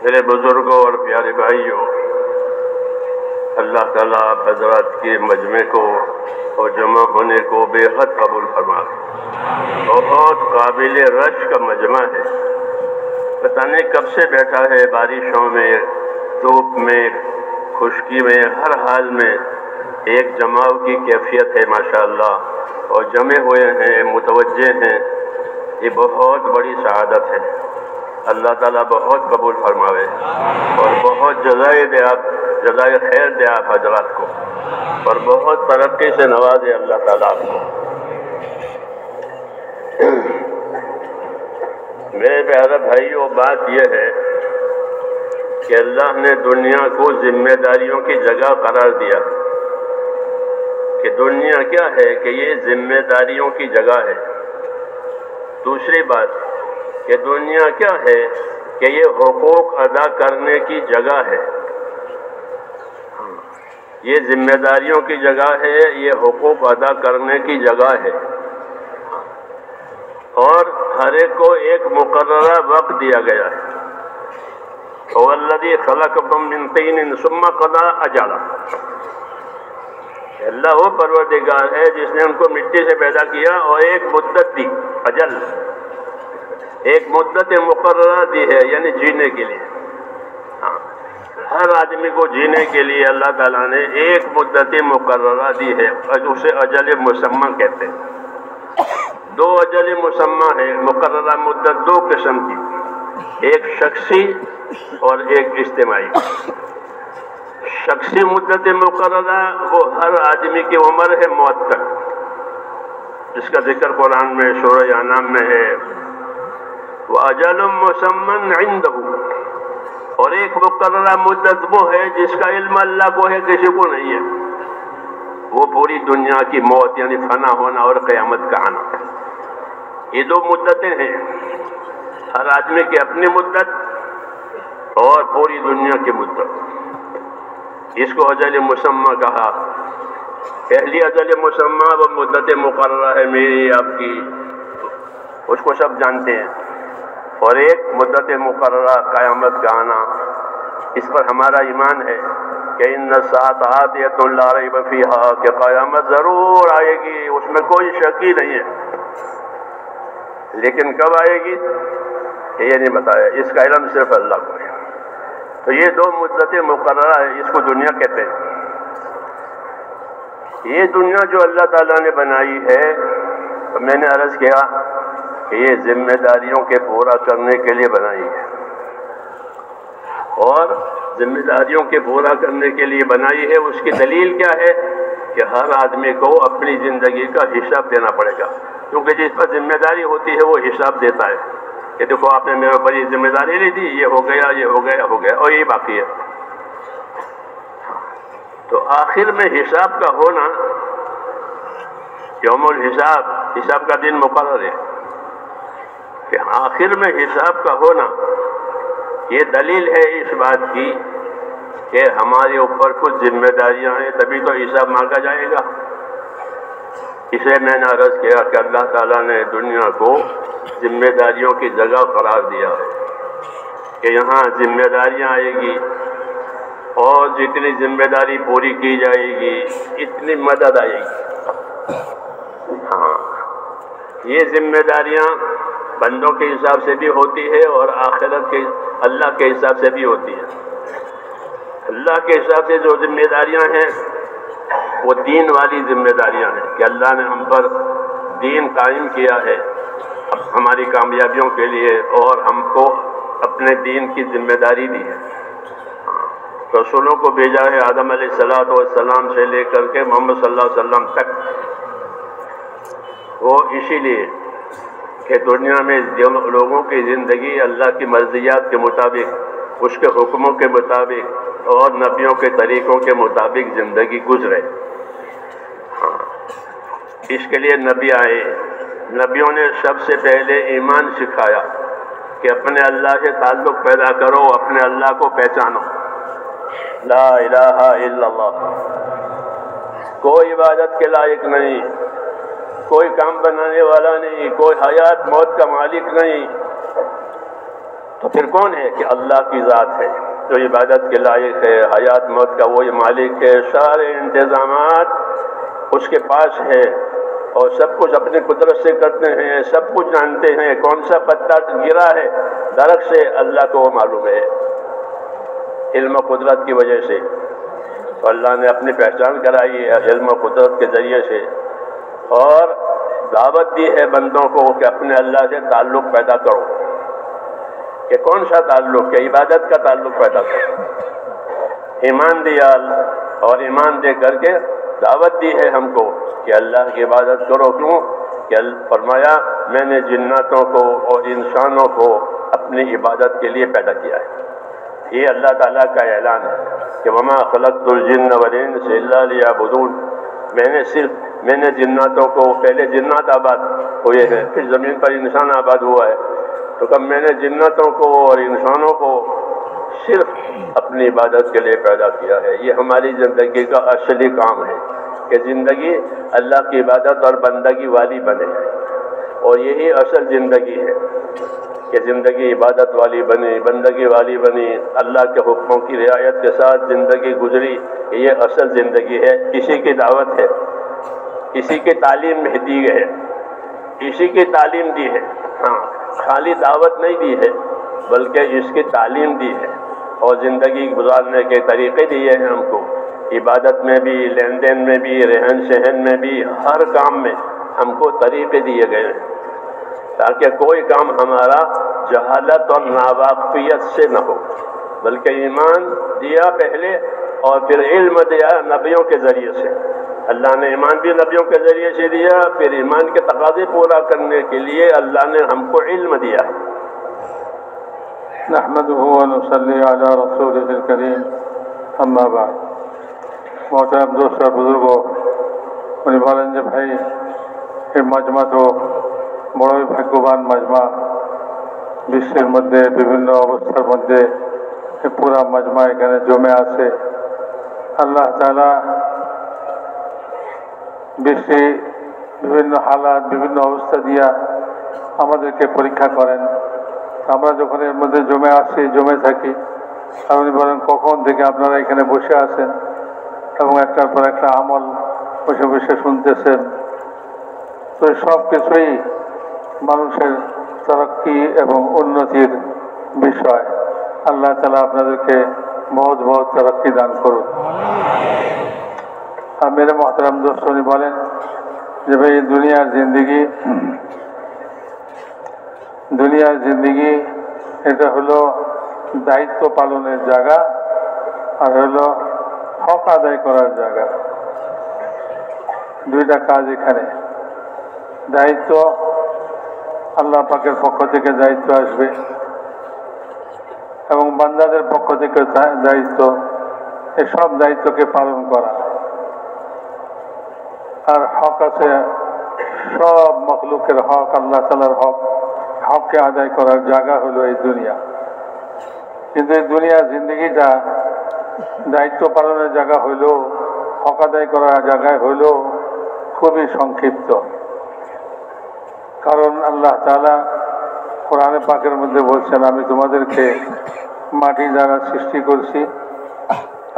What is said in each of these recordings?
میرے بزرگوں اور پیارے بھائیوں، اللہ تعالیٰ آپ حضرات کے مجمع کو اور جمع ہونے کو بے حد قبول فرمائے۔ بہت قابل رش کا مجمع ہے، پتہ نہیں کب سے بیٹھا ہے، بارشوں میں، دھوپ میں، خشکی میں، ہر حال میں ایک جماؤ کی کیفیت ہے ماشاءاللہ، اور جمع ہوئے ہیں، متوجہ ہیں، یہ بہت بڑی سعادت ہے۔ اللہ تعالیٰ بہت قبول فرماوے اور بہت جزائے خیر دے آپ حضرات کو، اور بہت ترقی سے نوازے اللہ تعالیٰ آپ کو۔ میرے پیارے بھائیوں، بات یہ ہے کہ اللہ نے دنیا کو ذمہ داریوں کی جگہ قرار دیا کہ دنیا کیا ہے کہ یہ ذمہ داریوں کی جگہ ہے۔ دوسری بات کہ دنیا کیا ہے کہ یہ حقوق ادا کرنے کی جگہ ہے، یہ ذمہ داریوں کی جگہ ہے، یہ حقوق ادا کرنے کی جگہ ہے، اور ہر ایک کو ایک مقررہ وقت دیا گیا ہے۔ هو الذی خلقکم من طین ثم قضی اجلا، اللہ وہ پروردگار ہے جس نے ان کو مٹی سے پیدا کیا اور ایک مدت دی، اجل، ایک مدت مقررہ دی ہے، یعنی جینے کے لیے۔ ہر آدمی کو جینے کے لیے اللہ تعالیٰ نے ایک مدت مقررہ دی ہے، اسے اجل مسمى کہتے ہیں۔ دو اجل مسمى ہے، مقررہ مدت دو قسم کی، ایک شخصی اور ایک اجتماعی۔ شخصی مدت مقررہ وہ ہر آدمی کی عمر ہے موت تک، جس کا ذکر قرآن میں سورہ انعام میں ہے، وَأَجَلٌ مُّسَمًّى عِندَهُ، اور ایک مقررہ مدت وہ ہے جس کا علم اللہ کو ہے، کسی کو نہیں ہے، وہ پوری دنیا کی موت یعنی فنا ہونا اور قیامت کا آنا۔ یہ دو مدتیں ہیں، ہر آدمی کی اپنی مدت اور پوری دنیا کی مدت، اس کو اجل مسمى کہا۔ پہلی اجل مسمى وہ مدت مقررہ ہے میری آپ کی، اس کو سب جانتے ہیں، اور ایک مدت مقررہ قیامت کا آنا، اس پر ہمارا ایمان ہے کہ ان الساعة آتیۃ لا ریب فیہا، کہ قیامت ضرور آئے گی، اس میں کوئی شک ہی نہیں ہے، لیکن کب آئے گی یہ نہیں بتایا، اس کا علم صرف اللہ کو ہے۔ تو یہ دو مدت مقررہ ہے، اس کو دنیا کہتے ہیں۔ یہ دنیا جو اللہ تعالیٰ نے بنائی ہے، تو میں نے عرض کیا کہ یہ ذمہ داریوں کے پورا کرنے کے لیے بنائی ہے، اور ذمہ داریوں کے پورا کرنے کے لیے بنائی ہے۔ اس کی دلیل کیا ہے کہ ہر آدمی کو اپنی زندگی کا حساب دینا پڑے گا، کیونکہ جس پر ذمہ داری ہوتی ہے وہ حساب دیتا ہے کہ دیکھو آپ نے میرے اوپر یہ ذمہ داری لی تھی، یہ ہو گیا، یہ ہو گیا، ہو گیا، اور یہ باقی ہے۔ تو آخر میں حساب کا ہونا، یوم الحساب، حساب کا دن مقرر ہے کہ آخر میں حساب کا ہونا، یہ دلیل ہے اس بات کی کہ ہمارے اوپر کچھ ذمہ داریاں ہیں، تبھی تو حساب مانگا جائے گا۔ اسے میں نے عرض کیا کہ اللہ تعالیٰ نے دنیا کو ذمہ داریوں کی جگہ قرار دیا ہے کہ یہاں ذمہ داریاں آئے گی، اور جتنی ذمہ داری پوری کی جائے گی اتنی مدد آئے گی۔ ہاں، یہ ذمہ داریاں بندوں کے حساب سے بھی ہوتی ہے اور آخرت کے اللہ کے حساب سے بھی ہوتی ہے۔ اللہ کے حساب سے جو ذمہ داریاں ہیں وہ دین والی ذمہ داریاں ہیں کہ اللہ نے ہم پر دین قائم کیا ہے ہماری کامیابیوں کے لیے، اور ہم کو اپنے دین کی ذمہ داری دی ہے۔ رسولوں کو بھیجا ہے آدم علیہ السلام سے لے کر کے محمد صلی اللہ علیہ وسلم تک، وہ اسی لیے کہ دنیا میں لوگوں کی زندگی اللہ کی مرضیات کے مطابق، اس کے حکموں کے مطابق اور نبیوں کے طریقوں کے مطابق زندگی گزرے۔ اس کے لیے نبی آئے، نبیوں نے سب سے پہلے ایمان سکھایا کہ اپنے اللہ سے تعلق پیدا کرو، اپنے اللہ کو پہچانو، لا الہ الا اللہ، کوئی عبادت کے لائق نہیں، کوئی کام بنانے والا نہیں، کوئی حیات موت کا مالک نہیں، تو پھر کون ہے کہ اللہ کی ذات ہے جو عبادت کے لائق ہے، حیات موت کا وہی مالک ہے، سارے انتظامات اس کے پاس ہے اور سب کچھ اپنی قدرت سے کرتے ہیں، سب کچھ جانتے ہیں۔ کون سا پتا گرا ہے درخت سے اللہ کو وہ معلوم ہے، علم و قدرت کی وجہ سے۔ تو اللہ نے اپنی پہچان کرائی ہے علم و قدرت کے ذریعے سے، اور دعوت دی ہے بندوں کو کہ اپنے اللہ سے تعلق پیدا کرو۔ کہ کون سا تعلق؟ کہ عبادت کا تعلق پیدا کرو۔ ایمان دیا اور ایمان دے کر کے دعوت دی ہے ہم کو کہ اللہ کی عبادت کرو۔ کیوں؟ کہ فرمایا میں نے جناتوں کو اور انسانوں کو اپنی عبادت کے لیے پیدا کیا ہے۔ یہ اللہ تعالیٰ کا اعلان ہے کہ وما خلقت الجن والانس الا لیعبدون، میں نے جناتوں کو، پہلے جنات آباد ہوئے ہیں پھر زمین پر انسان آباد ہوا ہے، تو کب میں نے جناتوں کو اور انسانوں کو صرف اپنی عبادت کے لیے پیدا کیا ہے۔ یہ ہماری زندگی کا اصلی کام ہے کہ زندگی اللہ کی عبادت اور بندگی والی بنے، اور یہی اصل زندگی ہے کہ زندگی عبادت والی بنی، بندگی والی بنی، اللہ کے حکموں کی رعایت کے ساتھ زندگی گزری، یہ اصل زندگی ہے۔ اسی کی دعوت ہے، اسی کی تعلیم دی ہے، اسی کی تعلیم دی ہے۔ ہاں، خالی دعوت نہیں دی ہے بلکہ اس کی تعلیم دی ہے، اور زندگی گزارنے کے طریقے دیے ہیں ہم کو، عبادت میں بھی، لین دین میں بھی، رہن سہن میں بھی، ہر کام میں ہم کو طریقے دیے گئے ہیں تاکہ کوئی کام ہمارا جہالت اور ناواقفیت سے نہ ہو، بلکہ ایمان دیا پہلے اور پھر علم دیا نبیوں کے ذریعے سے۔ اللہ نے ایمان بھی نبیوں کے ذریعے سے دیا، پھر ایمان کے تقاضے پورا کرنے کے لیے اللہ نے ہم کو علم دیا۔ نحمده ونصلي على رسوله الكريم، اما بعد۔ محترم دوست اور بزرگوں، উনি বলেন যে ভাই এই মাজমা তো বড়ই ভাগ্যবান মাজমা, বিশ্বের মধ্যে বিভিন্ন অবস্থার মধ্যে পুরা মাজমা এখানে জমে আছে। আল্লাহ তাআলা বিশ্বে বিভিন্ন হালাত, বিভিন্ন অবস্থা দিয়া আমাদেরকে পরীক্ষা করেন। আমরা যখন এর মধ্যে জমে আসি, জমে থাকি, আর উনি বলেন কখন থেকে আপনারা এখানে বসে আছেন এবং একটার পর একটা আমল বসে বসে শুনতেছেন। তো সব কিছুই মানুষের তরক্কি এবং উন্নতির বিষয়। আল্লাহ তাআলা আপনাদেরকে বহুত বহুত তরক্কি দান করুন। আর মেরে মহতরম দোস্ত, উনি বলেন যে ভাই দুনিয়ার জিন্দিগি এটা হলো দায়িত্ব পালনের জায়গা আর হলো হক আদায় করার জায়গা। দুইটা কাজ এখানে। দায়িত্ব আল্লাহ পাকের পক্ষ থেকে দায়িত্ব আসবে এবং বান্দাদের পক্ষ থেকে দায়িত্ব, এই সব দায়িত্বকে পালন করা। আর হক আছে, সব মখলুকের হক, আল্লাহ তাআলার হক, হককে আদায় করার জায়গা হলো এই দুনিয়া। কিন্তু এই দুনিয়ার জিন্দগিটা দায়িত্ব পালনের জায়গা হইলেও, হক আদায় করার জায়গায় হইলেও খুবই সংক্ষিপ্ত। কারণ আল্লাহ তাআলা কোরআনে পাকের মধ্যে বলছেন, আমি তোমাদেরকে মাটি দ্বারা সৃষ্টি করছি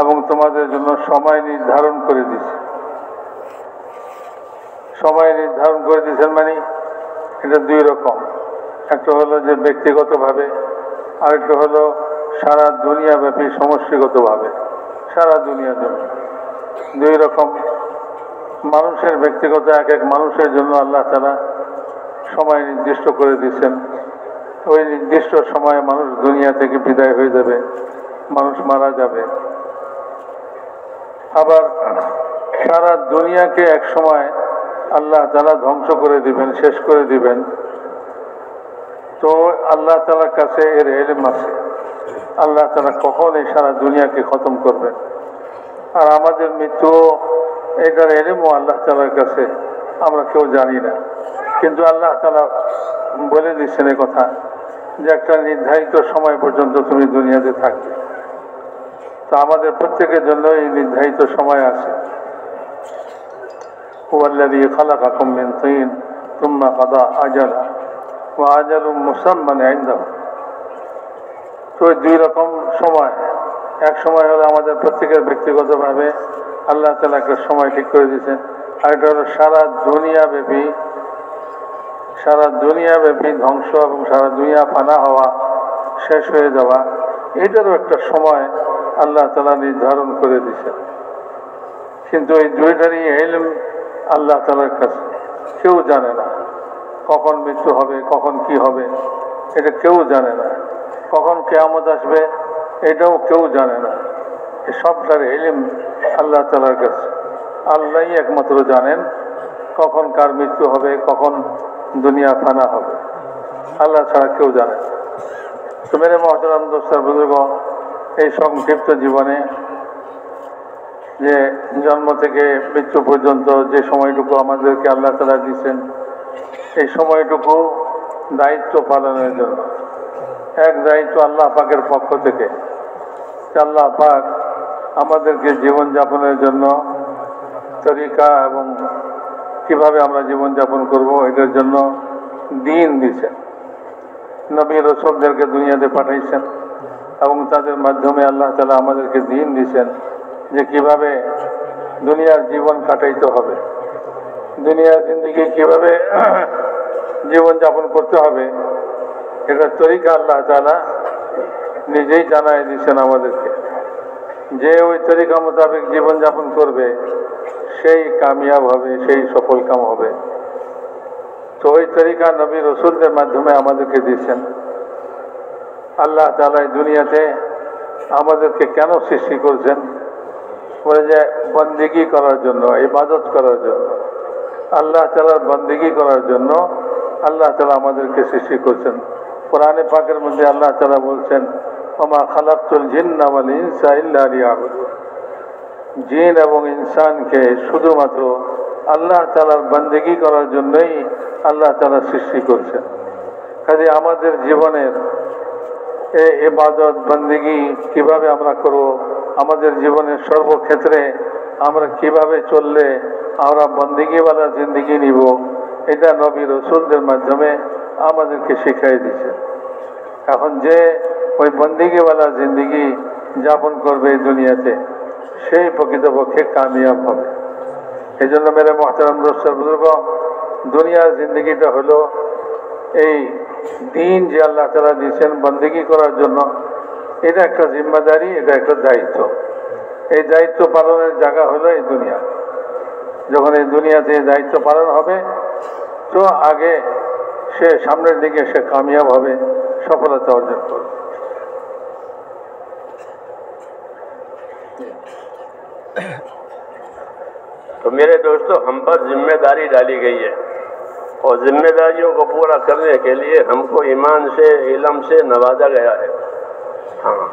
এবং তোমাদের জন্য সময় নির্ধারণ করে দিয়েছি। সময় নির্ধারণ করে দিয়েছেন মানে এটা দুই রকম। একটা হলো যে ব্যক্তিগতভাবে, আরেকটা হলো সারা দুনিয়াব্যাপী সমষ্টিগতভাবে, সারা দুনিয়ার জন্য। দুই রকম। মানুষের ব্যক্তিগত এক এক মানুষের জন্য আল্লাহ তাআলা সময় নির্দিষ্ট করে দিয়েছেন। ওই নির্দিষ্ট সময়ে মানুষ দুনিয়া থেকে বিদায় হয়ে যাবে, মানুষ মারা যাবে। আবার সারা দুনিয়াকে এক সময় আল্লাহ তাআলা ধ্বংস করে দিবেন, শেষ করে দিবেন। তো আল্লাহ তাআলার কাছে এর ইলম আছে, আল্লাহ তাআলা কখন এই সারা দুনিয়াকে খতম করবেন। আর আমাদের মৃত্যু, এটার ইলমও আল্লাহ তাআলার কাছে, আমরা কেউ জানি না। কিন্তু আল্লাহ তাআলা বলে দিচ্ছেন এই কথা যে একটা নির্ধারিত সময় পর্যন্ত তুমি দুনিয়াতে থাকবে। তো আমাদের প্রত্যেকের জন্য এই নির্ধারিত সময় আছে। হুয়াল্লাযী খালাকাকুম মিন তিন সুম্মা কাদা আজালা ওয়া আজালুম মুসাম্মান ইনদাহু। তো ওই দুই রকম সময়, এক সময় হলো আমাদের প্রত্যেকের ব্যক্তিগতভাবে আল্লাহ তাআলা একটা সময় ঠিক করে দিয়েছেন, আর এটা হলো সারা দুনিয়াব্যাপী ধ্বংস এবং সারা দুনিয়া ফানা হওয়া, শেষ হয়ে যাওয়া, এটারও একটা সময় আল্লাহ তাআলা নির্ধারণ করে দিয়েছেন। কিন্তু এই দুইটারই ইলম আল্লাহ তাআলার কাছে, কেউ জানে না কখন মৃত্যু হবে, কখন কি হবে, এটা কেউ জানে না। কখন কিয়ামত আসবে এটাও কেউ জানে না। এই সবটার ইলম আল্লাহ তাআলার কাছে। আল্লাহই একমাত্র জানেন কখন কার মৃত্যু হবে, কখন দুনিয়া ফানা হবে, আল্লাহ ছাড়া কেউ জানে না। তো মেরে মহতারাম দোস্তার বুজুর্গ, এই সংক্ষিপ্ত জীবনে যে জন্ম থেকে মৃত্যু পর্যন্ত যে সময়টুকু আমাদেরকে আল্লাহ তাআলা দিয়েছেন, এই সময়টুকু দায়িত্ব পালনের জন্য। এক দায়িত্ব আল্লাহ পাকের পক্ষ থেকে, আল্লাহ পাক আমাদেরকে জীবনযাপনের জন্য তরিকা এবং কিভাবে আমরা জীবনযাপন করব এটার জন্য দিন দিয়েছেন। নবী রাসূলদেরকে দুনিয়াতে পাঠাইছেন এবং তাদের মাধ্যমে আল্লাহ তাআলা আমাদেরকে দিন দিয়েছেন যে কিভাবে দুনিয়ার জীবন কাটাইতে হবে, দুনিয়ার জিন্দেগি কিভাবে জীবনযাপন করতে হবে, এটার তরিকা আল্লাহ তাআলা নিজেই জানাই দিয়েছেন আমাদেরকে। যে ওই তরিকা মোতাবেক জীবনযাপন করবে সেই কামিয়াব হবে, সেই সফল কাম হবে। তো ওই তরিকা নবী রাসূলদের মাধ্যমে আমাদেরকে দিয়েছেন। আল্লাহ তাআলা এই দুনিয়াতে আমাদেরকে কেন সৃষ্টি করছেন? বলে যে বন্দেগী করার জন্য, ইবাদত করার জন্য, আল্লাহ তাআলার বন্দেগী করার জন্য আল্লাহ তাআলা আমাদেরকে সৃষ্টি করছেন। কোরআনে পাকের মধ্যে আল্লাহ তাআলা বলছেন, ওমা খালাকতুল জিন্না ওয়াল ইনসা ইল্লা লিয়াবুদুন। জিন এবং ইনসানকে শুধুমাত্র আল্লাহ তাআলার বন্দেগী করার জন্যই আল্লাহ তাআলা সৃষ্টি করছেন। কাজে আমাদের জীবনের এই ইবাদত বন্দেগী কিভাবে আমরা করব, আমাদের জীবনের সর্বক্ষেত্রে আমরা কিভাবে চললে আমরা বন্দেগীওয়ালা জিন্দেগি নিব, এটা নবী রাসূলদের মাধ্যমে আমাদেরকে শিখিয়ে দিয়েছে। এখন যে ওই বন্দেগীওয়ালা জিন্দেগি যাপন করবে এই দুনিয়াতে, সেই প্রকৃতপক্ষে কামিয়াব হবে। এই জন্য মেরে মহতারাম দোস্তার বুজুর্গ, দুনিয়ার জিন্দেগিটা হলো এই দিন যে আল্লাহ তাআলা দিয়েছেন বন্দেগী করার জন্য, এটা একটা জিম্মাদারি, এটা একটা দায়িত্ব। এই দায়িত্ব পালনের জায়গা হলো এই দুনিয়া। যখন এই দুনিয়াতে দায়িত্ব পালন হবে তো আগে সে সামনের দিকে সে কামিয়াব হবে, সফলতা অর্জন করবে। तो मेरे दोस्तों, हम पर जिम्मेदारी डाली गई है और जिम्मेदारियों को पूरा करने के लिए हमको ईमान से, इल्म से नवाजा गया है। हाँ,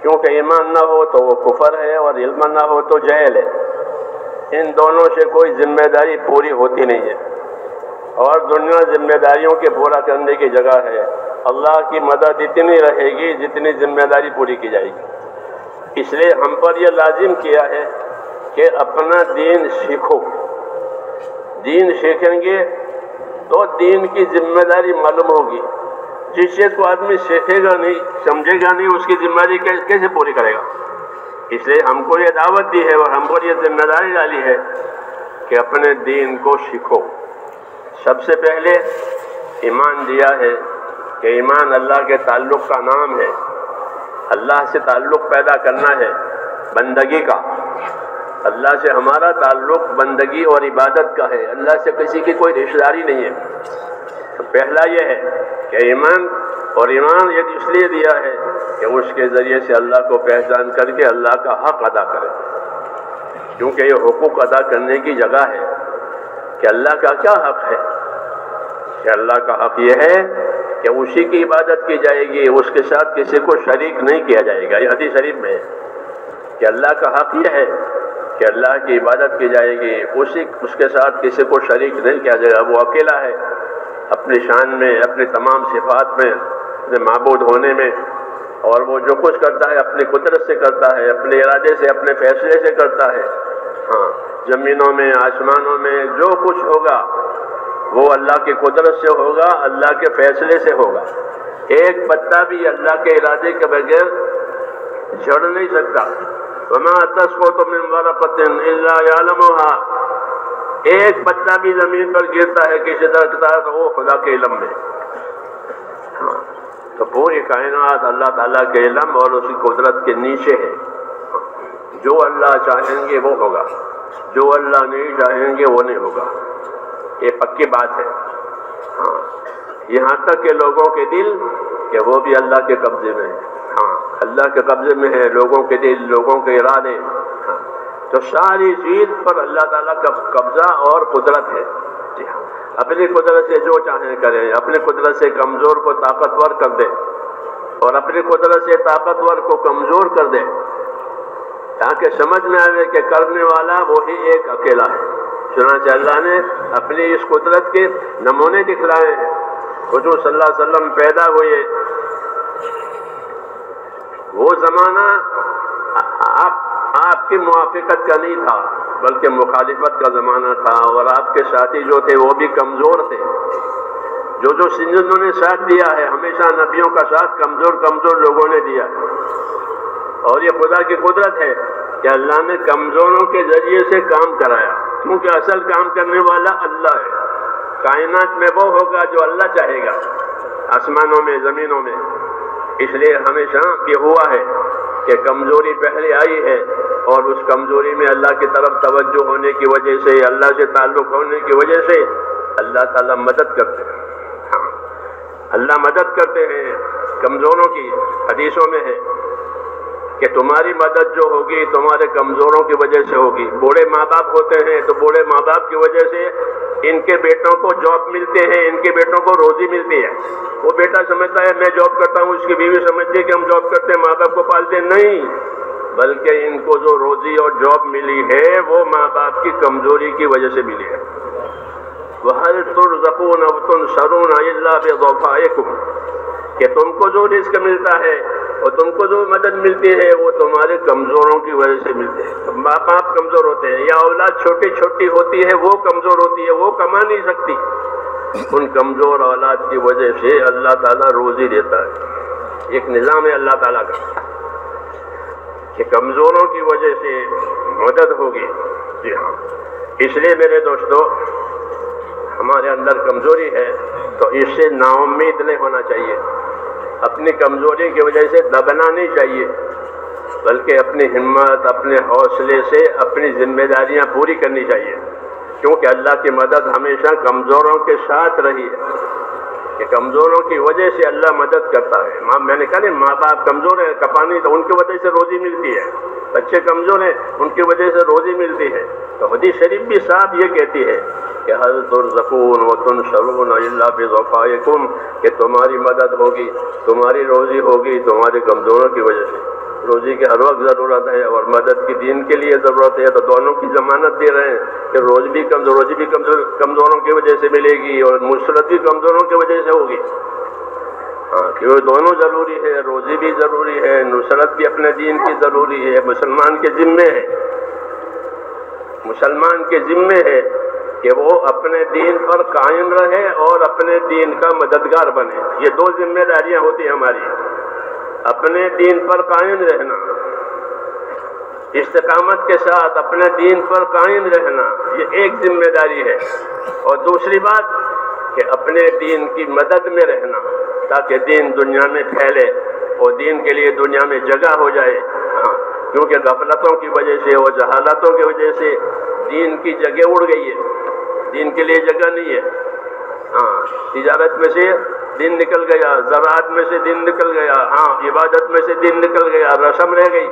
क्योंकि ईमान ना हो तो वो कुफर है और इल्म ना हो तो जहल है। इन दोनों से कोई जिम्मेदारी पूरी होती नहीं है और दुनिया जिम्मेदारियों के पूरा करने की जगह है। अल्लाह की मदद इतनी रहेगी जितनी जिम्मेदारी पूरी की जाएगी। इसलिए हम पर यह लाजिम किया है कि अपना दीन सीखो। दीन सीखेंगे तो दीन की जिम्मेदारी मालूम होगी। जिस चीज़ को आदमी सीखेगा नहीं, समझेगा नहीं, उसकी जिम्मेदारी कैसे पूरी करेगा? इसलिए हमको ये दावत दी है और हमको ये जिम्मेदारी डाली है कि अपने दीन को सीखो। सबसे पहले ईमान दिया है कि ईमान अल्लाह के ताल्लुक़ का नाम है। अल्लाह से ताल्लुक़ पैदा करना है, बंदगी का। अल्लाह से हमारा ताल्लुक़ बंदगी और इबादत का है। अल्लाह से किसी की कोई रिश्तेदारी नहीं है। तो पहला ये है कि ईमान, और ईमान ये इसलिए दिया है कि उसके ज़रिए से अल्लाह को पहचान करके अल्लाह का हक़ अदा करें, क्योंकि ये हुकूक अदा करने की जगह है। कि अल्लाह का क्या हक़ है? कि अल्लाह का हक़ ये है कि उसी की इबादत की जाएगी, उसके साथ किसी को शरीक नहीं किया जाएगा। ये हदीस शरीफ में है कि अल्लाह का हक़ ये है कि अल्लाह की इबादत की जाएगी, उसके साथ किसी को शरीक नहीं किया जाएगा। वो अकेला है अपनी शान में, अपनी तमाम सिफात में, अपने माबूद होने में, और वो जो कुछ करता है अपनी कुदरत से करता है, अपने इरादे से, अपने फैसले से करता है। हाँ, ज़मीनों में, आसमानों में जो कुछ होगा वो अल्लाह की कुदरत से होगा, अल्लाह के फैसले से होगा। ایک پتا بھی اللہ کے ارادے کے بغیر جھڑ نہیں سکتا. وما تسقط من ورقۃ الا يعلمها، ایک پتا بھی زمین پر گرتا ہے کسی درخت کا تو وہ خدا کے علم میں. تو پوری کائنات اللہ تعالیٰ کے علم اور اس کی قدرت کے نیچے ہے. جو اللہ چاہیں گے وہ ہوگا، جو اللہ نہیں چاہیں گے وہ نہیں ہوگا. یہ پکی بات ہے. یہاں تک کہ لوگوں کے دل کہ وہ بھی اللہ کے قبضے میں ہے. اللہ کے قبضے میں ہے لوگوں کے دل، لوگوں کے ارادے. تو ساری چیز پر اللہ تعالیٰ کا قبضہ اور قدرت ہے. جی ہاں، اپنی قدرت سے جو چاہیں کریں، اپنی قدرت سے کمزور کو طاقتور کر دے اور اپنی قدرت سے طاقتور کو کمزور کر دے، تاکہ سمجھ میں آئے کہ کرنے والا وہی ایک اکیلا ہے. چنانچہ اللہ نے اپنی اس قدرت کے نمونے دکھلائے ہیں. حضور صلی اللہ علیہ وسلم پیدا ہوئے، وہ زمانہ آپ کی موافقت کا نہیں تھا بلکہ مخالفت کا زمانہ تھا، اور آپ کے ساتھی جو تھے وہ بھی کمزور تھے. جو جنہوں نے ساتھ دیا ہے، ہمیشہ نبیوں کا ساتھ کمزور لوگوں نے دیا ہے. اور یہ خدا کی قدرت ہے کہ اللہ نے کمزوروں کے ذریعے سے کام کرایا، کیونکہ اصل کام کرنے والا اللہ ہے. کائنات میں وہ ہوگا جو اللہ چاہے گا، آسمانوں میں، زمینوں میں. اس لیے ہمیشہ یہ ہوا ہے کہ کمزوری پہلے آئی ہے، اور اس کمزوری میں اللہ کی طرف توجہ ہونے کی وجہ سے، اللہ سے تعلق ہونے کی وجہ سے اللہ تعالیٰ مدد کرتے ہیں. اللہ مدد کرتے ہیں کمزوروں کی. حدیثوں میں ہے کہ تمہاری مدد جو ہوگی تمہارے کمزوروں کی وجہ سے ہوگی. بوڑھے ماں باپ ہوتے ہیں تو بوڑھے ماں باپ کی وجہ سے ان کے بیٹوں کو جاب ملتے ہیں، ان کے بیٹوں کو روزی ملتی ہے. وہ بیٹا سمجھتا ہے میں جاب کرتا ہوں، اس کی بیوی سمجھتی ہے کہ ہم جاب کرتے ہیں ماں باپ کو پالتے. نہیں، بلکہ ان کو جو روزی اور جاب ملی ہے وہ ماں باپ کی کمزوری کی وجہ سے ملی ہے. وَهَلْ تُرْزَقُونَ وَتُنْصَرُونَ إِلَّا بِضَعْفَائِكُمْ، کہ تم کو جو رزق ملتا ہے اور تم کو جو مدد ملتی ہے وہ تمہارے کمزوروں کی وجہ سے ملتے ہیں. ماں باپ کمزور ہوتے ہیں یا اولاد چھوٹی ہوتی ہے، وہ کمزور ہوتی ہے، وہ کما نہیں سکتی. ان کمزور اولاد کی وجہ سے اللہ تعالیٰ روزی دیتا ہے. ایک نظام ہے اللہ تعالیٰ کا کہ کمزوروں کی وجہ سے مدد ہوگی. جی ہاں، اس لیے میرے دوستو ہمارے اندر کمزوری ہے تو اس سے نا امید نہیں ہونا چاہیے. اپنی کمزوری کی وجہ سے دبنا نہیں چاہیے، بلکہ اپنی ہمت، اپنے حوصلے سے اپنی ذمہ داریاں پوری کرنی چاہیے. کیونکہ اللہ کی مدد ہمیشہ کمزوروں کے ساتھ رہی ہے، کہ کمزوروں کی وجہ سے اللہ مدد کرتا ہے. میں نے کہا نہیں، ماں باپ کمزور ہیں، کپانی تو ان کی وجہ سے روزی ملتی ہے. بچے کمزور ہیں، ان کی وجہ سے روزی ملتی ہے. تو حدیث شریف بھی صاحب یہ کہتی ہے کہ هل ترزقون وتنصرون الا بضعفائكم، کہ تمہاری مدد ہوگی، تمہاری روزی ہوگی تمہارے کمزوروں کی وجہ سے. روزی کی ہر وقت ضرورت ہے اور مدد کی دین کے لیے ضرورت ہے، تو دونوں کی ضمانت دے رہے ہیں کہ روزی بھی کمزوروں کی وجہ سے ملے گی اور نصرت بھی کمزوروں کی وجہ سے ہوگی. کیونکہ دونوں ضروری ہے، روزی بھی ضروری ہے، نصرت بھی اپنے دین کی ضروری ہے. مسلمان کے ذمے ہے، مسلمان کے ذمے ہے کہ وہ اپنے دین پر قائم رہے اور اپنے دین کا مددگار بنے. یہ دو ذمہ داریاں ہوتی ہیں ہماری. اپنے دین پر قائم رہنا، استقامت کے ساتھ اپنے دین پر قائم رہنا، یہ ایک ذمہ داری ہے. اور دوسری بات کہ اپنے دین کی مدد میں رہنا تاکہ دین دنیا میں پھیلے اور دین کے لیے دنیا میں جگہ ہو جائے. کیونکہ غفلتوں کی وجہ سے اور جہالتوں کی وجہ سے دین کی جگہ اڑ گئی ہے، دین کے لیے جگہ نہیں ہے. تجارت میں سے دن نکل گیا، زراعت میں سے دن نکل گیا، عبادت میں سے دن نکل گیا، رسم رہ گئی.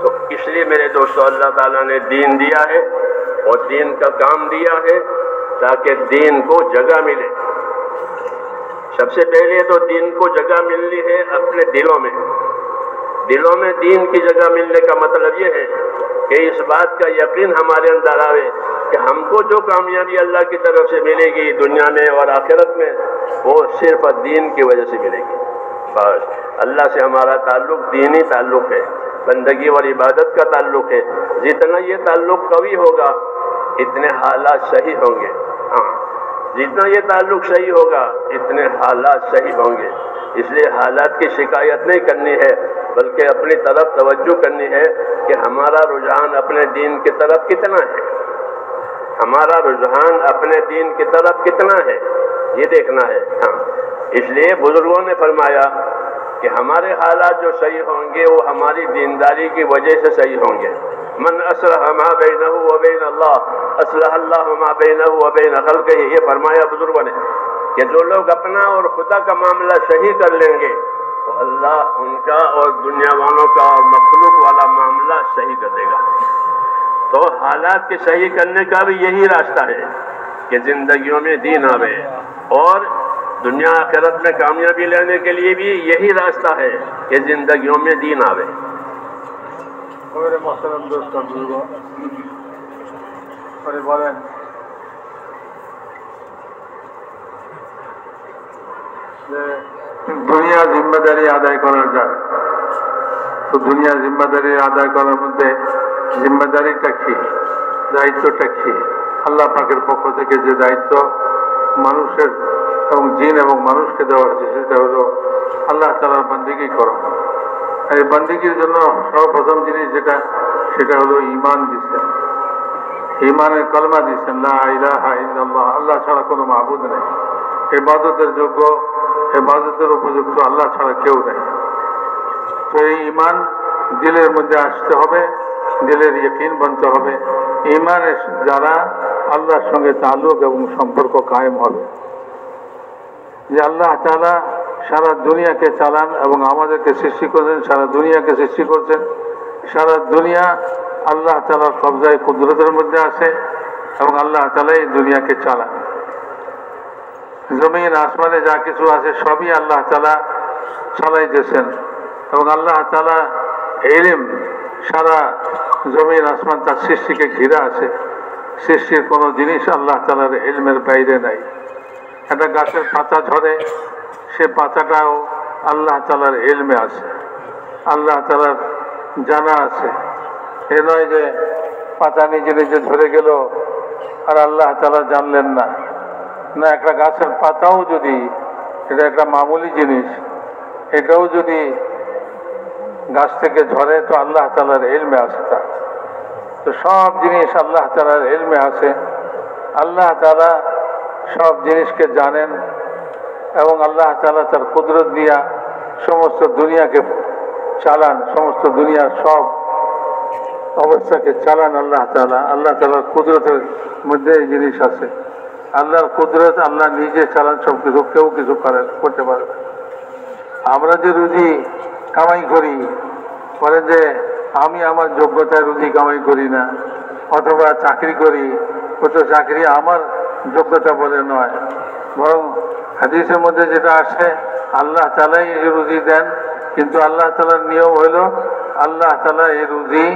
تو اس لیے میرے دوستو اللہ تعالیٰ نے دین دیا ہے اور دین کا کام دیا ہے تاکہ دین کو جگہ ملے. سب سے پہلے تو دین کو جگہ ملنی ہے اپنے دلوں میں. دلوں میں دین کی جگہ ملنے کا مطلب یہ ہے کہ اس بات کا یقین ہمارے اندر آئے کہ ہم کو جو کامیابی اللہ کی طرف سے ملے گی دنیا میں اور آخرت میں وہ صرف دین کی وجہ سے ملے گی. بس اللہ سے ہمارا تعلق دینی تعلق ہے، بندگی اور عبادت کا تعلق ہے. جتنا یہ تعلق قوی ہوگا اتنے حالات صحیح ہوں گے. جتنا یہ تعلق صحیح ہوگا اتنے حالات صحیح ہوں گے. اس لیے حالات کی شکایت نہیں کرنی ہے، بلکہ اپنی طرف توجہ کرنی ہے کہ ہمارا رجحان اپنے دین کی طرف کتنا ہے، ہمارا رجحان اپنے دین کی طرف کتنا ہے، یہ دیکھنا ہے۔ ہاں، اس لیے بزرگوں نے فرمایا کہ ہمارے حالات جو صحیح ہوں گے وہ ہماری دینداری کی وجہ سے صحیح ہوں گے۔ من اصلح ما بینہ وبین اللہ اصلح اللہ ما بینہ وبین خلقہ، یہ فرمایا بزرگوں نے کہ جو لوگ اپنا اور خدا کا معاملہ صحیح کر لیں گے تو اللہ ان کا اور دنیا والوں کا اور مخلوق والا معاملہ صحیح کر دے گا۔ تو حالات کے صحیح کرنے کا بھی یہی راستہ ہے کہ زندگیوں میں دین آوے، اور دنیا آخرت میں کامیابی لینے کے لیے بھی یہی راستہ ہے کہ زندگیوں میں دین آوے۔ میرے محترم دوستان بزرگوں، بولیں দুনিয়া জিম্মেদারি আদায় করার যায়, তো দুনিয়া জিম্মেদারি আদায় করার মধ্যে জিম্মেদারিটা কি, দায়িত্বটা কি? আল্লাহ পাকের পক্ষ থেকে যে দায়িত্ব মানুষের এবং জিন এবং মানুষকে দেওয়া হয়েছে সেটা হলো আল্লাহ তাআলার বান্দিগি করা। এই বান্দিগির জন্য সর্বপ্রথম জিনিস যেটা, সেটা হলো ঈমান দিচ্ছেন, ঈমানের কলমা দিচ্ছেন, লা ইলাহা ইল্লাল্লাহ, আল্লাহ ছাড়া কোনো মাবুদ নেই, ইবাদতের যোগ্য, ইবাদতের উপযুক্ত আল্লাহ ছাড়া কেউ নেই। তো এই ঈমান দিলের মধ্যে আসতে হবে, দিলের ইয়াকিন বানতে হবে। ঈমানের যারা আল্লাহর সঙ্গে তাল্লুক এবং সম্পর্ক কায়েম হবে, যে আল্লাহ তাআলা সারা দুনিয়াকে চালান এবং আমাদেরকে সৃষ্টি করেছেন, সারা দুনিয়াকে সৃষ্টি করছেন, সারা দুনিয়া আল্লাহ তাআলার কবজায় কুদরতের মধ্যে আছে এবং আল্লাহ তাআলা এই দুনিয়াকে চালান। জমিন আসমানে যা কিছু আছে সবই আল্লাহ তাআলা চালাইতেছেন এবং আল্লাহ তাআলা ইলম সারা জমিন আসমান তার সৃষ্টিকে ঘিরে আছে। সৃষ্টির কোনো জিনিস আল্লাহ তাআলার ইলমের বাইরে নাই। একটা গাছের পাতা ঝরে, সে পাতাটাও আল্লাহ তাআলার ইলমে আছে, আল্লাহ তাআলার জানা আছে। এ নয় যে পাতা নিজে নিজে ঝরে গেল আর আল্লাহ তাআলা জানলেন না। না, একটা গাছের পাতাও যদি, এটা একটা মামুলি জিনিস, এটাও যদি গাছ থেকে ঝরে তো আল্লাহ তাআলার ইলমে আছে তা। তো সব জিনিস আল্লাহ তাআলার ইলমে আছে। আল্লাহ তাআলা সব জিনিসকে জানেন এবং আল্লাহ তাআলা তার কুদরত দিয়া সমস্ত দুনিয়াকে চালান, সমস্ত দুনিয়ার সব অবস্থাকে চালান আল্লাহ তাআলা। আল্লাহ তাআলার কুদরতের মধ্যে এই জিনিস আছে। আল্লাহর কুদরত, আল্লাহ নিজে চালান সব কিছু, কেউ কিছু করতে পারবে। আমরা যে রুজি কামাই করি, বলে যে আমি আমার যোগ্যতায় রুজি কামাই করি না, অথবা চাকরি করি, তো চাকরি আমার যোগ্যতা বলে নয়, বরং হাদিসের মধ্যে যেটা আসে আল্লাহ তাআলাই এই রুজি দেন। কিন্তু আল্লাহ তাআলার নিয়ম হইল আল্লাহ তাআলা এই রুজি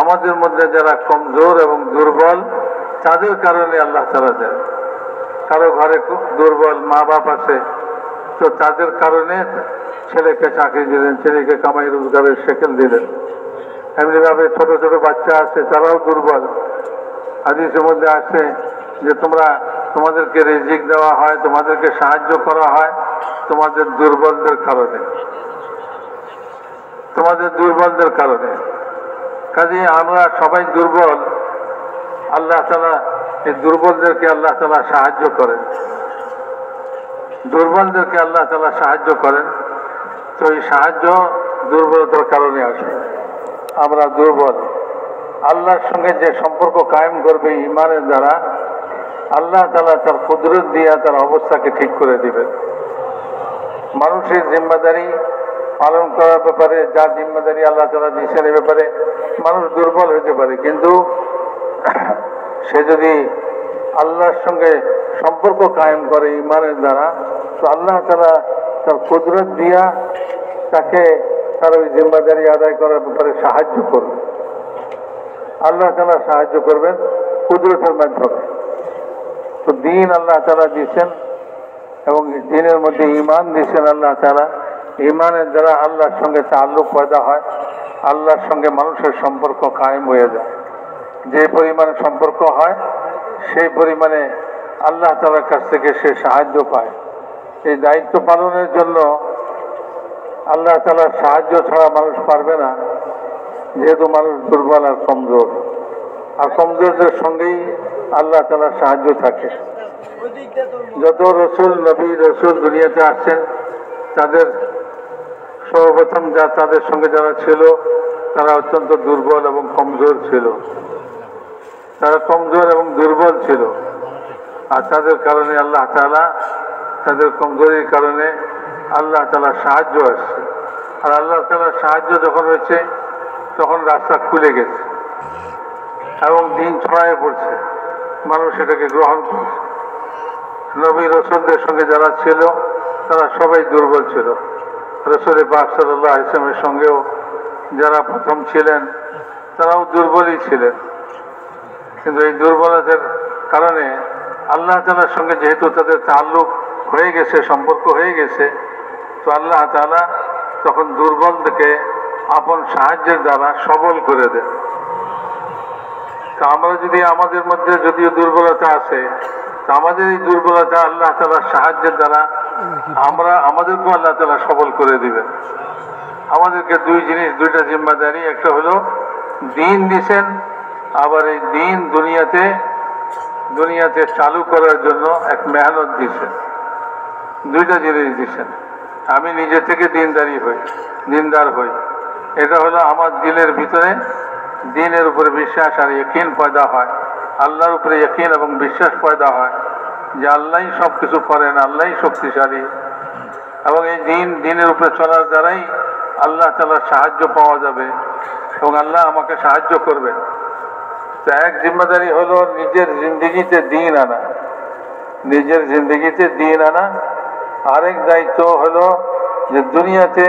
আমাদের মধ্যে যারা কমজোর এবং দুর্বল তাদের কারণে আল্লাহ তাআলা দেন। কারো ঘরে খুব দুর্বল মা বাপ আছে, তো তাদের কারণে ছেলেকে চাকরি দিলেন, ছেলেকে কামাই রোজগারের সেকেল দিলেন। এমনিভাবে ছোট ছোট বাচ্চা আছে, তারাও দুর্বল। হাদিসের মধ্যে আছে যে তোমাদেরকে রিজিক দেওয়া হয়, তোমাদেরকে সাহায্য করা হয় তোমাদের দুর্বলদের কারণে, তোমাদের দুর্বলদের কারণে। কাজে আমরা সবাই দুর্বল, আল্লাহ তাআলা এই দুর্বলদেরকে আল্লাহ তাআলা সাহায্য করেন, দুর্বলদেরকে আল্লাহ তাআলা সাহায্য করেন। তো এই সাহায্য দুর্বলতার কারণে আসে। আমরা দুর্বল, আল্লাহর সঙ্গে যে সম্পর্ক কায়েম করবে ঈমানের দ্বারা, আল্লাহ তাআলা তার কুদরত দিয়ে তার অবস্থাকে ঠিক করে দিবেন। মানুষের জিম্মেদারি পালন করার ব্যাপারে, যা জিম্মেদারি আল্লাহ তাআলা দিয়েছেন এ ব্যাপারে মানুষ দুর্বল হতে পারে, কিন্তু সে যদি আল্লাহর সঙ্গে সম্পর্ক কায়েম করে ঈমানের দ্বারা, তো আল্লাহ তাআলা তার কুদরত দিয়া তাকে তার ওই জিম্মেদারি আদায় করার ব্যাপারে সাহায্য করবে। আল্লাহ তাআলা সাহায্য করবেন কুদরতের মাধ্যমে। তো দিন আল্লাহ তাআলা দিয়েছেন এবং দিনের মধ্যে ঈমান দিয়েছেন আল্লাহ তাআলা। ঈমানের দ্বারা আল্লাহর সঙ্গে তাআল্লুক পয়দা হয়, আল্লাহর সঙ্গে মানুষের সম্পর্ক কায়েম হয়ে যায়। যে পরিমাণে সম্পর্ক হয় সেই পরিমাণে আল্লাহ তাআলার কাছ থেকে সে সাহায্য পায়। এই দায়িত্ব পালনের জন্য আল্লাহ তাআলার সাহায্য ছাড়া মানুষ পারবে না, যেহেতু মানুষ দুর্বল আর কমজোর, আর কমজোরদের সঙ্গেই আল্লাহ তাআলার সাহায্য থাকে। যত রসুল নবী রসুল দুনিয়াতে আসছেন, তাদের সর্বপ্রথম তাদের সঙ্গে যারা ছিল তারা অত্যন্ত দুর্বল এবং কমজোর ছিল, তারা কমজোর এবং দুর্বল ছিল। আর তাদের কারণে আল্লাহ তাআলা, তাদের কমজোরির কারণে আল্লাহ তাআলার সাহায্য আসছে। আর আল্লাহ তাআলার সাহায্য যখন হয়েছে তখন রাস্তা খুলে গেছে এবং দিন ছড়ায় পড়ছে, মানুষ এটাকে গ্রহণ করছে। নবী রসুলদের সঙ্গে যারা ছিল তারা সবাই দুর্বল ছিল। রসুল পাক সাল্লাল্লাহু আলাইহি ওয়াসাল্লামের সঙ্গেও যারা প্রথম ছিলেন তারাও দুর্বলই ছিলেন, কিন্তু এই দুর্বলতার কারণে আল্লাহ তাআলার সঙ্গে যেহেতু তাদের তাল্লুক হয়ে গেছে, সম্পর্ক হয়ে গেছে, তো আল্লাহ তাআলা তখন দুর্বলদেরকে আপন সাহায্যের দ্বারা সবল করে দেন। তো আমরা যদি আমাদের মধ্যে যদিও দুর্বলতা আছে, তো আমাদের এই দুর্বলতা আল্লাহ তাআলার সাহায্যের দ্বারা আমাদেরকেও আল্লাহ তাআলা সবল করে দিবেন। আমাদেরকে দুইটা জিম্মাদারি, একটা হলো দ্বীন দিছেন, আবার এই দ্বীন দুনিয়াতে চালু করার জন্য এক মেহনত দিছেন। দুইটা জিনিস দিছেন। আমি নিজে থেকে দিনদার হই, এটা হলো আমার দিলের ভিতরে দ্বীনের উপরে বিশ্বাস আর ইয়াকিন পয়দা হয়, আল্লাহর উপরে ইয়াকিন এবং বিশ্বাস পয়দা হয় যে আল্লাহই সব কিছু করেন, আল্লাহই শক্তিশালী, এবং এই দ্বীনের উপরে চলার দ্বারাই আল্লাহ তাআলার সাহায্য পাওয়া যাবে এবং আল্লাহ আমাকে সাহায্য করবেন। তো এক জিম্মাদারি হলো নিজের জিন্দগিতে দ্বীন আনা, নিজের জিন্দগিতে দ্বীন আনা। আরেক দায়িত্ব হলো যে দুনিয়াতে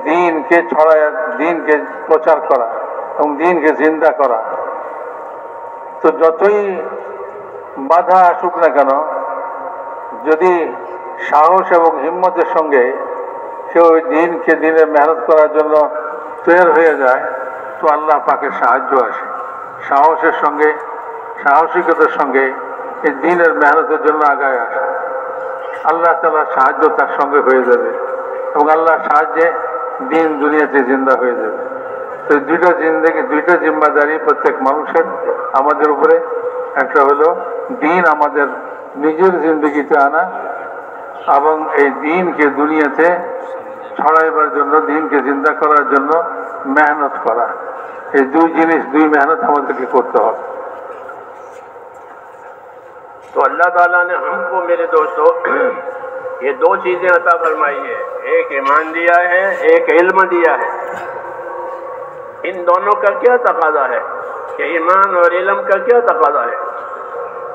দ্বীনকে ছড়ায়, দ্বীনকে প্রচার করা এবং দ্বীনকে জিন্দা করা। তো যতই বাধা আসুক না কেন, যদি সাহস এবং হিম্মতের সঙ্গে কেউ ওই দ্বীনের মেহনত করার জন্য তৈরি হয়ে যায়, তো আল্লাহ পাকের সাহায্য আসে। সাহসের সঙ্গে, সাহসিকতার সঙ্গে এই দ্বীনের মেহনতের জন্য আগায় আসে, আল্লাহ তাআলার সাহায্য তার সঙ্গে হয়ে যাবে এবং আল্লাহর সাহায্যে দ্বীন দুনিয়াতে জিন্দা হয়ে যাবে। তো দুইটা জিম্মাদারি প্রত্যেক মানুষের আমাদের উপরে। একটা হলো দ্বীন আমাদের নিজের জিন্দগিতে আনা এবং এই দ্বীনকে দুনিয়াতে ছড়াইবার জন্য, দ্বীনকে জিন্দা করার জন্য মেহনত করা। এই দুই মেহনত আমাদেরকে করতে হবে। तो अल्लाह ताला ने हमको, मेरे दोस्तों, ये दो चीजें अता फरमाई है, एक ईमान दिया है, एक इल्म दिया है। इन दोनों का क्या तकाजा है कि ईमान और इल्म का क्या तकाजा है?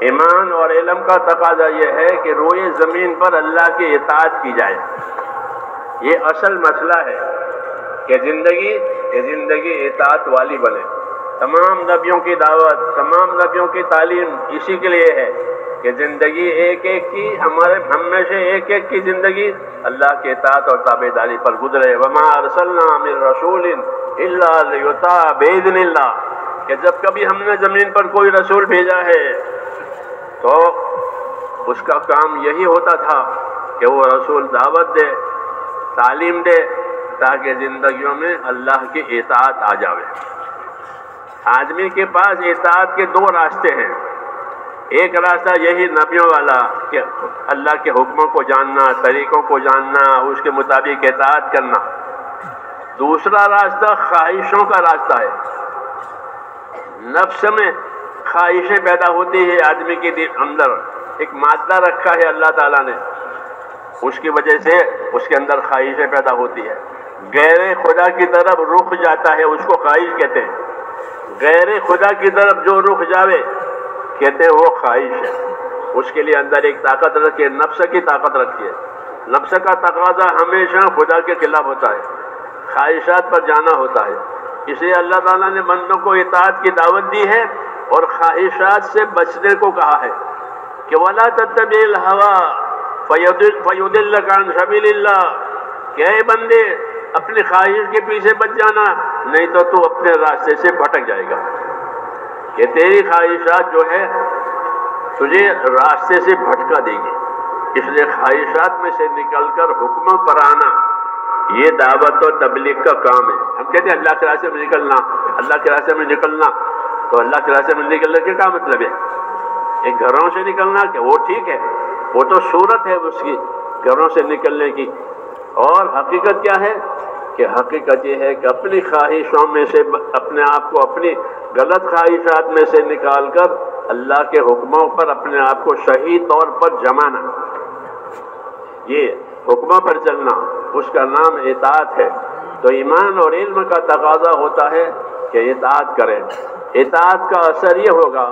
ईमान और इल्म का तकाजा ये है कि रोए ज़मीन पर अल्लाह की इताअत की जाए। ये असल मसला है कि ज़िंदगी इताअत वाली बने। तमाम नबियों की दावत, तमाम नबियों की तालीम इसी के लिए है कि ज़िंदगी एक की, हम में से एक की ज़िंदगी अल्लाह के इताअत और ताबेदारी पर गुजरे। वमा अरसलना मिन रसूलिन इल्ला लियुता बिइज़्निल्लाह, कि जब कभी हमने ज़मीन पर कोई रसूल भेजा है तो उसका काम यही होता था कि वो रसूल दावत दे, तालीम दे, ताकि ज़िंदगियों में अल्लाह की इताअत आ जावे। आदमी के पास इताअत के दो रास्ते हैं। एक रास्ता यही नबियों वाला कि अल्लाह के हुक्मों को जानना, तरीक़ों को जानना, उसके मुताबिक इताअत करना। दूसरा रास्ता ख्वाहिशों का रास्ता है। नफ्स में ख्वाहिशें पैदा होती है, आदमी के अंदर एक मादा रखा है अल्लाह ताला ने, उसकी वजह से उसके अंदर ख्वाहिशें पैदा होती है। गैर खुदा की तरफ रुख जाता है, उसको ख्वाहिश कहते हैं। गैर खुदा की तरफ जो रुख जावे कहते हैं वो ख्वाहिश है। उसके लिए अंदर एक ताकत रखिए, नफ्स की ताकत रखिए। नफ्स का तकाजा हमेशा खुदा के खिलाफ होता है, ख्वाहिशात पर जाना होता है। इसलिए अल्लाह ताला ने बंदों को इताअत की दावत दी है और ख्वाहिशात से बचने को कहा है कि वला तत्तबिल हवा फयुदिल्लक अन सबीलिल्लाह, कि बंदे अपनी ख्वाहिश के पीछे बच जाना, नहीं तो तू अपने रास्ते से भटक जाएगा। कि तेरी ख्वाहिशात जो है तुझे रास्ते से भटका देगी। اس لیے خواہشات میں سے نکل کر حکموں پر آنا یہ دعوت و تبلیغ کا کام ہے۔ ہم کہتے ہیں اللہ کے راستے میں نکلنا، اللہ کے راستے میں نکلنا، تو اللہ کے راستے میں نکلنے کا کیا مطلب ہے؟ ایک گھروں سے نکلنا کہ وہ ٹھیک ہے، وہ تو صورت ہے اس کی گھروں سے نکلنے کی، اور حقیقت کیا ہے کہ حقیقت یہ ہے کہ اپنی خواہشوں میں سے اپنے آپ کو اپنی غلط خواہشات میں سے نکال کر اللہ کے حکموں پر اپنے آپ کو صحیح طور پر جمانا، یہ حکموں پر چلنا، اس کا نام اطاعت ہے۔ تو ایمان اور علم کا تقاضا ہوتا ہے کہ اطاعت کریں۔ اطاعت کا اثر یہ ہوگا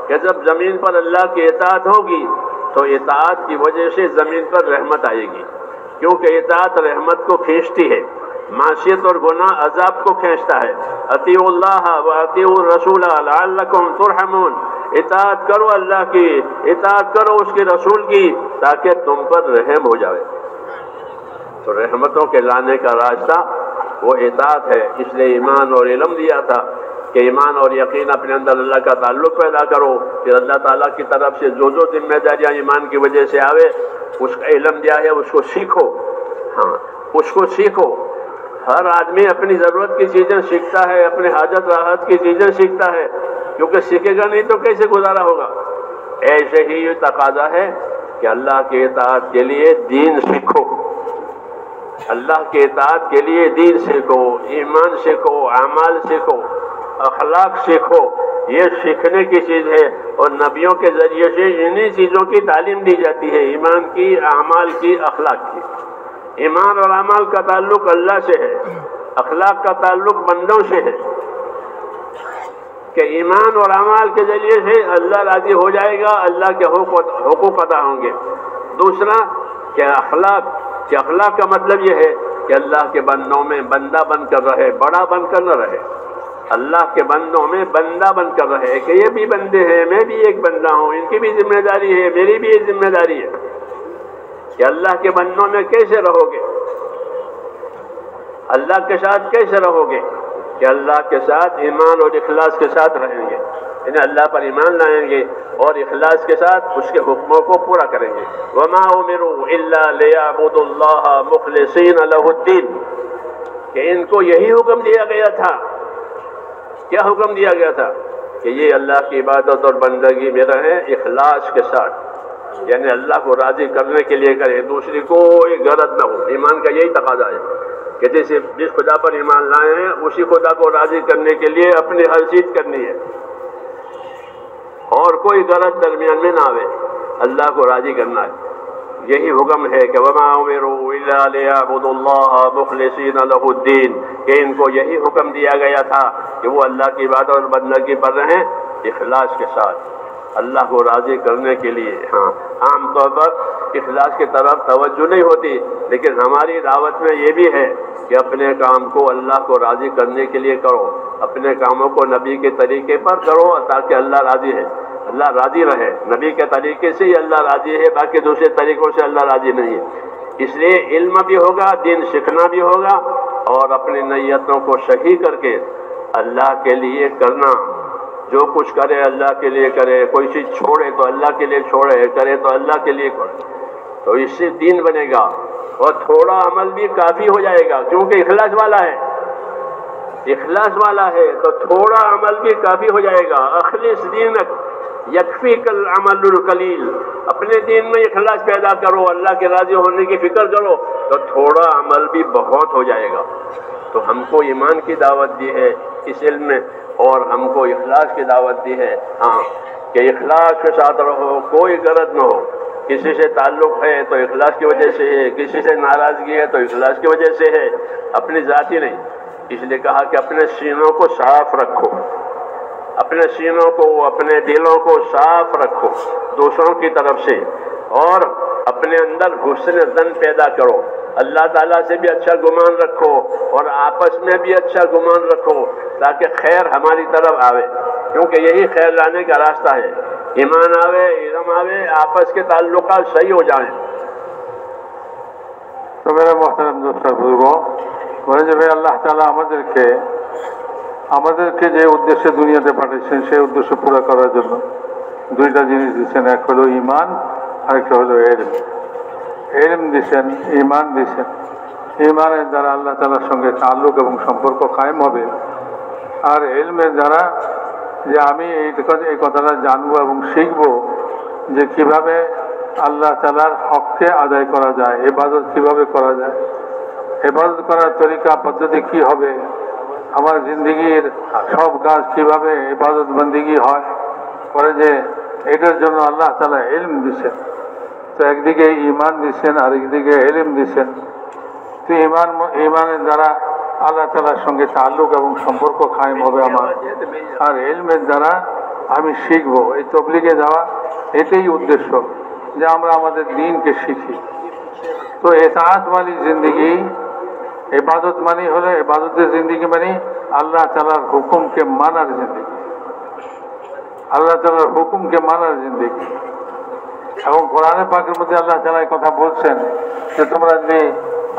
کہ جب زمین پر اللہ کی اطاعت ہوگی تو اطاعت کی وجہ سے زمین پر رحمت آئے گی، کیونکہ اطاعت رحمت کو کھینچتی ہے، معصیت اور گناہ عذاب کو کھینچتا ہے۔ اطیعوا اللہ واطیعوا الرسول لعلکم ترحمون، اطاعت کرو اللہ کی، اطاعت کرو اس کے رسول کی تاکہ تم پر رحم ہو جائے۔ تو رحمتوں کے لانے کا راستہ وہ اطاعت ہے۔ اس لیے ایمان اور علم دیا تھا کہ ایمان اور یقین اپنے اندر اللہ کا تعلق پیدا کرو، پھر اللہ تعالیٰ کی طرف سے جو ذمہ داریاں ایمان کی وجہ سے آوے اس کا علم دیا ہے، اس کو سیکھو۔ ہاں، اس کو سیکھو۔ ہر آدمی اپنی ضرورت کی چیزیں سیکھتا ہے، اپنے حاجت راحت کی چیزیں سیکھتا ہے، کیونکہ سیکھے گا نہیں تو کیسے گزارا ہوگا۔ ایسے ہی یہ تقاضا ہے کہ اللہ کے اطاعت کے لیے دین سیکھو، اللہ کے اطاعت کے لیے دین سیکھو، ایمان سیکھو، اعمال سیکھو، اخلاق سیکھو۔ یہ سیکھنے کی چیز ہے، اور نبیوں کے ذریعے سے انہی چیزوں کی تعلیم دی جاتی ہے، ایمان کی، اعمال کی، اخلاق کی۔ ایمان اور اعمال کا تعلق اللہ سے ہے، اخلاق کا تعلق بندوں سے ہے، کہ ایمان اور اعمال کے ذریعے سے اللہ راضی ہو جائے گا، اللہ کے حقوق ادا ہوں گے۔ دوسرا کہ اخلاق کا مطلب یہ ہے کہ اللہ کے بندوں میں بندہ بن کر رہے، بڑا بن کر نہ رہے، اللہ کے بندوں میں بندہ بن کر رہے کہ یہ بھی بندے ہیں، میں بھی ایک بندہ ہوں، ان کی بھی ذمہ داری ہے، میری بھی ایک ذمہ داری ہے، کہ اللہ کے بندوں میں کیسے رہو گے، اللہ کے ساتھ کیسے رہو گے، کہ اللہ کے ساتھ ایمان اور اخلاص کے ساتھ رہیں گے، یعنی اللہ پر ایمان لائیں گے اور اخلاص کے ساتھ اس کے حکموں کو پورا کریں گے۔ وَمَا أُمِرُوا إِلَّا لِيَعْبُدُوا اللَّهَ مُخْلِصِينَ لَهُ الدِّينَ، کہ ان کو یہی حکم دیا گیا تھا۔ کیا حکم دیا گیا تھا؟ کہ یہ اللہ کی عبادت اور بندگی میں رہیں اخلاص کے ساتھ، یعنی اللہ کو راضی کرنے کے لیے کریں، دوسری کوئی غرض نہ ہو۔ ایمان کا یہی تقاضا ہے کہ جس خدا پر ایمان لائے ہیں اسی خدا کو راضی کرنے کے لیے اپنی ہر چیز کرنی ہے، اور کوئی غرض درمیان میں نہ آوے، اللہ کو راضی کرنا ہے۔ یہی حکم ہے کہ وَمَا أُمِرُوا إِلَّا لِيَعْبُدُوا اللَّهَ مُخْلِصِينَ لَهُ الدِّينَ، کہ ان کو یہی حکم دیا گیا تھا کہ وہ اللہ کی عبادت اور بندگی پر رہیں اخلاص کے ساتھ، اللہ کو راضی کرنے کے لیے۔ ہاں، عام طور پر اخلاص کی طرف توجہ نہیں ہوتی، لیکن ہماری دعوت میں یہ بھی ہے کہ اپنے کام کو اللہ کو راضی کرنے کے لیے کرو، اپنے کاموں کو نبی کے طریقے پر کرو تاکہ اللہ راضی ہے، اللہ راضی رہے۔ نبی کے طریقے سے ہی اللہ راضی ہے، باقی دوسرے طریقوں سے اللہ راضی نہیں ہے۔ اس لیے علم بھی ہوگا، دین سیکھنا بھی ہوگا، اور اپنی نیتوں کو صحیح کر کے اللہ کے لیے کرنا، جو کچھ کرے اللہ کے لیے کرے، کوئی چیز چھوڑے تو اللہ کے لیے چھوڑے، کرے تو اللہ کے لیے کرے، تو اس سے دین بنے گا، اور تھوڑا عمل بھی کافی ہو جائے گا، کیونکہ اخلاص والا ہے، اخلاص والا ہے تو تھوڑا عمل بھی کافی ہو جائے گا۔ اخلص دینک یکفیک العمل القلیل، اپنے دین میں اخلاص پیدا کرو، اللہ کے راضی ہونے کی فکر کرو تو تھوڑا عمل بھی بہت ہو جائے گا۔ تو ہم کو ایمان کی دعوت دی ہے اس علم میں، اور ہم کو اخلاص کی دعوت دی ہے، ہاں، کہ اخلاص کے ساتھ رہو، کوئی غرض نہ ہو، کسی سے تعلق ہے تو اخلاص کی وجہ سے ہے، کسی سے ناراضگی ہے تو اخلاص کی وجہ سے ہے، اپنی ذاتی نہیں۔ اس لیے کہا کہ اپنے سینوں کو صاف رکھو، اپنے سینوں کو، اپنے دلوں کو صاف رکھو دوسروں کی طرف سے، اور اپنے اندر حسن ظن پیدا کرو، اللہ تعالیٰ سے بھی اچھا گمان رکھو، اور آپس میں بھی اچھا گمان رکھو تاکہ خیر ہماری طرف آوے، کیونکہ یہی خیر لانے کا راستہ ہے۔ ایمان آوے، علم آوے، آپس کے تعلقات صحیح ہو جائیں۔ তো মেরা মোহতারাম দোস্ত বলবো বলে যে ভাই আল্লাহ তাআলা আমাদেরকে যে উদ্দেশ্যে দুনিয়াতে পাঠিয়েছেন সেই উদ্দেশ্য পুরো করার জন্য দুইটা জিনিস দিচ্ছেন, এক হলো ঈমান আর একটা হলো ইলম। ইলম দিছেন, ঈমান দিছেন। ঈমানের দ্বারা আল্লাহ তাআলার সঙ্গে তাআল্লুক এবং সম্পর্ক কায়েম হবে। আর ইলমের দ্বারা যে আমি এই কথাটা জানবো এবং শিখবো যে কিভাবে আল্লাহ তাআলার হককে আদায় করা যায়, ইবাদত কিভাবে করা যায়, ইবাদত করার তরিকা পদ্ধতি কি হবে, আমার জিন্দগির সব কাজ কিভাবে ইবাদত বন্দেগী হয় করে, যে এটার জন্য আল্লাহ তাআলা ইলম দিছেন। তো একদিকে ঈমান দিচ্ছেন, আরেকদিকে ইলম দিচ্ছেন। তো ঈমানের দ্বারা আল্লাহ তাআলার সঙ্গে তাআল্লুক এবং সম্পর্ক কায়েম হবে আমার, আর ইলমের দ্বারা আমি শিখবো। এই তবলিগে যাওয়া এটাই উদ্দেশ্য, যে আমরা আমাদের দ্বীনকে শিখি। তো ইতাআত ওয়ালি জিন্দগি, ইবাদত মানে হলো ইবাদতের জিন্দগি, মানে আল্লাহ তাআলার হুকুমকে মানার জিন্দগি, আল্লাহ তাআলার হুকুমকে মানার জিন্দগি। এবং কোরআনে পাকের মধ্যে আল্লাহ তাআলা এই কথা বলছেন যে তোমরা যদি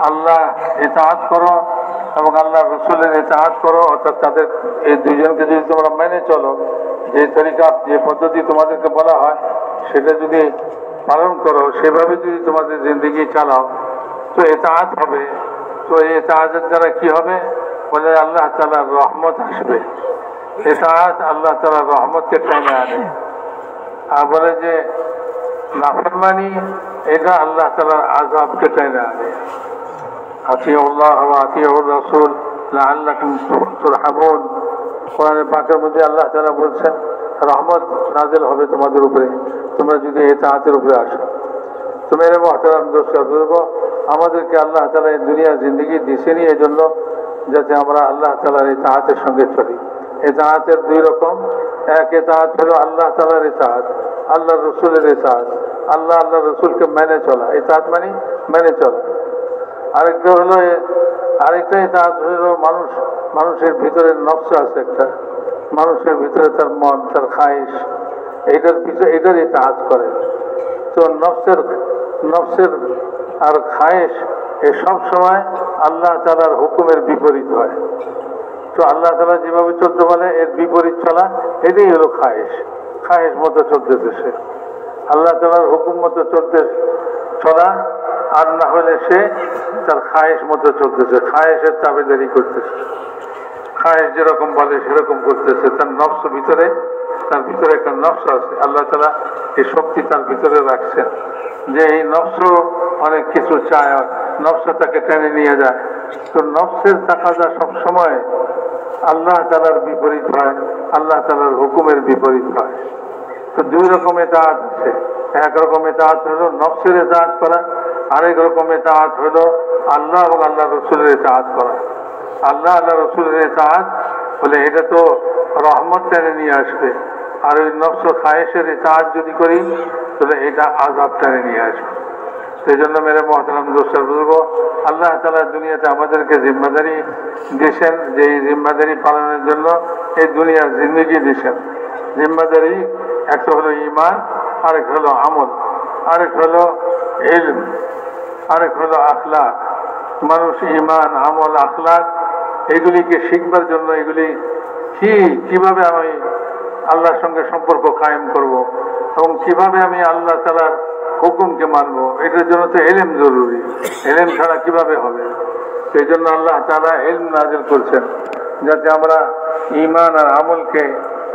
আল্লাহ ইতাআত করো এবং আল্লাহ রসুলের ইতাআত করো, অর্থাৎ তাদের এই দুইজনকে যদি তোমরা মেনে চলো, যে তরিকা যে পদ্ধতি তোমাদেরকে বলা হয় সেটা যদি পালন করো, সেভাবে যদি তোমাদের জিন্দগি চালাও, তো ইতাআত হবে। তো এই ইতাআতের দ্বারা কি হবে বলে আল্লাহ তাআলার রহমত আসবে। ইতাআত আল্লাহ তাআলার রহমতকে টেনে আনে। আর বলে যে নাফরমানি, এটা আল্লাহ তাআলার আযাবকে টেনে আনে। আতিউল্লাহ ওয়া আতিউর রাসূল লাআল্লাকুম তুরহামুন। কোরআনে পাকের মধ্যে আল্লাহ তাআলা বলছেন রহমত নাযিল হবে তোমাদের উপরে তোমরা যদি ইতাআতের উপরে আসো। তো মেরে মুহতারাম দোস্ত বুজুর্গ, আমাদেরকে আল্লাহ তাআলা এই দুনিয়ার জিন্দগি দিছেনই এই জন্য যাতে আমরা আল্লাহ তাআলার ইতাআতের সঙ্গে চলি। ইতাআতের দুই রকম, এক ইতাআত হলো আল্লাহ তাআলার ইতাআত, আল্লাহ রসুলের ইতাআত, আল্লাহ রসুলকে মেনে চলা, ইতাআত মানে মেনে চলা। আরেকটা ইতাআত হলো মানুষের ভিতরে নফস আছে একটা, মানুষের ভিতরে তার মন, তার খায়েশ, এটার ইতাআত করে। তো নফসের আর খায়েশ এ সব সময় আল্লাহ তাআলার হুকুমের বিপরীত হয়। তো আল্লাহ তাআলা যেভাবে চলতে বলে এর বিপরীত চলা, এটাই হলো খায়েশ মতো চলতেছে সে, আল্লাহ তাআলার হুকুম মতো চলা, আর না হলে সে তার খায়েশ মতো চলতেছে, খায়েশের তাবেদারি করতেছে, খায়েশ যেরকম বলে সেরকম করতেছে। তার ভিতরে একটা নফস আছে, আল্লাহ তাআলা এই শক্তি তার ভিতরে রাখছেন যে এই নফস অনেক কিছু চায়, নফস তাকে টেনে নিয়ে যায়। তো নফসের তাকাজা সবসময় আল্লাহ তাআলার বিপরীত হয়, আল্লাহ তাআলার হুকুমের বিপরীত হয়। তো দুই রকম ইতাআত আছে। এক রকম ইতাআত হলো নফসের ইতাআত করা, আরেক রকম ইতাআত হলো আল্লাহ এবং আল্লাহ রসুলের ইতাআত করা। আল্লাহ রসুলের ইতাআত বলে এটা তো রহমত টেনে নিয়ে আসবে, আর ওই নফস খায়েশের ইতাআত যদি করি তাহলে এটা আযাব টেনে নিয়ে আসবে। সেই জন্য মেরে মুহতারাম দোস্ত বুজুর্গ, আল্লাহ তাআলা দুনিয়াতে আমাদেরকে জিম্মাদারি দিয়েছেন, যে এই জিম্মাদারি পালনের জন্য এই দুনিয়ার জিন্দগি দিয়েছেন। জিম্মাদারি একটা হলো ঈমান, আরেক হলো আমল, আরেক হলো ইলম, আরেক হলো আখলাক। মানুষ ঈমান, আমল, আখলাক এগুলিকে শিখবার জন্য এগুলি কিভাবে আমি আল্লাহর সঙ্গে সম্পর্ক কায়েম করব এবং কিভাবে আমি আল্লাহ তাআলার হুকুমকে মানবো, এটার জন্য তো ইলম জরুরি। ইলম ছাড়া কিভাবে হবে? সেই জন্য আল্লাহ তাআলা ইলম নাযিল করছেন যাতে আমরা ঈমান আর আমলকে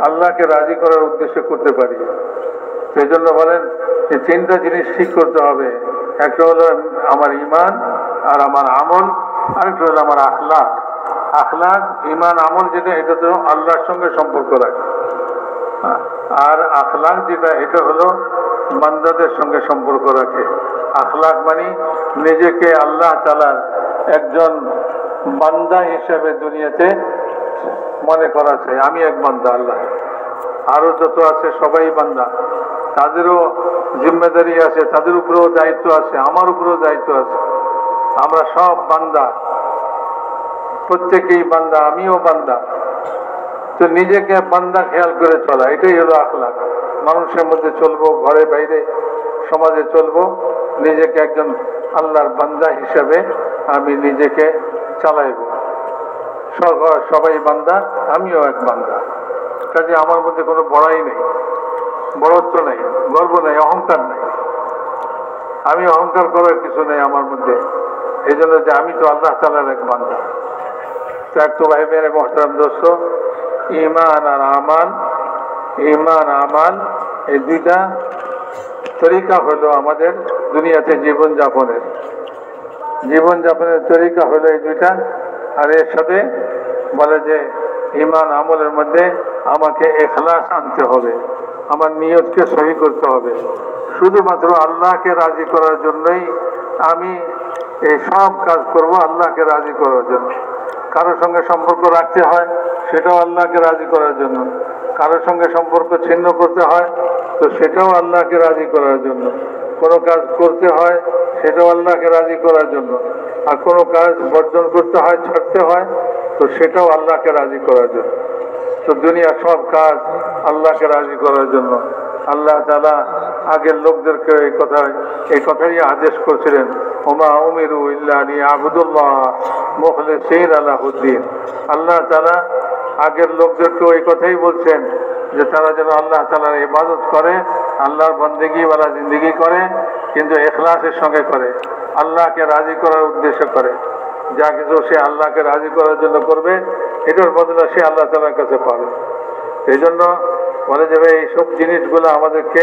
আল্লাহকে রাজি করার উদ্দেশ্যে করতে পারি। সেই জন্য বলেন যে তিনটা জিনিস ঠিক করতে হবে, একটা হলো আমার ঈমান আর আমার আমল, আরেকটা হলো আমার আখলাক। ঈমান, আমল যেটা এটা তো আল্লাহর সঙ্গে সম্পর্ক রাখে, আর আখলাক যেটা এটা হলো বান্দাদের সঙ্গে সম্পর্ক রাখে। আখলাক মানে নিজেকে আল্লাহ তাআলার একজন বান্দা হিসেবে দুনিয়াতে মনে করা চাই, আমি এক বান্দা, আল্লাহ আরো যত আছে সবাই বান্দা, তাদেরও জিম্মেদারি আছে, তাদের উপরেও দায়িত্ব আছে, আমার উপরেও দায়িত্ব আছে। আমরা সব বান্দা, প্রত্যেকেই বান্দা, আমিও বান্দা। তো নিজেকে বান্দা খেয়াল করে চলা, এটাই হলো আখলাক। মানুষের মধ্যে চলবো, ঘরে বাইরে সমাজে চলবো, নিজেকে একজন আল্লাহর বান্দা হিসাবে আমি নিজেকে চালাইব। সবাই বান্দা, আমিও এক বান্দা। কাজে আমার মধ্যে কোনো বড়াই নেই, বড়ত্ব নেই, গর্ব নেই, অহংকার নেই। আমি অহংকার করার কিছু নেই আমার মধ্যে, এই জন্য যে আমি তো আল্লাহ তাআলার এক বান্দা। তো ভাই মেরে মোহতারাম দোস্ত, ঈমান আর আমাল এই দুইটা তরিকা হলো আমাদের দুনিয়াতে জীবনযাপনের তরিকা হলো এই দুইটা। আর এর সাথে বলে যে ঈমান আমলের মধ্যে আমাকে ইখলাস আনতে হবে, আমার নিয়তকে সহি করতে হবে। শুধুমাত্র আল্লাহকে রাজি করার জন্যই আমি এই সব কাজ করব, আল্লাহকে রাজি করার জন্য। কারোর সঙ্গে সম্পর্ক রাখতে হয় সেটাও আল্লাহকে রাজি করার জন্য, কারোর সঙ্গে সম্পর্ক ছিন্ন করতে হয় তো সেটাও আল্লাহকে রাজি করার জন্য, কোনো কাজ করতে হয় সেটাও আল্লাহকে রাজি করার জন্য, আর কোনো কাজ বর্জন করতে হয়, ছাড়তে হয় তো সেটাও আল্লাহকে রাজি করার জন্য। তো দুনিয়ার সব কাজ আল্লাহকে রাজি করার জন্য। আল্লাহ তাআলা আগের লোকদেরকে এই কথাই আদেশ করেছিলেন, ওমা উমিরু ইল্লা লিয়াবুদুল্লাহ মুখলিসিনা লাহুদ্দিন। আল্লাহ তাআলা আগের লোকদেরকেও এই কথাই বলছেন যে তারা যেন আল্লাহ তাআলার ইবাদত করে, আল্লাহর বন্দেগীওয়ালা জিন্দেগি করে, কিন্তু ইখলাসের সঙ্গে করে, আল্লাহকে রাজি করার উদ্দেশ্য করে। যা কিছু সে আল্লাহকে রাজি করার জন্য করবে এটার বদলে সে আল্লাহ তাআলার কাছে পাবে। এই জন্য বলে যাবে এইসব জিনিসগুলো আমাদেরকে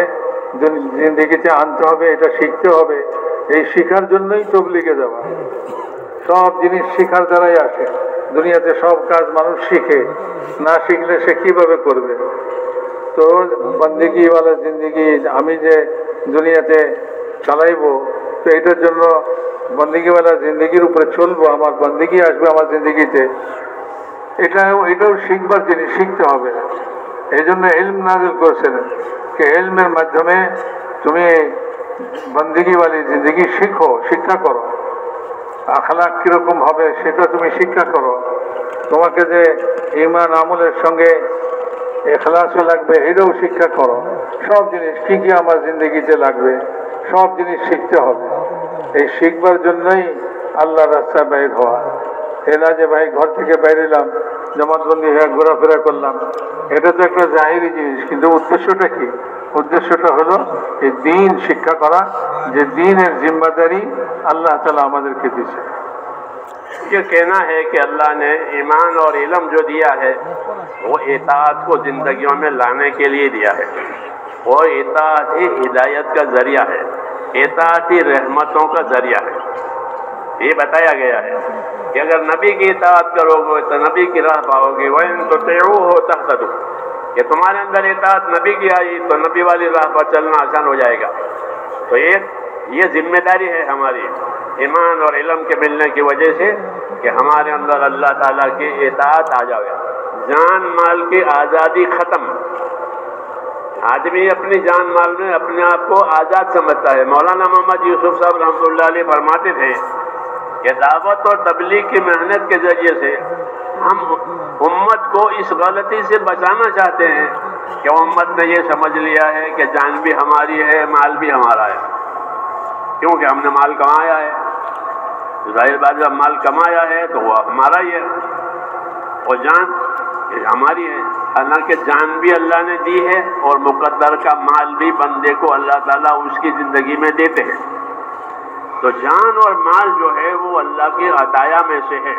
জিন্দেগিতে আনতে হবে, এটা শিখতে হবে। এই শিখার জন্যই তবলিগে যাওয়া। সব জিনিস শিখার দ্বারাই আসে। দুনিয়াতে সব কাজ মানুষ শিখে, না শিখলে সে কিভাবে করবে? তো বন্দেগীওয়ালা জিন্দেগি আমি যে দুনিয়াতে চালাইবো, তো এটার জন্য বন্দেগীওয়ালা জিন্দেগির উপরে চলবো, আমার বন্দেগি আসবে আমার জিন্দেগিতে, এটাও শিখবার জিনিস, শিখতে হবে। এই জন্য ইলম নাযিল করেছেন যে ইলমের মাধ্যমে তুমি বন্দেগীওয়ালি জিন্দেগি শিখো, শিক্ষা করো। আখলাক কিরকম হবে সেটা তুমি শিক্ষা করো। তোমাকে যে ঈমান আমলের সঙ্গে ইখলাসও লাগবে এটাও শিক্ষা করো। সব জিনিস কি কি আমার জিন্দেগিতে লাগবে সব জিনিস শিখতে হবে। এই শিখবার জন্যই আল্লাহর রাস্তায় বাইর হওয়া। এ না যে ভাই ঘর থেকে বাইরেলাম, জমাতবন্দি হয়ে ঘোরাফেরা করলাম, এটা তো একটা জাহিরি জিনিস, কিন্তু উদ্দেশ্যটা কি? উদ্দেশ্যটা হলো এই দ্বীন শিক্ষা করা, যে দ্বীনের জিম্মাদারি আল্লাহ তাআলা আমাদেরকে দিয়েছে। ये कहना है कि अल्लाह ने ईमान और इल्म जो दिया है वो इताअत को जिंदगियों में लाने के लिए दिया है, और इताअत ही हिदायत का जरिया है, इताअत ही रहमतों का जरिया है। ये बताया गया है कि अगर नबी की इताअत करोगे तो नबी की राह पाओगे, वइन तुतिऊहु तहतदू, कि तुम्हारे अंदर इताअत नबी की आई तो नबी वाली राह पर चलना आसान हो जाएगा। तो ये जिम्मेदारी है हमारी ईमान और इल्म के मिलने की वजह से कि हमारे अंदर अल्लाह ताला की इताअत आ जाए। जान माल की आज़ादी ख़त्म। आदमी अपनी जान माल में अपने आप को आज़ाद समझता है। मौलाना मोहम्मद यूसुफ साहब रहमतुल्लाह अलैह फरमाते थे कि दावत और तबलीग की मेहनत के जरिए से हम उम्मत को इस गलती से बचाना चाहते हैं कि उम्मत ने ये समझ लिया है कि जान भी हमारी है, माल भी हमारा है, क्योंकि हमने माल कमाया है। जाहिर बात जब माल कमाया है तो वो हमारा ही है, और जान हमारी है। हालांकि जान भी अल्लाह ने दी है और मुकद्दर का माल भी बंदे को अल्लाह ताला उसकी ज़िंदगी में देते हैं। तो जान और माल जो है वो अल्लाह की अताया में से है,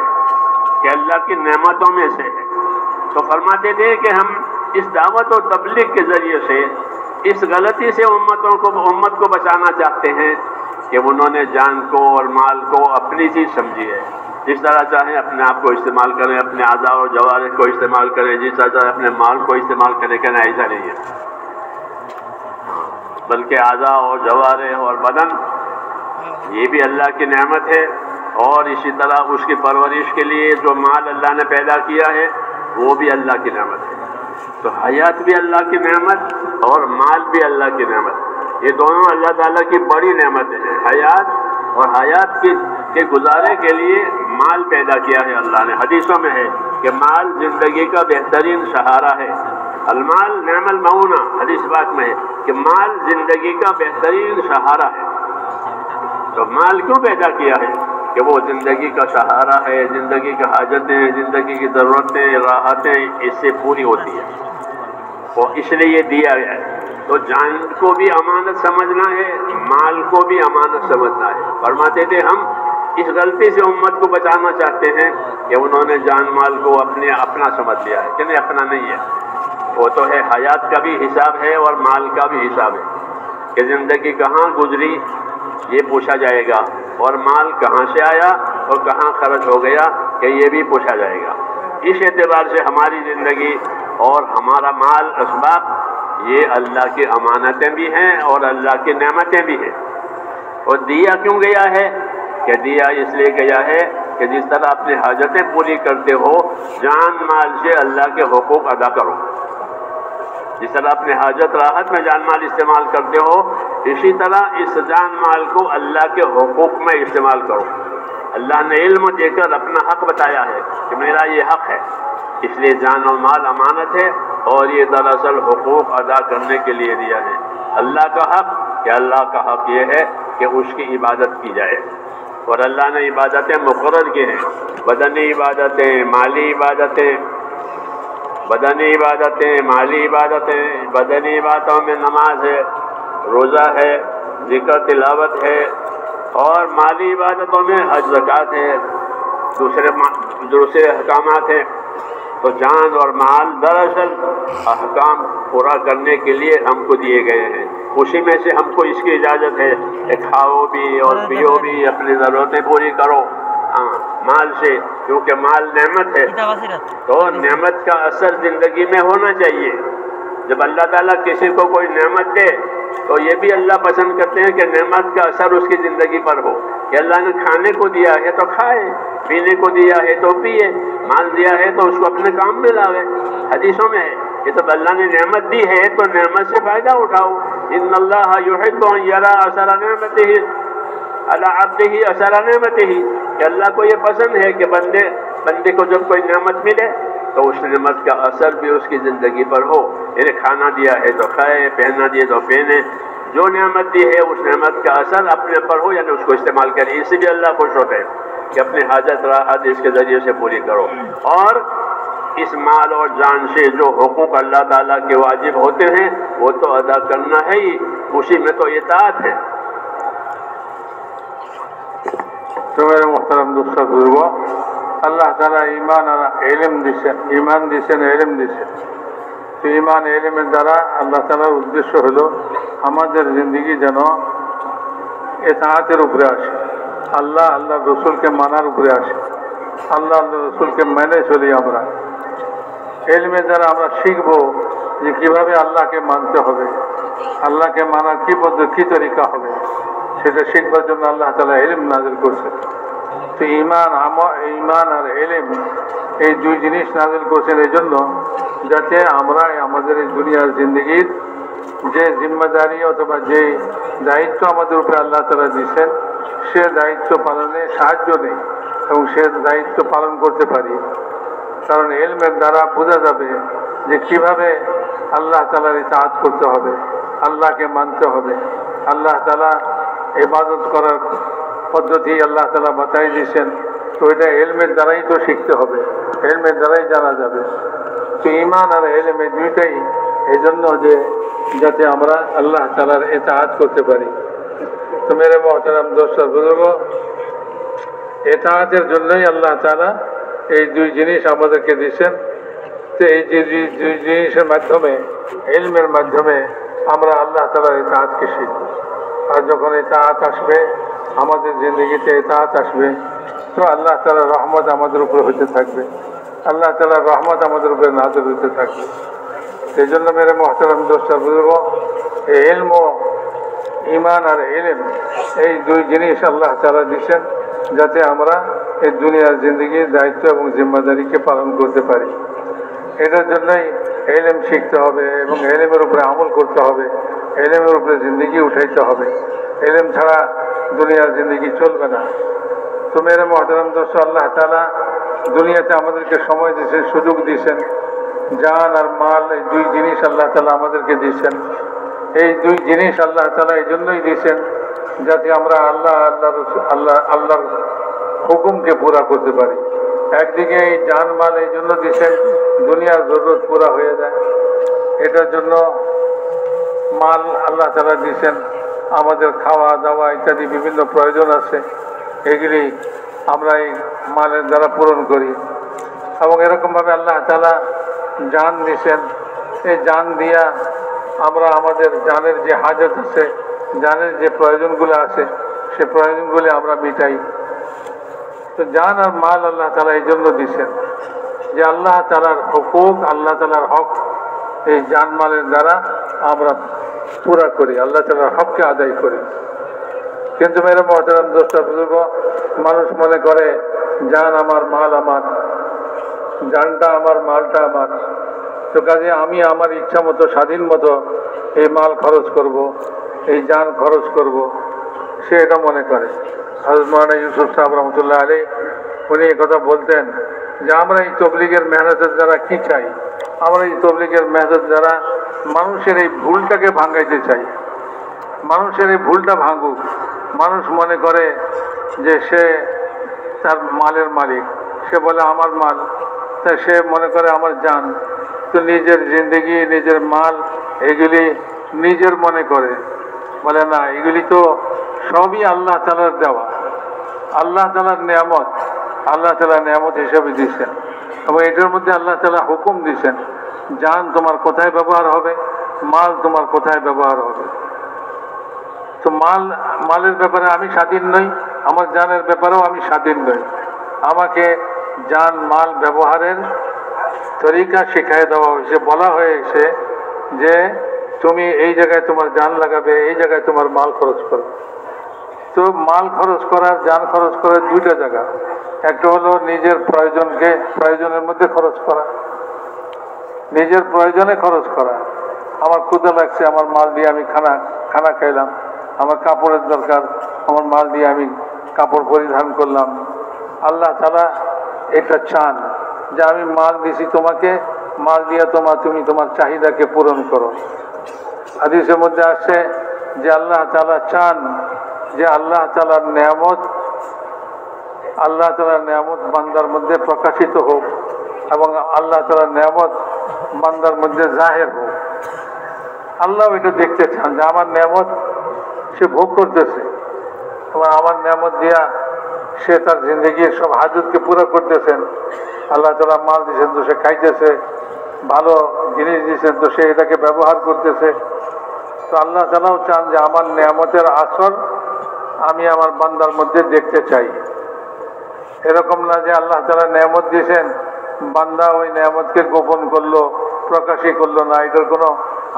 कि अल्लाह की नेमतों में से है। तो फरमाते थे कि हम इस दावत और तबलीग के ज़रिए से इस गलती से उम्मत को बचाना चाहते हैं कि उन्होंने जान को और माल को अपनी चीज़ समझी है। जिस तरह चाहें अपने आप को इस्तेमाल करें, अपने आज़ा और जवारिह को इस्तेमाल करें, जिस तरह चाहें अपने माल को इस्तेमाल करें, कहना ऐसा नहीं है। बल्कि आज़ा और जवारिह और बदन ये भी अल्लाह की नेमत है, और इसी तरह उसकी परवरिश के लिए जो माल अल्लाह ने पैदा किया है वो भी अल्लाह की नेमत है। तो हयात भी अल्लाह की नेमत और माल भी अल्लाह की नेमत, ये दोनों अल्लाह ताला की बड़ी नेमतें हैं। हयात और हयात के गुजारे के लिए माल पैदा किया है अल्लाह ने। हदीसों में है कि माल जिंदगी का बेहतरीन सहारा है। अलमाल नेमल मऊना, हदीस बात में है कि माल जिंदगी का बेहतरीन सहारा है। तो माल क्यों पैदा किया है? कि वो ज़िंदगी का सहारा है, ज़िंदगी की हाजतें, ज़िंदगी की ज़रूरतें, राहतें इससे पूरी होती है, और इसलिए ये दिया गया है। तो تو جان کو بھی امانت سمجھنا ہے، مال کو بھی امانت سمجھنا ہے۔ فرماتے تھے ہم اس غلطی سے امت کو بچانا چاہتے ہیں کہ انہوں نے جان مال کو اپنا سمجھ لیا ہے، کہ نہیں اپنا نہیں ہے، وہ تو ہے حیات کا بھی حساب ہے اور مال کا بھی حساب ہے کہ زندگی کہاں گزری یہ پوچھا جائے گا، اور مال کہاں سے آیا اور کہاں خرچ ہو گیا کہ یہ بھی پوچھا جائے گا۔ اس اعتبار سے ہماری زندگی اور ہمارا مال اسباب یہ اللہ کی امانتیں بھی ہیں اور اللہ کی نعمتیں بھی ہیں۔ اور دیا کیوں گیا ہے کہ دیا اس لیے گیا ہے کہ جس طرح اپنی حاجتیں پوری کرتے ہو جان مال سے اللہ کے حقوق ادا کرو، جس طرح اپنے حاجت راحت میں جان مال استعمال کرتے ہو اسی طرح اس جان مال کو اللہ کے حقوق میں استعمال کرو۔ اللہ نے علم دے کر اپنا حق بتایا ہے کہ میرا یہ حق ہے، اس لیے جان و مال امانت ہے اور یہ دراصل حقوق ادا کرنے کے لیے دیا ہے۔ اللہ کا حق کہ اللہ کا حق یہ ہے کہ اس کی عبادت کی جائے، اور اللہ نے عبادتیں مقرر کی ہیں، بدنی عبادتیں، مالی عبادتیں، بدنی عبادتیں، مالی عبادتیں۔ بدنی عبادتوں میں نماز ہے، روزہ ہے، ذکر تلاوت ہے، اور مالی عبادتوں میں حج زکوٰۃ ہے، دوسرے احکامات ہیں۔ تو جان اور مال دراصل احکام پورا کرنے کے لیے ہم کو دیے گئے ہیں، اسی میں سے ہم کو اس کی اجازت ہے کہ کھاؤ بھی اور پیو بھی، اپنی ضرورتیں پوری کرو مال سے، کیونکہ مال نعمت ہے۔ تو نعمت کا اثر زندگی میں ہونا چاہیے۔ جب اللہ تعالیٰ کسی کو کوئی نعمت دے تو یہ بھی اللہ پسند کرتے ہیں کہ نعمت کا اثر اس کی زندگی پر ہو، کہ اللہ نے کھانے کو دیا ہے تو کھائے، پینے کو دیا ہے تو پیے، مال دیا ہے تو اس کو اپنے کام میں لاوے۔ حدیثوں میں ہے کہ جب اللہ نے نعمت دی ہے تو نعمت سے فائدہ اٹھاؤ۔ ان اللہ یحب ان یری اثر نعمتہ علی عبدہ اثر نعمتہ، کہ اللہ کو یہ پسند ہے کہ بندے کو جب کوئی نعمت ملے تو اس نعمت کا اثر بھی اس کی زندگی پر ہو، یعنی کھانا دیا ہے تو کھائے، پہننا دیا تو پہنے، جو نعمت دی ہے اس نعمت کا اثر اپنے پر ہو، یعنی اس کو استعمال کرے۔ اس سے بھی اللہ خوش ہوتے ہیں کہ اپنی حاجت راحت اس کے ذریعے سے پوری کرو، اور اس مال اور جان سے جو حقوق اللہ تعالیٰ کے واجب ہوتے ہیں وہ تو ادا کرنا ہے ہی، اسی میں تو اطاعت ہے۔ تو میرے محترم دوستوں بزرگوں، اللہ تعالیٰ ایمان আর এলেম দিয়েছেন, ইমান দিয়েছেন, এলেম দিয়েছেন। তো ইমান এলেমের দ্বারা আল্লাহ তাআলার উদ্দেশ্য হলো আমাদের জিন্দেগি যেন ইতাআতের উপরে আসে, আল্লাহ আল্লাহর রসুলকে মানার উপরে আসে, আল্লাহ আল্লাহর রসুলকে মেনে চলি আমরা। এলমের দ্বারা আমরা শিখবো যে কিভাবে আল্লাহকে মানতে হবে, আল্লাহকে মানার কি পদ্ধতি, কি তরিকা হবে, সেটা শিখবার জন্য আল্লাহ তাআলা ইলম নাযিল করেছেন। তো ঈমান আর ইলম এই দুই জিনিস নাযিল করেছেন এই জন্য যাতে আমরা আমাদের এই দুনিয়ার জিন্দগির যে জিম্মেদারি অথবা যে দায়িত্ব আমাদের উপরে আল্লাহ তাআলা দিয়েছেন সে দায়িত্ব পালনে সাহায্য নেই এবং সে দায়িত্ব পালন করতে পারি। কারণ ইলমের দ্বারা বোঝা যাবে যে কিভাবে আল্লাহ তাআলার ইতাআত করতে হবে, আল্লাহকে মানতে হবে। আল্লাহ তাআলা ইবাদত করার পদ্ধতি আল্লাহ তাআলা বাতাই দিয়েছেন, তো এটা ইলমের দ্বারাই তো শিখতে হবে, ইলমের দ্বারাই জানা যাবে। তো ঈমান আর ইলম এই দুইটাই এই জন্য যে যাতে আমরা আল্লাহ তাআলার ইতাআত করতে পারি। তো মেরে মোহতারাম দোস্ত বুজুর্গ, ইতাআতের জন্যই আল্লাহ তাআলা এই দুই জিনিস আমাদেরকে দিয়েছেন। তো এই যে দুই জিনিসের মাধ্যমে, ইলমের মাধ্যমে আমরা আল্লাহ তাআলার ইতাআতকে শিখব। আর যখন ইতাআত আসবে আমাদের জিন্দগিতে, ইতাআত আসবে তো আল্লাহ তাআলার রহমত আমাদের উপরে হতে থাকবে, আল্লাহ তাআলার রহমত আমাদের উপরে নাযিল হতে থাকবে। সেই জন্য মেরে মোহতারাম দোস্ত বুজুর্গ, এই ইলম ও ঈমান আর ইলম এই দুই জিনিস আল্লাহ তাআলা দিয়েছেন যাতে আমরা এই দুনিয়ার জিন্দগির দায়িত্ব এবং জিম্মাদারিকে পালন করতে পারি। এটার জন্যই ইলম শিখতে হবে এবং ইলমের উপরে আমল করতে হবে, ইলমের উপরে জিন্দগি উঠাইতে হবে। ইলম ছাড়া দুনিয়ার জিন্দগি চলবে না। তো মেরে মোহতারাম দোস্ত, আল্লাহ তাআলা দুনিয়াতে আমাদেরকে সময় দিয়েছেন, সুযোগ দিয়েছেন, জান আর মাল এই দুই জিনিস আল্লাহ তাআলা আমাদেরকে দিয়েছেন। এই দুই জিনিস আল্লাহ তাআলা এই জন্যই দিয়েছেন যাতে আমরা আল্লাহর হুকুমকে পুরা করতে পারি। একদিকে এই জান মাল এই জন্য দিয়েছেন দুনিয়ার জরুরত পুরা হয়ে যায়, এটার জন্য মাল আল্লাহ তাআলা দিয়েছেন, আমাদের খাওয়া দাওয়া ইত্যাদি বিভিন্ন প্রয়োজন আছে, এগুলি আমরা এই মালের দ্বারা পূরণ করি। এবং এরকমভাবে আল্লাহ তাআলা জান দিয়েছেন, এই জান দিয়া আমরা আমাদের জানের যে হাজত আছে, জানের যে প্রয়োজনগুলো আছে, সে প্রয়োজনগুলি আমরা মিটাই। তো জান আর মাল আল্লাহ তাআলা এই জন্য দিয়েছেন যে আল্লাহ তাআলার হুকুক, আল্লাহ তাআলার হক এই জান মালের দ্বারা আমরা পুরা করি, আল্লাহ তাআলার হককে আদায় করি। কিন্তু মেরে মহতারাম দোস্ত বুজুর্গ, মানুষ মনে করে জান আমার, মাল আমার, জানটা আমার, মালটা আমার, তো কাজে আমি আমার ইচ্ছা মতো স্বাধীন মতো এই মাল খরচ করব, এই জান খরচ করব, সে এটা মনে করে। হযরত মাওলানা ইউসুফ সাহেব রহমতুল্লাহ আলাইহি উনি এই কথা বলতেন যে আমরা এই তবলিগের মেহনতের দ্বারা কি চাই, আমরা এই তবলিগের মেহনত দ্বারা মানুষের এই ভুলটাকে ভাঙাইতে চাই, মানুষের এই ভুলটা ভাঙুক। মানুষ মনে করে যে সে তার মালের মালিক, সে বলে আমার মাল, তা সে মনে করে আমার জান, তো নিজের জিন্দগি, নিজের মাল এগুলি নিজের মনে করে, বলে না এগুলি তো সবই আল্লাহ তাআলার দেওয়া, আল্লাহ তাআলার নিয়ামত, আল্লাহ তাআলা নিয়ামত হিসেবে দিয়েছেন। এবং এটার মধ্যে আল্লাহ তাআলা হুকুম দিয়েছেন, জান তোমার কোথায় ব্যবহার হবে, মাল তোমার কোথায় ব্যবহার হবে। তো মালের ব্যাপারে আমি স্বাধীন নই, আমার জানের ব্যাপারেও আমি স্বাধীন নই। আমাকে জান মাল ব্যবহারের তরিকা শিখাই দেওয়া হয়েছে, বলা হয়েছে যে তুমি এই জায়গায় তোমার জান লাগাবে, এই জায়গায় তোমার মাল খরচ করবে। তো মাল খরচ করার, জান খরচ করার দুইটা জায়গা, একটা হলো নিজের প্রয়োজনের মধ্যে খরচ করা, নিজের প্রয়োজনে খরচ করা। আমার ক্ষুধা লাগছে, আমার মাল দিয়ে আমি খানা খাইলাম, আমার কাপড়ের দরকার, আমার মাল দিয়ে আমি কাপড় পরিধান করলাম। আল্লাহ তাআলা এটা চান যে আমি মাল দিছি তোমাকে, মাল দিয়ে তুমি তোমার চাহিদাকে পূরণ করো। হাদিসের মধ্যে আসছে যে আল্লাহ তাআলা চান যে আল্লাহ তাআলার নিয়ামত বান্দার মধ্যে প্রকাশিত হোক এবং আল্লাহ তাআলার নিয়ামত বান্দার মধ্যে জাহের হোক। আল্লাহ এটা দেখতে চান যে আমার নিয়ামত সে ভোগ করতেছে এবং আমার নিয়ামত দিয়া সে তার জিন্দগির সব হাজতকে পুরো করতেছেন। আল্লাহ তাআলা মাল দিয়েছেন তো সে খাইতেছে, ভালো জিনিস দিয়েছেন তো সে এটাকে ব্যবহার করতেছে। তো আল্লাহ তাআলাও চান যে আমার নিয়ামতের আসর আমি আমার বান্দার মধ্যে দেখতে চাই। এরকম না যে আল্লাহ তাআলা নিয়ামত দিয়েছেন, বান্দা ওই নিয়ামতকে গোপন করলো, প্রকাশই করলো না, এটার কোনো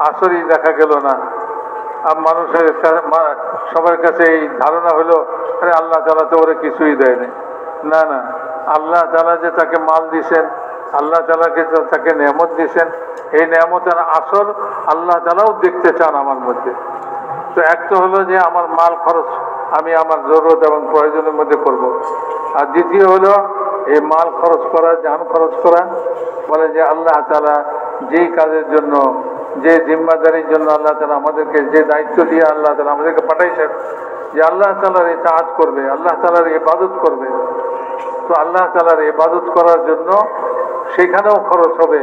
আসরই দেখা গেল না। আর মানুষের সবার কাছে এই ধারণা হলো আরে আল্লাহ তাআলা তো ওরে কিছুই দেয়নি। না না, আল্লাহ তাআলা যে তাকে মাল দিয়েছেন, আল্লাহ তাআলাকে তাকে নিয়ামত দিয়েছেন, এই নিয়ামতের আসর আল্লাহ তাআলাও দেখতে চান আমার মধ্যে। তো একটা হলো যে আমার মাল খরচ আমি আমার জরুরত এবং প্রয়োজনের মধ্যে করব। আর দ্বিতীয় হলো এই মাল খরচ করা, জান খরচ করা, বলে যে আল্লাহ তাআলা যেই কাজের জন্য, যে জিম্মাদারির জন্য আল্লাহ তাআলা আমাদেরকে, যে দায়িত্ব দিয়ে আল্লাহ তাআলা আমাদেরকে পাঠাইছেন যে আল্লাহ তাআলার ইতাআত করবে, আল্লাহ তাআলার ইবাদত করবে, তো আল্লাহ তাআলার ইবাদত করার জন্য সেখানেও খরচ হবে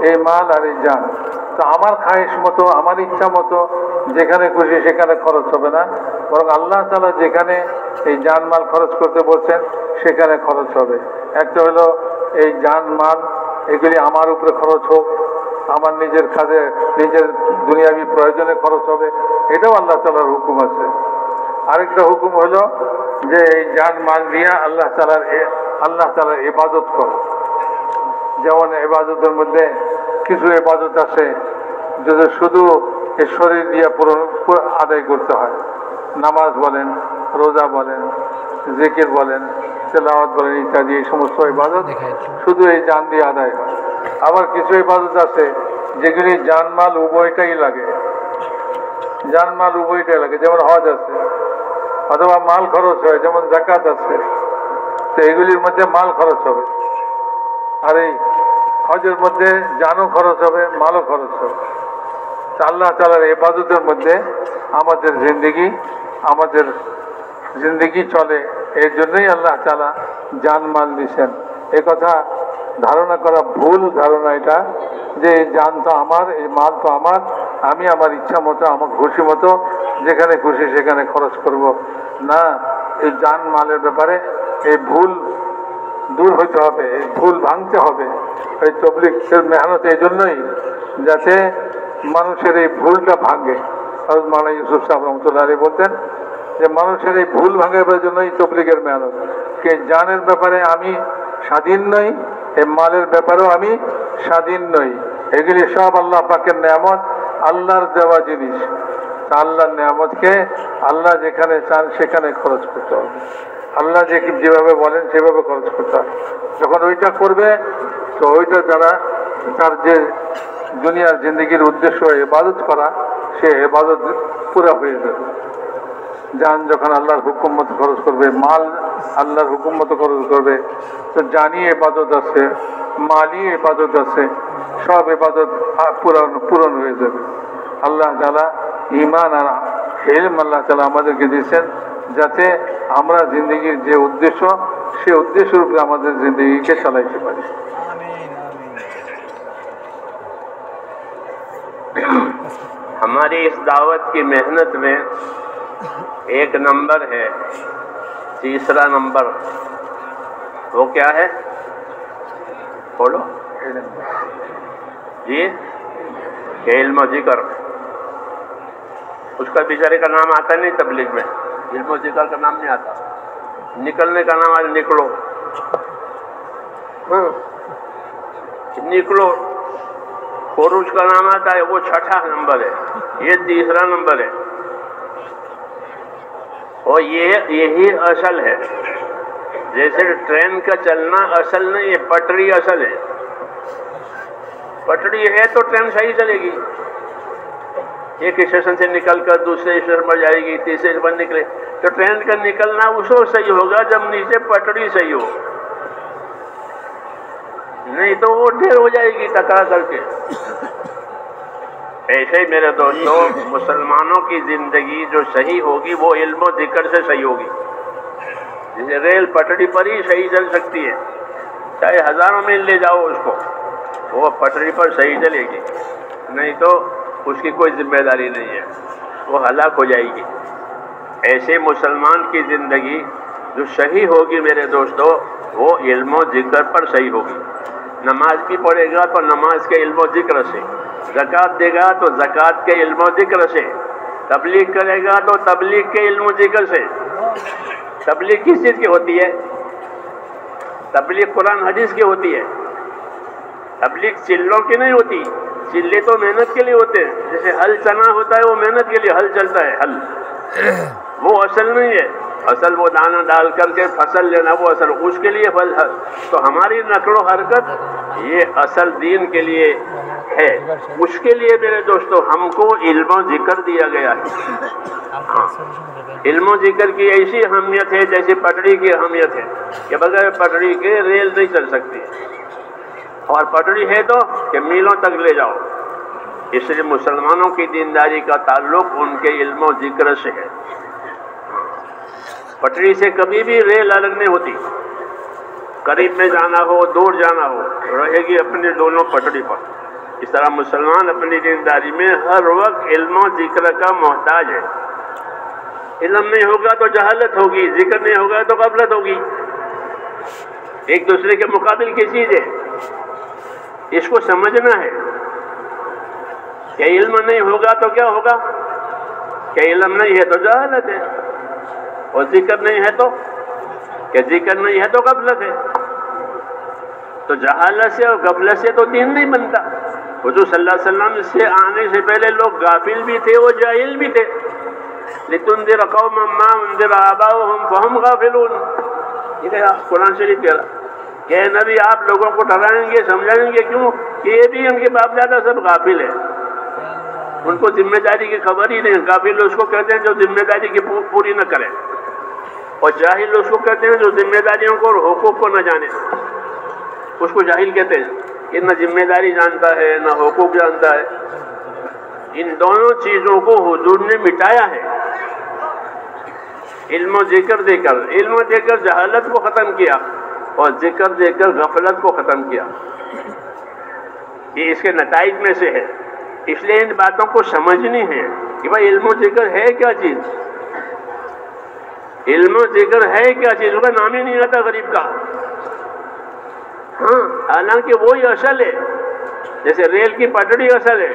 এই মাল আর এই জান। তো আমার খায়েশ মতো, আমার ইচ্ছা মতো যেখানে খুশি সেখানে খরচ হবে না, বরং আল্লাহ তাআলা যেখানে এই জান মাল খরচ করতে বলছেন সেখানে খরচ হবে। একটা হলো এই জান মাল এগুলি আমার উপরে খরচ হোক, আমার নিজের কাজে, নিজের দুনিয়াবি প্রয়োজনে খরচ হবে, এটাও আল্লাহ তাআলার হুকুম আছে। আরেকটা হুকুম হলো যে এই জান মাল দিয়ে আল্লাহ তাআলার ইবাদত করো। যেমন ইবাদতের মধ্যে কিছু ইবাদত আছে যদি শুধু এই শরীর দিয়ে আদায় করতে হয়, নামাজ বলেন, রোজা বলেন, জিকির বলেন, তেলাওয়াত বলেন ইত্যাদি, এই সমস্ত ইবাদত শুধু এই জান দিয়ে আদায় হয়। আবার কিছু ইবাদত আছে যেগুলি জানমাল উভয়টাই লাগে, জানমাল উভয়টাই লাগে, যেমন হজ আছে, অথবা মাল খরচ হয়, যেমন যাকাত আছে। তো এগুলির মধ্যে মাল খরচ হবে, আর এই হজের মধ্যে জানও খরচ হবে, মালও খরচ হবে। আল্লাহ তাআলার ইবাদতের মধ্যে আমাদের জিন্দেগি চলে, এর জন্যই আল্লাহ তাআলা জান মাল দিয়েছেন। এ কথা ধারণা করা ভুল ধারণা, এটা যে এই জান তো আমার, এই মাল তো আমার, আমি আমার ইচ্ছা মতো আমার খুশি মতো যেখানে খুশি সেখানে খরচ করব না। এই জান মালের ব্যাপারে এই ভুল দূর হইতে হবে, এই ভুল ভাঙতে হবে। এই তবলিগের মেহনত এই জন্যই যাতে মানুষের এই ভুলটা ভাঙে। হযরত মাওলানা ইউসুফ সাহেব রহমতুল্লাহ আলাইহি বলতেন যে মানুষের এই ভুল ভাঙার জন্যই তবলিগের মেহনত। কে জানের ব্যাপারে আমি স্বাধীন নই, এই মালের ব্যাপারেও আমি স্বাধীন নই। এগুলি সব আল্লাহ পাকের নেয়ামত, আল্লাহর দেওয়া জিনিস। আল্লাহর নেয়ামতকে আল্লাহ যেখানে চান সেখানে খরচ করতে হবে, আল্লাহ যেভাবে বলেন সেভাবে খরচ করতে হবে। যখন ওইটা করবে তো ওইটা দ্বারা তার যে দুনিয়ার জিন্দগির উদ্দেশ্য ইবাদত করা, সে ইবাদত পুরা হয়ে যাবে। জান যখন আল্লাহর হুকুম মতো খরচ করবে, মাল আল্লাহর হুকুম মতো খরচ করবে, তো জানি ইবাদত আছে, মালি ইবাদত আছে, সব ইবাদত পূরণ হয়ে যাবে। আল্লাহ তাআলা ঈমান আর ইলম আল্লাহ তাআলা আমাদেরকে দিয়েছেন যাতে আমরা জিন্দগির যে উদ্দেশ্য, সে উদ্দেশ্যের উপরে আমাদের জিন্দগিকে চালাইতে পারি। हमारी इस दावत की मेहनत में एक नंबर है, तीसरा नंबर वो क्या है? बोलो जी। इल्म जिक्र, उसका बेचारे का नाम आता नहीं तबलीग में, इल्म जिक्र का नाम नहीं आता। निकलने का नाम आज निकलो, निकलो। खुरूज का नाम आता है, वो छठा नंबर है, ये तीसरा नंबर है। और यही असल है। जैसे ट्रेन का चलना असल नहीं है, पटरी असल है। पटरी है तो ट्रेन सही चलेगी। एक स्टेशन से निकलकर दूसरे स्टेशन पर जाएगी, तीसरे पर निकले तो ट्रेन का निकलना उसको सही होगा जब नीचे पटरी सही हो, नहीं तो वो ढेर हो जाएगी टकरा करके। ऐसे ही मेरे दोस्तों, मुसलमानों की जिंदगी जो सही होगी वो इल्म और जिक्र से सही होगी। जैसे रेल पटरी पर ही सही चल सकती है, चाहे हजारों मील ले जाओ उसको, वो पटरी पर सही चलेगी, नहीं तो उसकी कोई जिम्मेदारी नहीं है, वो हलाक हो जाएगी। ऐसे मुसलमान की जिंदगी जो सही होगी मेरे दोस्तों, वो इल्म और जिक्र पर सही होगी। नमाज भी पढ़ेगा तो नमाज के इल्म और जिक्र से, ज़कात देगा तो ज़कात के इल्म और जिक्र से, तबलीग करेगा तो तबलीग के इल्म और जिक्र से। तबलीग किस चीज़ की होती है? तबलीग कुरान हदीस की होती है। तबलीग चिल्लों की नहीं होती। चिल्ले तो मेहनत के लिए होते हैं। जैसे हल चना होता है, वो मेहनत के लिए हल चलता है, हल, वो असल नहीं है। असल वो दाना डाल करके फसल लेना, वो असल, उसके लिए फल। तो हमारी नकलो हरकत ये असल दीन के लिए है। उसके लिए मेरे दोस्तों हमको इल्म जिक्र दिया गया है। इल्म जिक्र की ऐसी अहमियत है जैसे पटरी की अहमियत है कि बगैर पटरी के रेल नहीं चल सकती, और पटरी है तो कि मीलों तक ले जाओ। इसलिए मुसलमानों की दीनदारी का ताल्लुक उनके इल्म जिक्र से है। पटरी से कभी भी रेल अलग नहीं होती। करीब में जाना हो, दूर जाना हो, रहेगी अपने दोनों पटरी पर। इस तरह मुसलमान अपनी दीनदारी में हर वक्त इल्म जिक्र का मोहताज है। इल्म नहीं होगा तो जहालत होगी, जिक्र नहीं होगा तो गफलत होगी। एक दूसरे के मुकाबिल की चीज है, इसको समझना है। क्या इल्म नहीं होगा तो क्या होगा? क्या इल्म नहीं है तो जहालत है, और जिक्र नहीं है तो क्या? जिक्र नहीं है तो गफलत है। तो जहालत से और गफलत से तो दीन नहीं बनता। हुजूर सल्लल्लाहु अलैहि वसल्लम से आने से पहले लोग गाफिल भी थे, वो जाहिल भी थे। लितुंदिर कौमम मा उन्दिर आबाउहुम फहुम गाफिलून, ये कुरान शरीफ कह रहा कि नबी आप लोगों को डराएंगे, समझाएंगे, क्यों कि ये भी उनके बाप दादा सब गाफिल है, उनको जिम्मेदारी की खबर ही नहीं। गाफिल उसको कहते हैं जो जिम्मेदारी की पूरी न करे, और जाहिल उसको कहते हैं जो जिम्मेदारियों को और हुकूक को न जाने, उसको जाहिल कहते हैं। कि न जिम्मेदारी जानता है न हुकूक जानता है। इन दोनों चीजों को हुजूर ने मिटाया है इल्म जिक्र देकर। इल्म देकर जहालत को खत्म किया और जिक्र देकर गफलत को खत्म किया। یہ اس کے نتائج میں سے ہے. اس لیے ان باتوں کو سمجھنی ہے کہ بھائی علم و ذکر ہے کیا چیز، علم و ذکر ہے کیا چیز، اس کا نام ہی نہیں آتا غریب کا. ہاں حالانکہ وہی اصل ہے، جیسے ریل کی پٹڑی اصل ہے،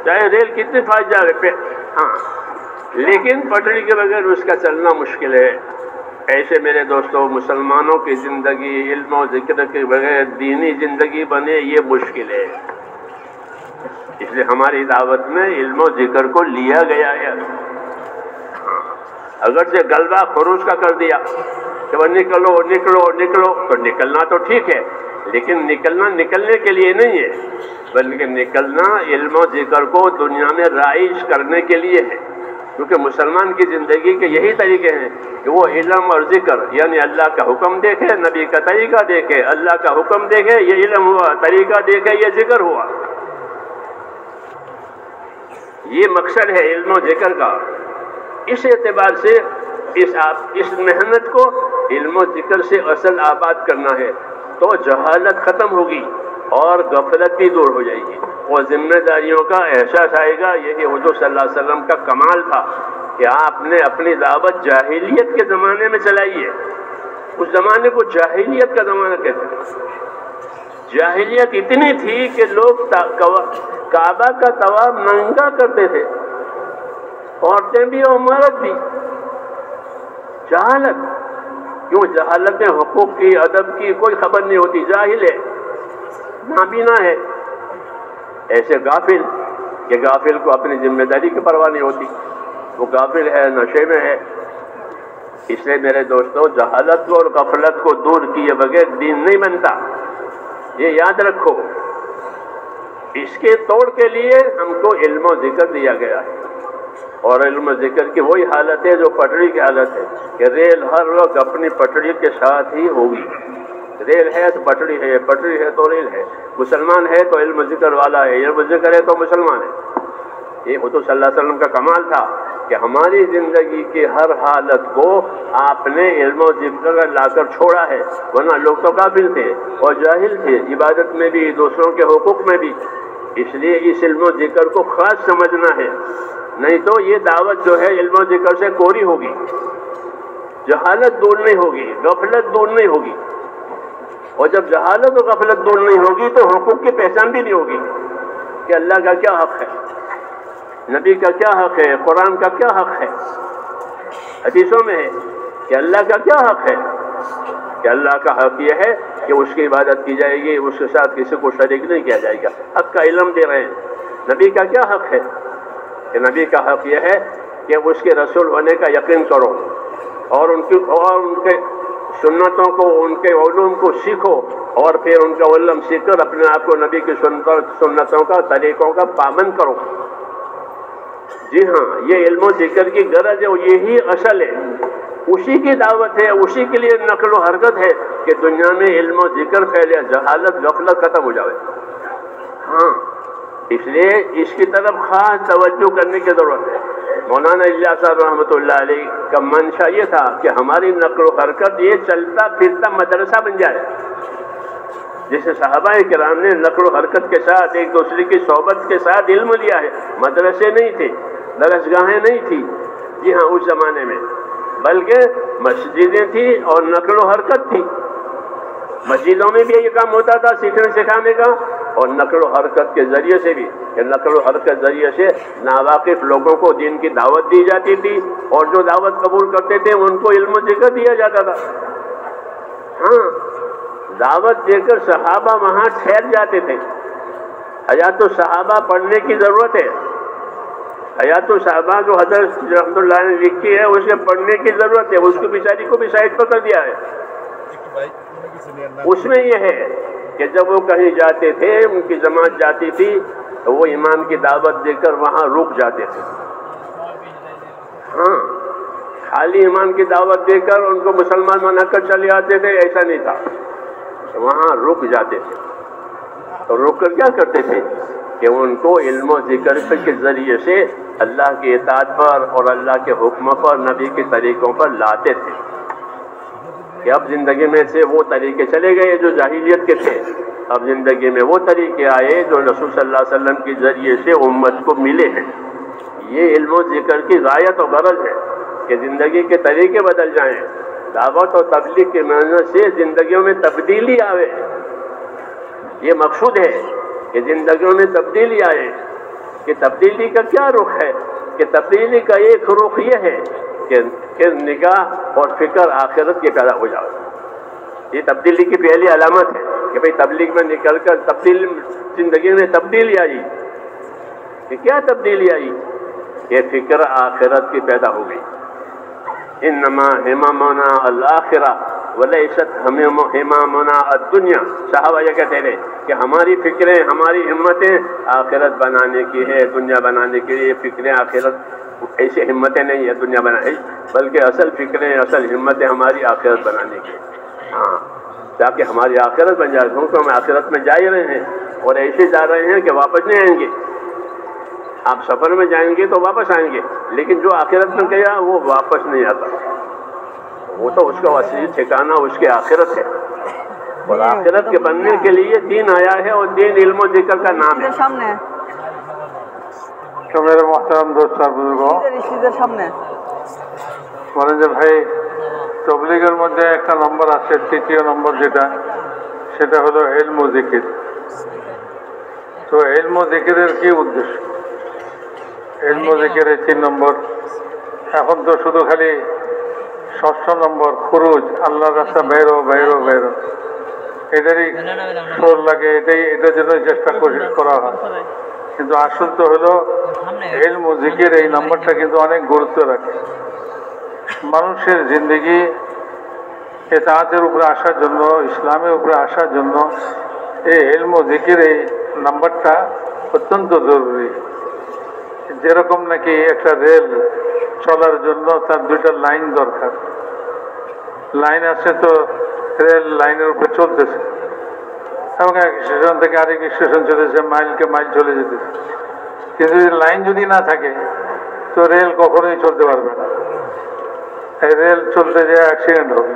چاہے ریل کتنی فاسٹ جا رہے ہاں، لیکن پٹڑی کے بغیر اس کا چلنا مشکل ہے. ایسے میرے دوستوں مسلمانوں کی زندگی علم و ذکر کے بغیر دینی زندگی بنے یہ مشکل ہے. اس لیے ہماری دعوت میں علم و ذکر کو لیا گیا ہے. اگرچہ غلبہ خروج کا کر دیا کہ وہ نکلو نکلو نکلو، تو نکلنا تو ٹھیک ہے، لیکن نکلنا نکلنے کے لیے نہیں ہے، بلکہ نکلنا علم و ذکر کو دنیا میں رائج کرنے کے لیے ہے. کیونکہ مسلمان کی زندگی کے یہی طریقے ہیں کہ وہ علم اور ذکر، یعنی اللہ کا حکم دیکھے، نبی کا طریقہ دیکھے، اللہ کا حکم دیکھے یہ علم ہوا، طریقہ دیکھے یہ ذکر ہوا. یہ مقصد ہے علم و ذکر کا. اس اعتبار سے اس محنت کو علم و ذکر سے اصل آباد کرنا ہے تو جہالت ختم ہوگی اور غفلت بھی دور ہو جائے گی، اور ذمہ داریوں کا احساس آئے گا. یہی حضور صلی اللہ علیہ وسلم کا کمال تھا کہ آپ نے اپنی دعوت جاہلیت کے زمانے میں چلائی ہے. اس زمانے کو جاہلیت کا زمانہ کہتے ہیں. جاہلیت اتنی تھی کہ لوگ کعبہ کا طواف ننگا کرتے تھے، عورتیں بھی اور مرد بھی. جہالت کیوں؟ جہالت میں حقوق کی، ادب کی کوئی خبر نہیں ہوتی، جاہل ہے، نابینا ہے. ایسے غافل کہ غافل کو اپنی ذمہ داری کی پرواہ نہیں ہوتی، وہ غافل ہے، نشے میں ہے. اس لیے میرے دوستو جہالت کو اور غفلت کو دور کیے بغیر دین نہیں بنتا، یہ یاد رکھو. اس کے توڑ کے لیے ہم کو علم و ذکر دیا گیا ہے، اور علم و ذکر کی وہی حالت ہے جو پٹڑی کی حالت ہے کہ ریل ہر وقت اپنی پٹڑی کے ساتھ ہی ہوگی. ریل ہے تو پٹڑی ہے، پٹڑی ہے تو ریل ہے. مسلمان ہے تو علم و ذکر والا ہے، علم و ذکر ہے تو مسلمان ہے. یہ حضور صلی اللہ علیہ وسلم کا کمال تھا کہ ہماری زندگی کی ہر حالت کو آپ نے علم و ذکر لا کر چھوڑا ہے، ورنہ لوگ تو غافل تھے اور جاہل تھے، عبادت میں بھی، دوسروں کے حقوق میں بھی. اس لیے اس علم و ذکر کو خاص سمجھنا ہے، نہیں تو یہ دعوت جو ہے علم و ذکر سے کوری ہوگی، جہالت دور نہیں ہوگی، غفلت دور نہیں ہوگی. اور جب جہالت و غفلت دور نہیں ہوگی تو حقوق کی پہچان بھی نہیں ہوگی کہ اللہ کا کیا حق ہے، نبی کا کیا حق ہے، قرآن کا کیا حق ہے. حدیثوں میں ہے کہ اللہ کا کیا حق ہے، کہ اللہ کا حق یہ ہے کہ اس کی عبادت کی جائے گی، اس کے ساتھ کسی کو شریک نہیں کیا جائے گا. حق کا علم دے رہے ہیں. نبی کا کیا حق ہے، کہ نبی کا حق یہ ہے کہ اس کے رسول ہونے کا یقین کرو اور ان کے سنتوں کو، ان کے علوم کو سیکھو، اور پھر ان کا علم سیکھ کر اپنے آپ کو نبی کی سنتوں کا، طریقوں کا پابند کرو. جی ہاں، یہ علم و ذکر کی غرض ہے، یہی اصل ہے، اسی کی دعوت ہے، اسی کے لیے نقل و حرکت ہے کہ دنیا میں علم و ذکر پھیلے، جہالت غفلت ختم ہو جائے. ہاں، اس لیے اس کی طرف خاص توجہ کرنے کی ضرورت ہے. مولانا الیاس صاحب رحمۃ اللہ علیہ کا منشا یہ تھا کہ ہماری نقل و حرکت یہ چلتا پھرتا مدرسہ بن جائے. جیسے صحابہ کرام نے نقل و حرکت کے ساتھ ایک دوسرے کی صحبت کے ساتھ علم لیا ہے. مدرسے نہیں تھے، درسگاہیں نہیں تھی، جی ہاں اس زمانے میں، بلکہ مسجدیں تھیں اور نقل و حرکت تھی. مسجدوں میں بھی یہ کام ہوتا تھا سیکھنے سکھانے کا، اور نقل و حرکت کے ذریعے سے بھی، کہ نقل و حرکت کے ذریعے سے ناواقف لوگوں کو دین کی دعوت دی جاتی تھی، اور جو دعوت قبول کرتے تھے ان کو علم و ذکر دیا جاتا تھا. ہاں، دعوت دے کر صحابہ وہاں ٹھہر جاتے تھے. حیات الصحابہ پڑھنے کی ضرورت ہے. حیات الصحابہ جو حضرت رحمۃ اللہ نے لکھی ہے اسے پڑھنے کی ضرورت ہے. اس کی بیچاری کو بھی سائڈ پر کر دیا ہے. اس میں یہ ہے کہ جب وہ کہیں جاتے تھے، ان کی جماعت جاتی تھی تو وہ ایمان کی دعوت دے کر وہاں رک جاتے تھے. ہاں، خالی ایمان کی دعوت دے کر ان کو مسلمان بنا کر چلے آتے تھے، ایسا نہیں تھا. وہاں رک جاتے تھے. تو رک کر کیا کرتے تھے کہ ان کو علم و ذکر کے ذریعے سے اللہ کی اطاعت پر اور اللہ کے حکم پر، نبی کے طریقوں پر لاتے تھے. کہ اب زندگی میں سے وہ طریقے چلے گئے جو جاہلیت کے تھے، अब ज़िंदगी में वो तरीके आए जो रसूल सल्लल्लाहु अलैहि वसल्लम के ज़रिए से उम्मत को मिले हैं। ये इल्म और ज़िक्र की गायत और गरज है कि ज़िंदगी के तरीके बदल जाएं, दावत और तबलीग की मेहनत से ज़िंदगियों में तब्दीली आवे। ये मकसूद है कि ज़िंदगियों में तब्दीली आए। कि तब्दीली का क्या रुख है? कि तब्दीली का एक रुख ये है कि निगाह और फिक्र आखिरत के पैदा हो जाए। ये तब्दीली की पहली अलामत है कि भाई तबलीग में निकल कर ज़िंदगी में तब्दीली आई। कि क्या तब्दीली आई? ये फिक्र आखिरत की पैदा हो गई। इन्नमा हिमामुना अल-आखिरा वलैसत हिमामुना अद-दुनिया। साहबा ये कहते हैं कि हमारी फिक्रें, हमारी हिम्मतें आखिरत बनाने की है, दुनिया बनाने के लिए फिक्रें आखिरत ऐसी हिम्मतें नहीं है दुनिया बनाने, बल्कि असल फिक्रें, असल हिम्मतें हमारी आखिरत बनाने की। हाँ, ताकि हमारी आखिरत बन जाए। क्योंकि हम आखिरत में जा ही रहे हैं और ऐसे जा रहे हैं कि वापस नहीं आएंगे। आप सफ़र में जाएंगे तो वापस आएंगे, लेकिन जो आखिरत में गया वो वापस नहीं आता। वो तो उसका असली ठिकाना उसके आखिरत है। और आखिरत के बनने के लिए दीन आया है और दीन इल्म और ज़िक्र का नाम है। तो मेरे मोहतरम दोस्त और बुजुर्गों, বলেন যে ভাই তবলিগের মধ্যে একটা নম্বর আছে, তৃতীয় নম্বর যেটা, সেটা হলো ইলম ও জিকির। তো ইলম ও জিকিরের কি উদ্দেশ্য? ইলম ও জিকিরের 3 নম্বর। এখন তো শুধু খালি 6ষ্ঠ নম্বর খুরুজ, আল্লাহর রাস্তা বেরো বেরো বেরো, এটারই সুর লাগে, এটার জন্য চেষ্টা কোশিশ করা হয়। কিন্তু আসল তো হলো ইলম ও জিকির। এই নম্বরটা কিন্তু অনেক গুরুত্ব রাখে মানুষের জিন্দেগি ইতাআতের উপরে আসার জন্য, ইসলামের উপরে আসার জন্য এই ইলম ও জিকির এই নাম্বারটা অত্যন্ত জরুরি। যেরকম নাকি একটা রেল চলার জন্য তার 2টা লাইন দরকার। লাইন আছে তো রেল লাইনের উপরে চলতেছে এবং এক স্টেশন থেকে আরেক স্টেশন চলেছে, মাইলকে মাইল চলে যেতেছে। কিন্তু লাইন যদি না থাকে তো রেল কখনোই চলতে পারবে না। এই রেল চলতে যেয়ে অ্যাক্সিডেন্ট হবে।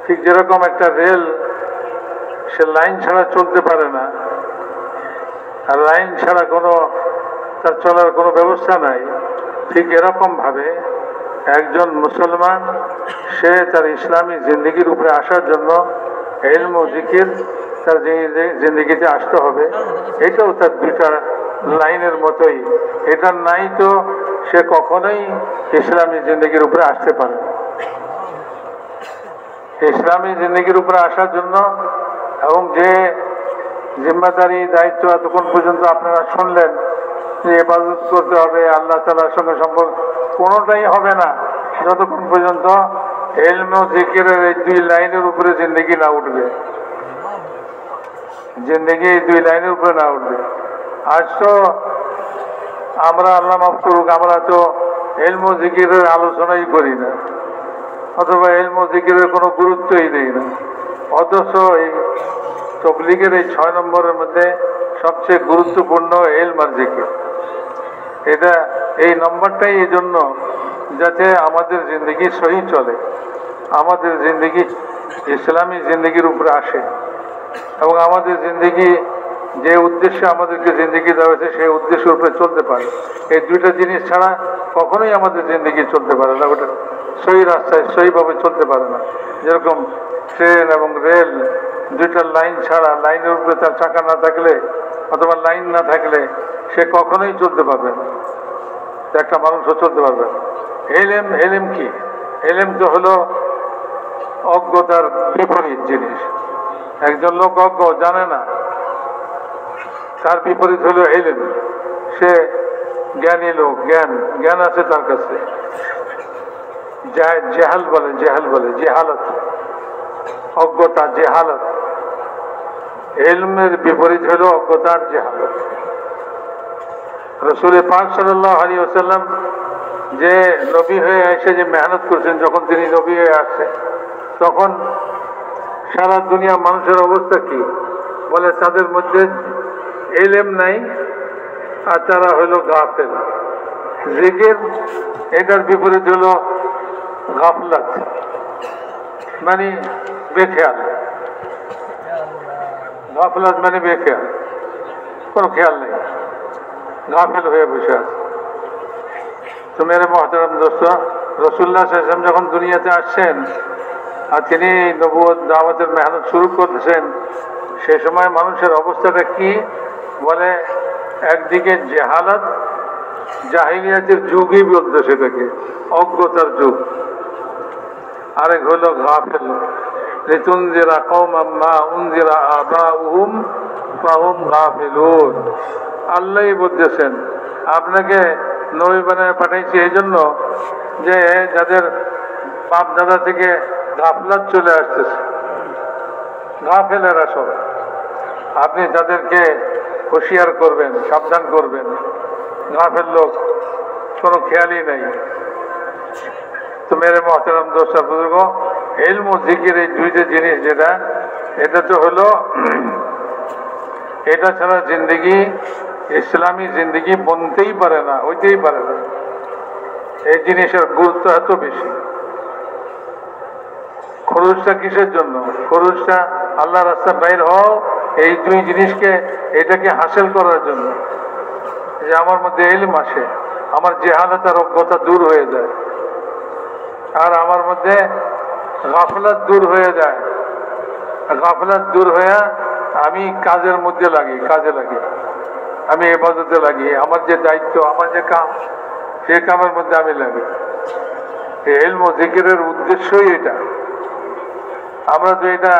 ঠিক যেরকম একটা রেল সে লাইন ছাড়া চলতে পারে না, আর লাইন ছাড়া কোনো তার চলার কোনো ব্যবস্থা নাই, ঠিক এরকমভাবে একজন মুসলমান সে তার ইসলামী জিন্দেগির উপরে আসার জন্য ইলম ও জিকির তার জিন্দেগিতে আসতে হবে। এটাও তার 2টা লাইনের মতোই। এটা নাই তো সে কখনোই ইসলামী জিন্দেগির উপরে আসতে পারে। ইসলামী জিন্দেগির উপরে আসার জন্য এবং যে জিম্মাদারি দায়িত্ব এতক্ষণ পর্যন্ত আপনারা শুনলেন যে ইবাদত করতে হবে, আল্লাহ তাআলার সঙ্গে সম্পর্ক, কোনোটাই হবে না যতক্ষণ পর্যন্ত ইলম ও জিকিরের এই 2 লাইনের উপরে জিন্দেগি না উঠবে। জিন্দেগি এই 2 লাইনের উপরে না উঠবে। আজ তো আমরা, আল্লাহ মাফ করুক, আমরা তো ইলম ও জিকিরের আলোচনাই করি না, অথবা ইলম ও জিকিরের কোনো গুরুত্বই দেই না। অথচ এই তবলিগের এই 6 নম্বরের মধ্যে সবচেয়ে গুরুত্বপূর্ণ ইলম আর জিকির। এটা এই নম্বরটাই এই জন্য যাতে আমাদের জিন্দেগি সহি চলে, আমাদের জিন্দেগি ইসলামী জিন্দেগির উপরে আসে এবং আমাদের জিন্দেগি যে উদ্দেশ্যে আমাদেরকে জিন্দেগি দেওয়া হয়েছে সেই উদ্দেশ্যের উপরে চলতে পারে। এই 2টা জিনিস ছাড়া কখনোই আমাদের জিন্দেগি চলতে পারে না, ওটা সহি রাস্তায় সহিভাবে চলতে পারে না। যেরকম ট্রেন এবং রেল 2টা লাইন ছাড়া, লাইনের উপরে তার চাকা না থাকলে অথবা লাইন না থাকলে সে কখনোই চলতে পারবে না, একটা মানুষও চলতে পারবে না। এলেম কি? এলেম তো হলো অজ্ঞতার বিপরীত জিনিস। একজন লোক অজ্ঞ, জানে না, তার বিপরীত হলো এলেম। সে জ্ঞানী লোক, জ্ঞান আছে তার কাছে। জেহাল বলে, জেহালত, অজ্ঞতা, জেহালত। ইলমের বিপরীত হলো অজ্ঞতার জেহালত। রাসূল পাক সাল্লাল্লাহু আলাইহি ওয়াসাল্লাম যে নবী হয়ে এসে যে মেহনত করছেন, যখন তিনি নবী হয়ে আসছেন তখন সারা দুনিয়া মানুষের অবস্থা কি? বলে তাদের মধ্যে ইলম নাই আর তারা হলো গাফেল। জিকির এটার বিপরীত হলো গাফলাত, মানে বেখেয়াল। গাফলাত মানে বেখেয়াল, কোনো খেয়াল নেই, গাফেল হয়ে বসে আছে। তো মেরে মোহতারাম দোস্ত, রসুল্লাহ সাল্লাল্লাহু আলাইহি ওয়াসাল্লাম যখন দুনিয়াতে আসছেন আর তিনি নবুয়ত দাওয়াতের মেহনত শুরু করতেছেন, সে সময় মানুষের অবস্থাটা কি বলে, একদিকে জেহালাত, জাহিলিয়াতের যুগই বলতো সেটাকে, অজ্ঞতার যুগ। আরেক হলো গাফেল, লিতুনজিরা কওমান মা উনজিরা আবাউহুম ফাহুম গাফিলুন। আল্লাহই বলতেছেন আপনাকে নবী বানায় পাঠাইছি এই জন্য যে যাদের বাপ দাদা থেকে গাফলাত চলে আসতেছে, গাফেলেরা সব, আপনি তাদেরকে হুঁশিয়ার করবেন, সাবধান করবেন। গাফেল লোক কোনো খেয়ালই নাই। তো মেরে মোহতারাম দোস্ত বুজুর্গ, ইলম ও জিকির এই দুইটা জিনিস যেটা, এটা তো হলো এটা ছাড়া জিন্দগি, ইসলামী জিন্দগি বনতেই পারে না, হইতেই পারে না। এই জিনিসের গুরুত্ব এত বেশি। খরচটা কিসের জন্য? খরচটা আল্লাহ রাস্তা বাইর হও এই দুই জিনিসকে, এটাকে হাসিল করার জন্য, যে আমার মধ্যে ইলম আসে, আমার জেহালত আর অজ্ঞতা দূর হয়ে যায়, আর আমার মধ্যে গাফলাত দূর হয়ে যায়। গাফলাত দূর হয়ে আমি কাজের মধ্যে লাগি, কাজে লাগি, আমি ইবাদতে লাগি, আমার যে দায়িত্ব, আমার যে কাম, সে কামের মধ্যে আমি লাগি। এই ইলম ও জিকিরের উদ্দেশ্যই এটা। আমরা তো এটা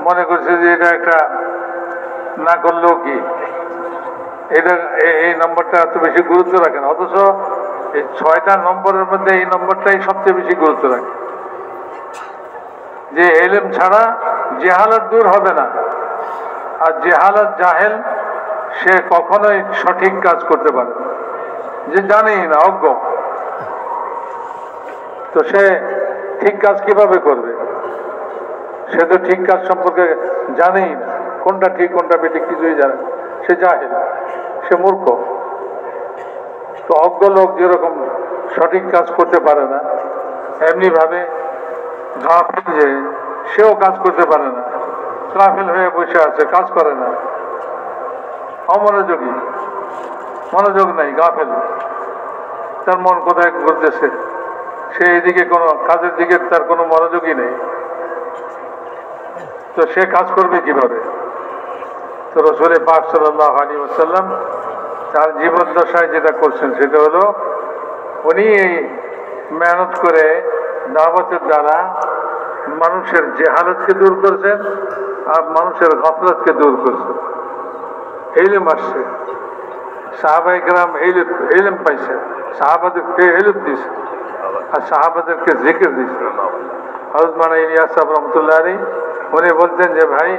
মনে করছি যে এটা একটা না করলেও কি, এটা এই নম্বরটা এত বেশি গুরুত্ব রাখে না, অথচ এই 6টা নম্বরের মধ্যে এই নম্বরটাই সবচেয়ে বেশি গুরুত্ব রাখে, যে ইলম ছাড়া জেহালাত দূর হবে না। আর জেহালাত, জাহেল, সে কখনোই সঠিক কাজ করতে পারে না, যে জানেই না, অজ্ঞ, তো সে ঠিক কাজ কিভাবে করবে? সে তো ঠিক কাজ সম্পর্কে জানেই না, কোনটা ঠিক কোনটা বেঠিক কিছুই জানে না, সে জাহেল, সে মূর্খ। তো অজ্ঞ লোক যেরকম সঠিক কাজ করতে পারে না, এমনি ভাবে গাফিল যে সেও কাজ করতে পারে না, গাফিল হয়ে বসে আছে, কাজ করে না, অমনোযোগী, মনোযোগ নাই, গাফিল। তার মন কোথায় ঘুরতেছে, সে এদিকে কোনো কাজের দিকে তার কোনো মনোযোগই নেই, তো সে কাজ করবে কিভাবে? তো রাসূল পাক সাল্লাল্লাহু আলাইহি ওয়াসাল্লাম তার জীবদ্দশায় যেটা করছেন সেটা হলো, উনি এই মেহনত করে দাওয়াতের দ্বারা মানুষের জেহালতকে দূর করছেন আর মানুষের গাফলাতকে দূর করছেন। ইলম আসছে, সাহাবায়ে কেরাম ইলম পাইছেন, সাহাবাদেরকে ইলম দিয়েছেন আর সাহাবাদেরকে জিকির দিয়েছেন। হযরত মাওলানা ইলিয়াস সাহেব রহমতুল্লাহ আলাইহি উনি বলতেন যে ভাই,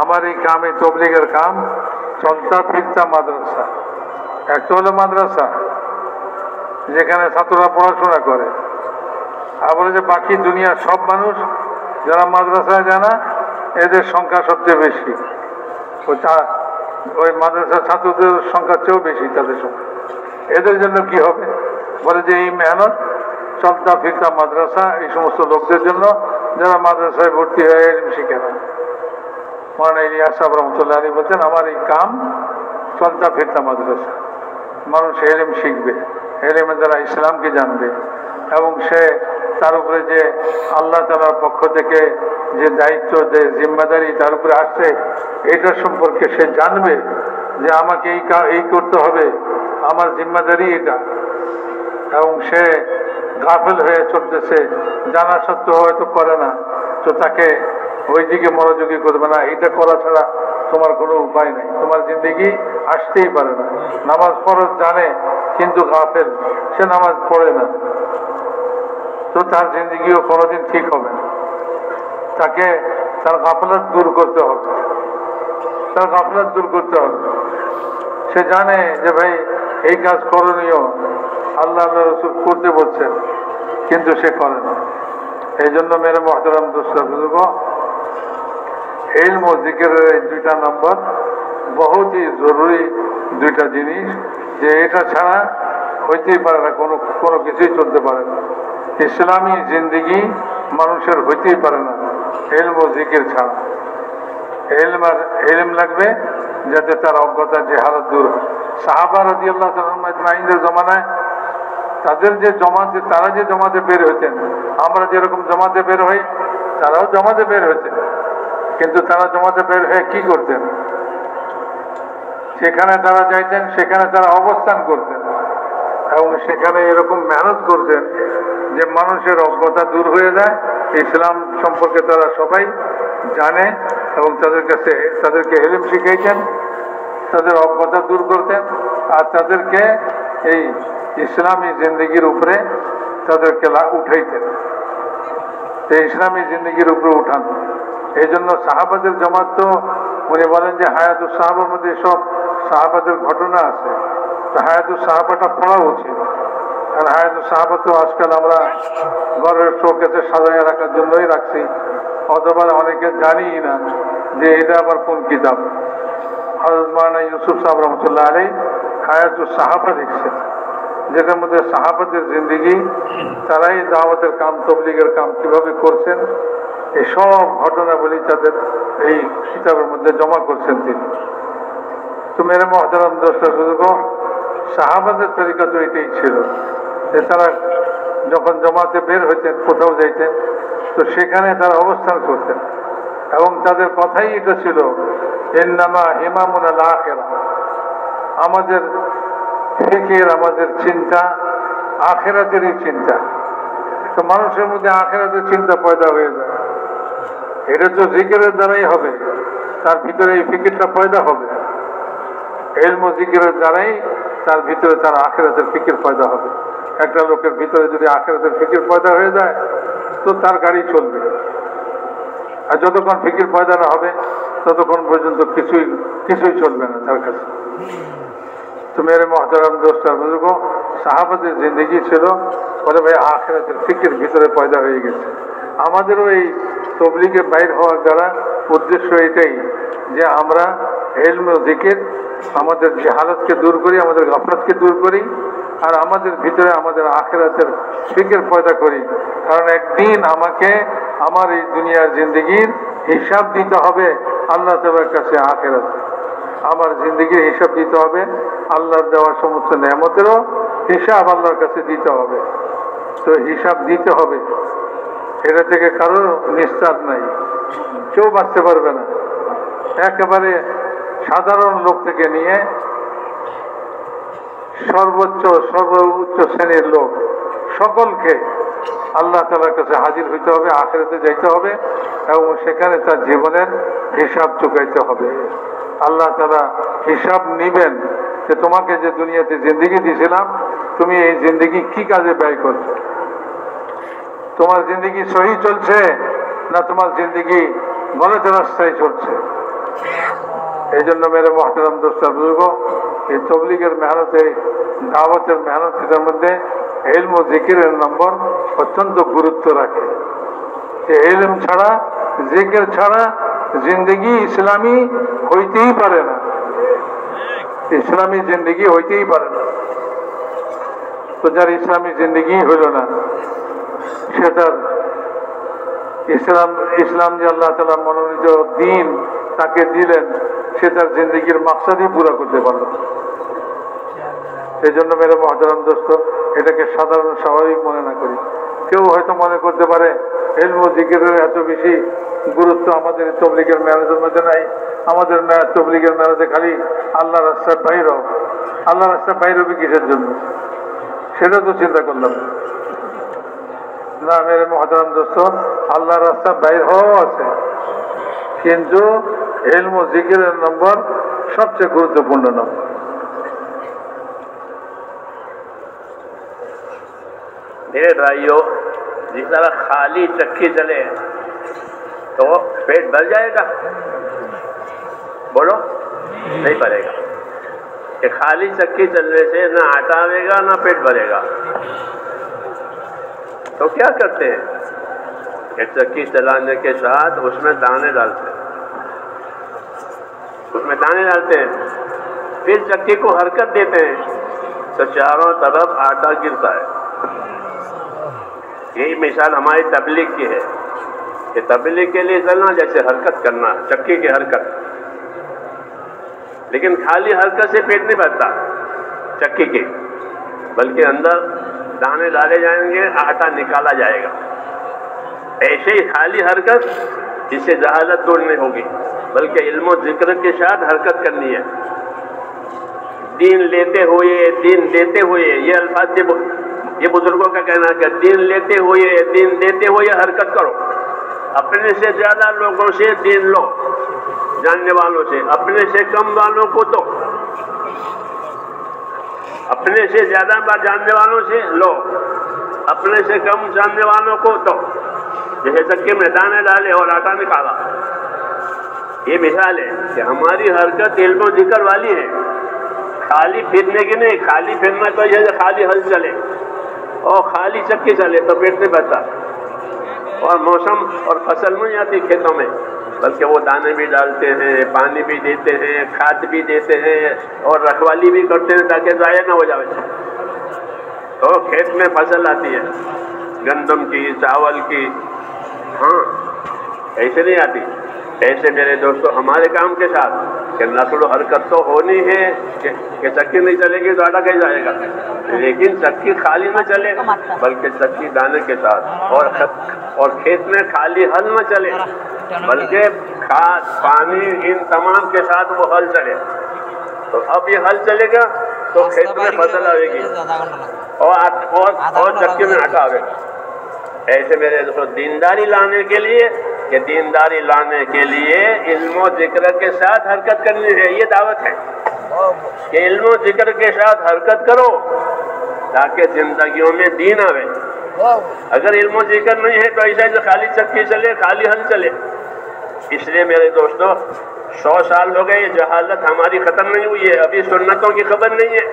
আমার এই কাম, এই তবলিগের কাম চলতা ফিরতা মাদ্রাসা। একটা হলো মাদ্রাসা যেখানে ছাত্ররা পড়াশোনা করে, আর বলে যে বাকি দুনিয়ার সব মানুষ যারা মাদ্রাসায় যায় না, এদের সংখ্যা সবচেয়ে বেশি, ওই মাদ্রাসার ছাত্রদের সংখ্যার চেয়েও বেশি তাদের সংখ্যা। এদের জন্য কি হবে? বলে যে এই মেহনত চলতা ফিরতা মাদ্রাসা এই সমস্ত লোকদের জন্য যারা মাদ্রাসায় ভর্তি হয়ে ইলম শিখে না। মাওলানা ইলিয়াস সাহেব রহমতুল্লাহ আলাইহি বলতেন, আমার এই কাম চলতা ফিরতা মাদ্রাসা, মানুষ ইলম শিখবে, ইলমের দ্বারা ইসলামকে জানবে, এবং সে তার উপরে যে আল্লাহ তাআলার পক্ষ থেকে যে দায়িত্ব, যে জিম্মাদারি তার উপরে আসছে, এটার সম্পর্কে সে জানবে যে আমাকে এই করতে হবে, আমার জিম্মাদারি এটা। এবং সে গাফেল হয়ে চলতেছে, জানা সত্ত্বেও হয়তো করে না, তো তাকে ওই দিকে মনোযোগী করবে না। এটা করা ছাড়া তোমার কোনো উপায় নাই, তোমার জিন্দগি আসতেই পারে না। নামাজ ফরজ জানে কিন্তু গাফেল, সে নামাজ পড়ে না, তো তার জিন্দগিও কোনোদিন ঠিক হবে না। তাকে তার গাফলাত দূর করতে হবে, তার গাফলাত দূর করতে হবে। সে জানে যে ভাই এই কাজ করণীয়, আল্লাহ রাসূল করতে বলছেন, কিন্তু সে করে না। এই জন্য মেরে মুহতারাম দোস্ত বুজুর্গ, ইলম ও জিকিরের এই 2টা নম্বর বহুতই জরুরি 2টা জিনিস, যে এটা ছাড়া হইতেই পারে না, কোনো কিছুই চলতে পারে না। ইসলামী জিন্দিগি মানুষের হইতেই পারে না ইলম ও জিকির ছাড়া। ইলম লাগবে যাতে তার অজ্ঞতা জেহালত দূর হয়। সাহাবা রাদিয়াল্লাহু তাআলা আজমাইনদের জমানায় তাদের যে জমাতে, তারা যে জমাতে বের হতেন, আমরা যেরকম জমাতে বের হই তারাও জমাতে বের হতেন, কিন্তু তারা জমাতে বের হয়ে কি করতেন? সেখানে তারা যাইতেন, সেখানে তারা অবস্থান করতেন এবং সেখানে এরকম মেহনত করতেন যে মানুষের অজ্ঞতা দূর হয়ে যায়, ইসলাম সম্পর্কে তারা সবাই জানে এবং তাদেরকে ইলম শিখাইতেন, তাদের অজ্ঞতা দূর করতেন আর তাদেরকে এই ইসলামী জিন্দগির উপরে তাদেরকে উঠাইতেন। এই ইসলামী জিন্দগির উপরে উঠান। এই জন্য সাহাবাদের জমাত তো উনি বলেন যে হায়াতুস সাহাবার মধ্যে সব সাহাবাদের ঘটনা আছে, তো হায়াতুস সাহাবাটা পড়া উচিত। আর হায়াতুস সাহাবা তো আজকাল আমরা ঘরের শোকেসে সাজাইয়া রাখার জন্যই রাখছি, অথবা অনেকে জানিই না যে এটা আবার কোন কিতাব। হযরত মাওলানা ইউসুফ সাহেব রহমতুল্লাহ আলাইহি হায়াতুস সাহাবা লিখছেন, যেটার মধ্যে সাহাবাদের জিন্দেগি, তারাই দাওয়াতের কাম, তবলিগের কাম কিভাবে করছেন, এই সব ঘটনাবলী তাদের এই কিতাবের মধ্যে জমা করছেন তিনি। তো মেরে মহতারাম দোস্ত বুজুর্গ, সাহাবাদের তরিকা তো এটাই ছিল যে তারা যখন জমাতে বের হইতেন, কোথাও যাইতেন, তো সেখানে তারা অবস্থান করতেন এবং তাদের কথাই এটা ছিল, ইন্নামা হিমামুনা আল আখিরা, আমাদের ফিকির, আমাদের চিন্তা আখিরাতেরই চিন্তা। তো মানুষের মধ্যে আখিরাতের চিন্তা পয়দা হয়ে যায়, এটা তো জিকিরের দ্বারাই হবে, তার ভিতরে এই ফিকিরটা পয়দা হবে। ইলম ও জিকিরের দ্বারাই তার ভিতরে তার আখিরাতের ফিকির পয়দা হবে। একটা লোকের ভিতরে যদি আখিরাতের ফিকির পয়দা হয়ে যায় তো তার গাড়ি চলবে, আর যতক্ষণ ফিকির পয়দা না হবে ততক্ষণ পর্যন্ত কিছুই চলবে না তার কাছে। তো মেরে মহতারাম দোস্ত বুজুর্গ, সাহাবাদের জিন্দগি ছিল বলে ভাই আখিরাতের ফিকির ভিতরে পয়দা হয়ে গেছে। আমাদেরও এই তবলিগে বাইর হওয়ার দ্বারা উদ্দেশ্য এটাই যে আমরা ইলম ও জিকির, আমাদের জাহালাতকে দূর করি, আমাদের গাফলাতকে দূর করি, আর আমাদের ভিতরে আমাদের আখিরাতের ফিকির পয়দা করি। কারণ একদিন আমাকে আমার এই দুনিয়ার জিন্দগির হিসাব দিতে হবে আল্লাহ তাআলার কাছে। আখিরাতে আমার জিন্দগির হিসাব দিতে হবে, আল্লাহর দেওয়ার সমস্ত নেয়ামতেরও হিসাব আল্লাহর কাছে দিতে হবে। তো হিসাব দিতে হবে, এটা থেকে কারো নিস্তার নাই, কেউ বাঁচতে পারবে না। একেবারে সাধারণ লোক থেকে নিয়ে সর্বোচ্চ শ্রেণীর লোক সকলকে আল্লাহ তাআলার কাছে হাজির হইতে হবে, আখিরাতে যাইতে হবে এবং সেখানে তার জীবনের হিসাব চুকাইতে হবে। আল্লাহ তাআলা হিসাব নিবেন যে তোমাকে যে দুনিয়াতে জিন্দগি দিয়েছিলাম, তুমি এই জিন্দগি কি কাজে ব্যয় করছো, তোমার জিন্দগি সহি চলছে না তোমার জিন্দগি গলত রাস্তায় চলছে। এই জন্য মেরে মহতারাম দোস্ত বুজুর্গ, এই তবলিগের মেহনতে, দাওয়াতের মেহনতের মধ্যে ইলম ও জিকিরের নম্বর অত্যন্ত গুরুত্ব রাখে। ইলম ছাড়া, জিকির ছাড়া জিন্দগি ইসলামী হইতেই পারে না, ইসলামী জিন্দগি হইতেই পারে না। তো যার ইসলামী জিন্দগি হইল না, সে তার ইসলাম যে আল্লাহ তাআলা মনোনীত দিন তাকে দিলেন, সে তার জিন্দগির মাকসাদই পুরা করতে পারল। এই জন্য মেরে মহতারাম দোস্ত, এটাকে সাধারণ স্বাভাবিক মনে না করি। কেউ হয়তো মনে করতে পারে ইলম ও জিকিরের এত বেশি গুরুত্ব আমাদের তবলিগের মেহনতের মধ্যে নাই, আমাদের তবলিগের মেহনতে খালি আল্লাহ রাস্তার বাইর হোক। আল্লাহ রাস্তার বাইর হবে কিসের জন্য, সেটা তো চিন্তা করলাম না। মেরে মহতারাম দোস্ত, আল্লাহ রাস্তা বাইর হওয়াও আছে, কিন্তু ইলম ও জিকিরের নম্বর সবচেয়ে গুরুত্বপূর্ণ নম্বর। मेरे भाइयों, जिस तरह खाली चक्की चले तो पेट भर जाएगा, बोलो नहीं भरेगा। कि खाली चक्की चलने से ना आटा आएगा ना पेट भरेगा। तो क्या करते हैं, एक चक्की चलाने के साथ उसमें दाने डालते हैं, फिर चक्की को हरकत देते हैं तो चारों तरफ आटा गिरता है। यही मिसाल हमारी तबलीग की है। کہ تبلیغ کے لیے چلنا جیسے حرکت کرنا، چکی کی حرکت، لیکن خالی حرکت سے پیٹ نہیں بھرتا چکی کے، بلکہ اندر دانے ڈالے جائیں گے، آٹا نکالا جائے گا۔ ایسے ہی خالی حرکت جس سے جہالت دور نہیں ہوگی، بلکہ علم و ذکر کے ساتھ حرکت کرنی ہے۔ دین لیتے ہوئے، دین دیتے ہوئے، یہ الفاظ یہ بزرگوں کا کہنا ہے کہ دین لیتے ہوئے، دین دیتے ہوئے حرکت کرو۔ اپنے سے زیادہ لوگوں سے دین لو، جاننے والوں سے، اپنے سے کم والوں کو دو، اپنے سے زیادہ جاننے والوں سے لو، اپنے سے کم جاننے والوں کو دو۔ جیسے چکے میں دانے ڈالے اور آٹا نکالا، یہ مثال ہے کہ ہماری حرکت علم و ذکر والی ہے، خالی پھرنے کی نہیں۔ خالی پھرنا تو یہ خالی ہل چلے اور خالی چکی چلے تو پیٹ نہیں بھرتا، اور موسم اور فصل نہیں آتی کھیتوں میں، بلکہ وہ دانے بھی ڈالتے ہیں، پانی بھی دیتے ہیں، کھاد بھی دیتے ہیں، اور رکھوالی بھی کرتے ہیں تاکہ ضائع نہ ہو جائے۔ تو کھیت میں فصل آتی ہے گندم کی، چاول کی، ہاں ایسے نہیں آتی۔ ایسے میرے دوستو ہمارے کام کے ساتھ کہ نقل و حرکت تو ہونی ہے کہ چکی نہیں چلے گی تو آٹا کہیں جائے گا، لیکن چکی خالی نہ چلے بلکہ چکی دانے کے ساتھ، اور کھیت میں خالی ہل نہ چلے بلکہ کھاد، پانی، ان تمام کے ساتھ وہ ہل چلے۔ تو اب یہ ہل چلے گا تو کھیت میں فصل آئے گی اور چکی میں آٹا آئے گا۔ ایسے میرے دوستو دینداری لانے کے لیے علم و ذکر کے ساتھ حرکت کرنی ہے، یہ دعوت ہے کہ علم و ذکر کے ساتھ حرکت کرو تاکہ زندگیوں میں دین آوے۔ اگر علم و ذکر نہیں ہے تو ایسا جو خالی چکی چلے، خالی ہل چلے۔ اس لیے میرے دوستو 100 سال ہو گئے، جہالت ہماری ختم نہیں ہوئی ہے، ابھی سنتوں کی خبر نہیں ہے۔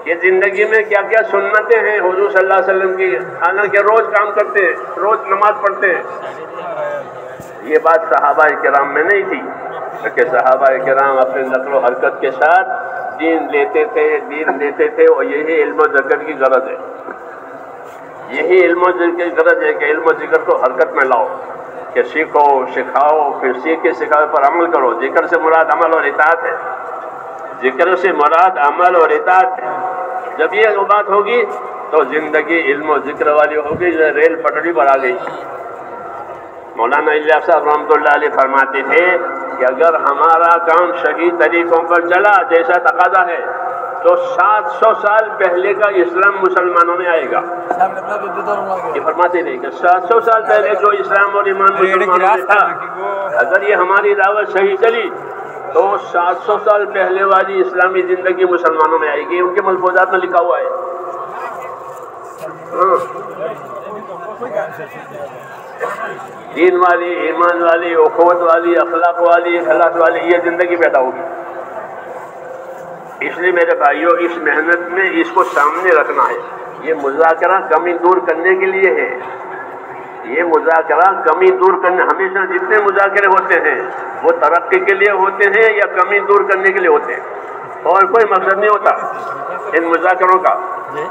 یہ زندگی میں کیا کیا سنتیں ہیں حضور صلی اللہ علیہ وسلم کی، حالانکہ روز کام کرتے ہیں، روز نماز پڑھتے ہیں۔ یہ بات صحابہ کرام میں نہیں تھی کہ صحابہ کرام اپنے نقل و حرکت کے ساتھ دین لیتے تھے، اور یہی علم و ذکر کی غرض ہے۔ یہی علم و ذکر کی غرض ہے کہ علم و ذکر کو حرکت میں لاؤ، کہ سیکھو، سکھاؤ، پھر سیکھ کے سکھاؤ پر عمل کرو۔ ذکر سے مراد عمل اور اطاعت ہے، ذکر سے مراد عمل اور اطاعت ہے۔ جب یہ بات ہوگی تو زندگی علم و ذکر والی ہوگی، جو ریل پٹری پر آ گئی۔ مولانا الیاس صاحب رحمۃ اللہ علیہ فرماتے تھے کہ اگر ہمارا کام صحیح طریقوں پر چلا جیسا تقاضا ہے تو 700 سال پہلے کا اسلام مسلمانوں میں آئے گا۔ یہ فرماتے تھے کہ 700 سال پہلے جو اسلام اور ایمان مسلمانوں میں تھا، اگر یہ ہماری دعوت صحیح چلی تو 700 سال پہلے والی اسلامی زندگی مسلمانوں میں آئے گی۔ ان کے ملفوظات میں لکھا ہوا ہے۔ دین والی، ایمان والی، اخوت والی، اخلاق والی، اخلاق والی یہ زندگی پیدا ہوگی۔ اس لیے میرے بھائیوں اس محنت میں اس کو سامنے رکھنا ہے۔ یہ مذاکرہ کمی دور کرنے کے لیے ہے، یہ مذاکرہ کمی دور کرنے، ہمیشہ جتنے مذاکرے ہوتے ہیں وہ ترقی کے لیے ہوتے ہیں یا کمی دور کرنے کے لیے ہوتے ہیں، اور کوئی مقصد نہیں ہوتا ان مذاکروں کا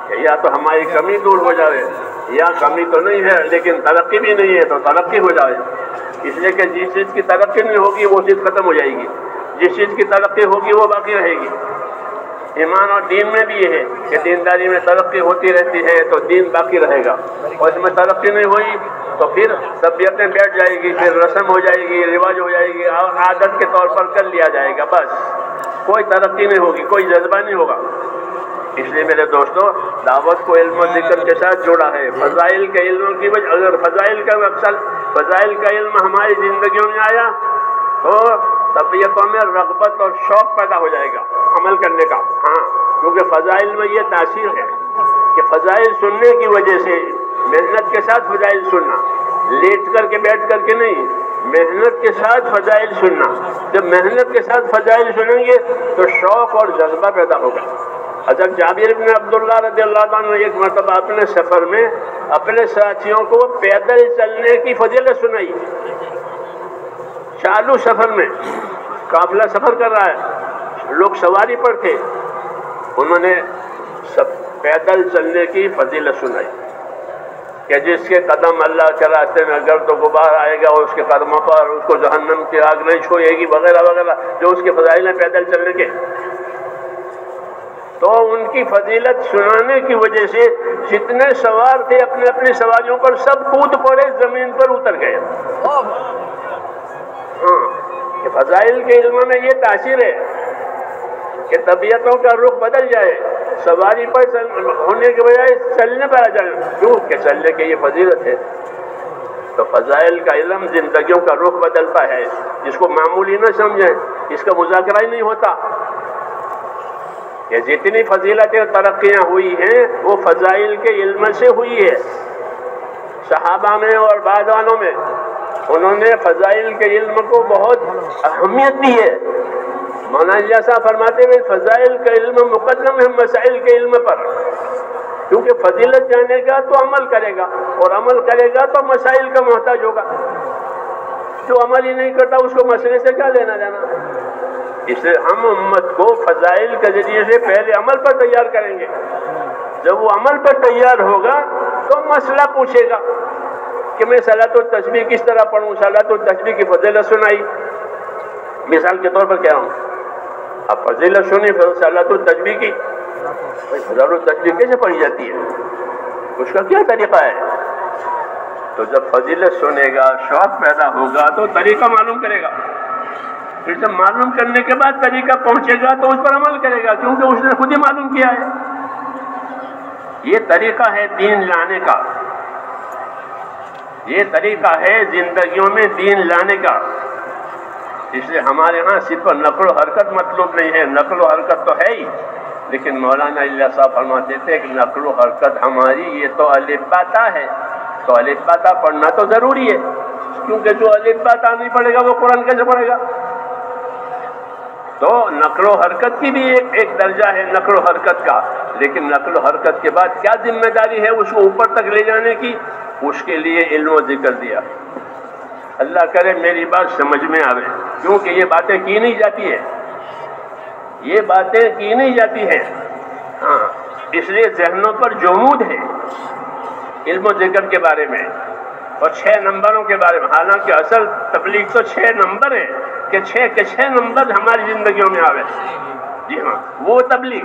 کہ یا تو ہماری کمی دور ہو جائے، یا کمی تو نہیں ہے لیکن ترقی بھی نہیں ہے تو ترقی ہو جائے۔ اس لیے کہ جس چیز کی ترقی نہیں ہوگی وہ چیز ختم ہو جائے گی، جس چیز کی ترقی ہوگی وہ باقی رہے گی۔ ایمان اور دین میں بھی یہ ہے کہ دینداری میں ترقی ہوتی رہتی ہے تو دین باقی رہے گا، اور اس میں ترقی نہیں ہوئی تو پھر طبیعتیں بیٹھ جائے گی، پھر رسم ہو جائے گی، رواج ہو جائے گی، اور عادت کے طور پر کر لیا جائے گا، بس کوئی ترقی نہیں ہوگی، کوئی جذبہ نہیں ہوگا۔ اس لیے میرے دوستو دعوت کو علم و ذکر کے ساتھ جوڑا ہے۔ فضائل کے علم کی وجہ، اگر فضائل کا علم ہماری زندگیوں میں آیا تو طبیعتوں میں رغبت اور شوق پیدا ہو جائے گا عمل کرنے کا۔ ہاں، کیونکہ فضائل میں یہ تاثیر ہے کہ فضائل سننے کی وجہ سے، محنت کے ساتھ فضائل سننا، لیٹ کر کے بیٹھ کر کے نہیں، محنت کے ساتھ فضائل سننا۔ جب محنت کے ساتھ فضائل سنیں گے تو شوق اور جذبہ پیدا ہوگا۔ حضرت جابر بن عبداللہ رضی اللہ عنہ ایک مرتبہ اپنے سفر میں اپنے ساتھیوں کو پیدل چلنے کی فضیلت سنائی۔ چالو سفر میں قافلہ سفر کر رہا ہے، لوگ سواری پر تھے، انہوں نے پیدل چلنے کی فضیلت سنائی۔ کہ جس کے قدم اللہ کے راستے میں گرد و غبار آئے گا اور اس کے قدموں پر اس کو جہنم کی آگ نہیں چھوئے گی وغیرہ وغیرہ جو اس کے فضائل ہیں پیدل چلنے کے. تو ان کی فضیلت سنانے کی وجہ سے جتنے سوار تھے اپنے اپنی سواریوں پر سب کود پڑے، زمین پر اتر گئے. کہ فضائل کے علم میں یہ تاثیر ہے کہ طبیعتوں کا رخ بدل جائے، سواری پر ہونے کے بجائے چلنے پر آ جائے. کیوں کہ چلنے کی یہ فضیلت ہے. تو فضائل کا علم زندگیوں کا رخ بدلتا ہے. جس کو معمولی نہ سمجھیں، اس کا مذاکرہ ہی نہیں ہوتا. کہ جتنی فضیلتیں ترقیاں ہوئی ہیں وہ فضائل کے علم سے ہوئی ہے. صحابہ میں اور بعدانوں میں انہوں نے فضائل کے علم کو بہت اہمیت دی ہے. مولانا صاحب فرماتے ہیں فضائل کا علم مقدم ہے مسائل کے علم پر، کیونکہ فضیلت جانے گا تو عمل کرے گا، اور عمل کرے گا تو مسائل کا محتاج ہوگا. جو عمل ہی نہیں کرتا اس کو مسئلے سے کیا لینا دینا. اس لیے ہم امت کو فضائل کے ذریعے سے پہلے عمل پر تیار کریں گے. جب وہ عمل پر تیار ہوگا تو مسئلہ پوچھے گا کہ میں صلاۃ التسبیح کس طرح پڑھوں. صلاۃ التسبیح کی فضیلت سنائی، مثال کے طور پر کہہ رہا ہوں. اب فضیلت سنی صلاۃ التسبیح کی، صلاۃ التسبیح کیسے پڑھی جاتی ہے، اس کا کیا طریقہ ہے. تو جب فضیلت سنے گا، شوق پیدا ہوگا تو طریقہ معلوم کرے گا. پھر جب معلوم کرنے کے بعد طریقہ پہنچے گا تو اس پر عمل کرے گا، کیونکہ اس نے خود ہی معلوم کیا ہے. یہ طریقہ ہے دین لانے کا، یہ طریقہ ہے زندگیوں میں دین لانے کا. اس لیے ہمارے ہاں صرف نقل و حرکت مطلوب نہیں ہے. نقل و حرکت تو ہے ہی، لیکن مولانا اللہ صاحب فرماتے تھے کہ نقل و حرکت ہماری یہ تو الف با تا ہے. تو الف با تا پڑھنا تو ضروری ہے، کیونکہ جو الف با تا نہیں پڑھے گا وہ قرآن کیسے پڑھے گا. تو نقل و حرکت کی بھی ایک درجہ ہے نقل و حرکت کا، لیکن نقل و حرکت کے بعد کیا ذمہ داری ہے اس کو اوپر تک لے جانے کی، اس کے لیے علم و ذکر دیا. اللہ کرے میری بات سمجھ میں آوے، کیونکہ یہ باتیں کی نہیں جاتی ہے، یہ باتیں کی نہیں جاتی ہیں. ہاں، اس لیے ذہنوں پر جمود ہے علم و ذکر کے بارے میں اور 6 نمبروں کے بارے میں. حالانکہ اصل تبلیغ تو 6 نمبر ہے کہ 6 کے 6 نمبر ہماری زندگیوں میں آوے. جی ہاں، وہ تبلیغ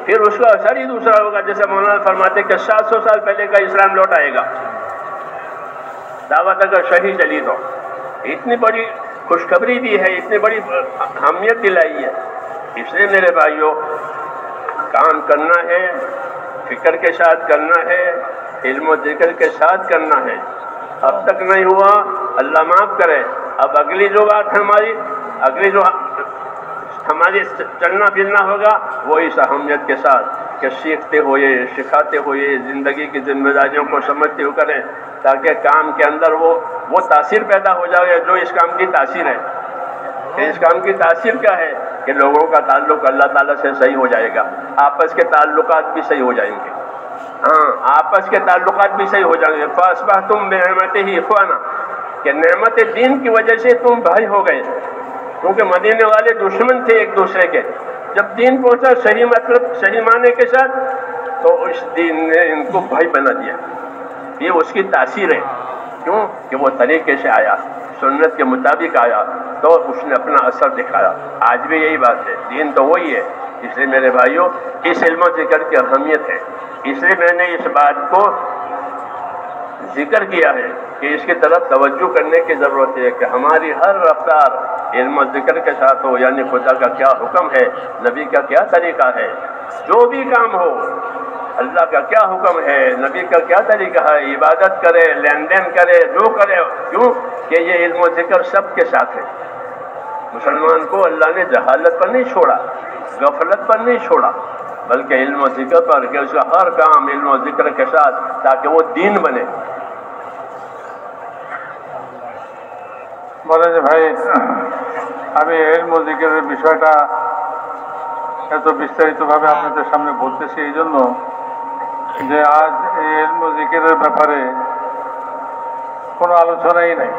پھر اس کا اثر ہی دوسرا ہوگا. جیسے مولانا فرماتے کہ 700 سال پہلے کا اسلام لوٹ آئے گا. دعوت اگر صحیح چلی تو اتنی بڑی خوشخبری دی ہے، اتنی بڑی اہمیت دلائی ہے. اس لیے میرے بھائیوں کام کرنا ہے، فکر کے ساتھ کرنا ہے، علم و ذکر کے ساتھ کرنا ہے. اب تک نہیں ہوا اللہ معاف کرے. اب اگلی جو بات اگلی جو ہماری چلنا پھرنا ہوگا وہ اس اہمیت کے ساتھ کہ سیکھتے ہوئے سکھاتے ہوئے زندگی کی ذمہ داریوں کو سمجھتے ہوئے کریں، تاکہ کام کے اندر وہ تاثیر پیدا ہو جائے جو اس کام کی تاثیر ہے. اس کام کی تاثیر کیا ہے کہ لوگوں کا تعلق اللہ تعالیٰ سے صحیح ہو جائے گا، آپس کے تعلقات بھی صحیح ہو جائیں گے. ہاں، آپس کے تعلقات بھی صحیح ہو جائیں گے. فَأَصْبَحْتُم بِنِعْمَتِهِ إِخْوَانًا، کہ نعمت دین کی وجہ سے تم بھائی ہو گئے. کیونکہ مدینے والے دشمن تھے ایک دوسرے کے. جب دین پہنچا صحیح مطلب صحیح معنی کے ساتھ تو اس دین نے ان کو بھائی بنا دیا. یہ اس کی تاثیر ہے. کیوں کہ وہ طریقے سے آیا، سنت کے مطابق آیا تو اس نے اپنا اثر دکھایا. آج بھی یہی بات ہے، دین تو وہی ہے. اس لیے میرے بھائیوں اس علم و ذکر کی اہمیت ہے. اس لیے میں نے اس بات کو ذکر کیا ہے کہ اس کی طرف توجہ کرنے کی ضرورت ہے کہ ہماری ہر رفتار علم و ذکر کے ساتھ ہو. یعنی خدا کا کیا حکم ہے، نبی کا کیا طریقہ ہے، جو بھی کام ہو اللہ کا کیا حکم ہے، نبی کا کیا طریقہ ہے، عبادت کرے، لین دین کرے، جو کرے. کیوں کہ یہ علم و ذکر سب کے ساتھ ہے. مسلمان کو اللہ نے جہالت پر نہیں چھوڑا، غفلت پر نہیں چھوڑا، بلکہ علم و ذکر پر کہ اس کا ہر کام علم و ذکر کے ساتھ تاکہ وہ دین بنے. বলে ভাই আমি এলম ও জিকিরের বিষয়টা এত বিস্তারিতভাবে আপনাদের সামনে বলতেছি এই জন্য যে আজ এই এলম ও জিকিরের ব্যাপারে কোনো আলোচনাই নেই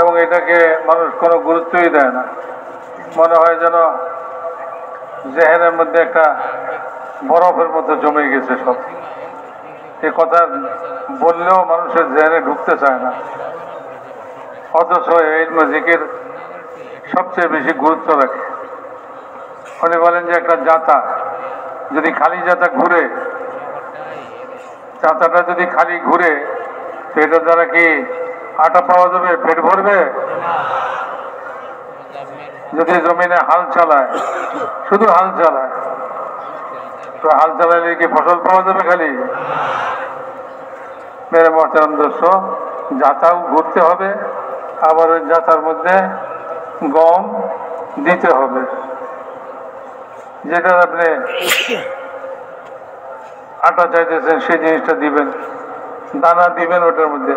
এবং এটাকে মানুষ কোনো গুরুত্বই দেয় না. মনে হয় যেন জেহেনের মধ্যে একটা বরফের মতো জমে গেছে সব. এ কথা বললেও মানুষের জেনে ঢুকতে চায় না, অথচ ইলম জিকির সবচেয়ে বেশি গুরুত্ব রাখে। উনি বলেন যে একটা জাতা যদি খালি জাতা ঘুরে, জাতাটা যদি খালি ঘুরে তো এটার দ্বারা কি আটা পাওয়া যাবে, পেট ভরবে? যদি জমিনে হাল চালায়, শুধু হাল চালায়, তো হাল চালাইলে কি ফসল পাওয়া যাবে খালি? মেরে মহতারাম দোস্ত, জাতাও ঘুরতে হবে, আবার ওই জাতার মধ্যে গম দিতে হবে, যেটা আপনি আটা চাইতেছেন সেই জিনিসটা দিবেন, দানা দিবেন ওটার মধ্যে।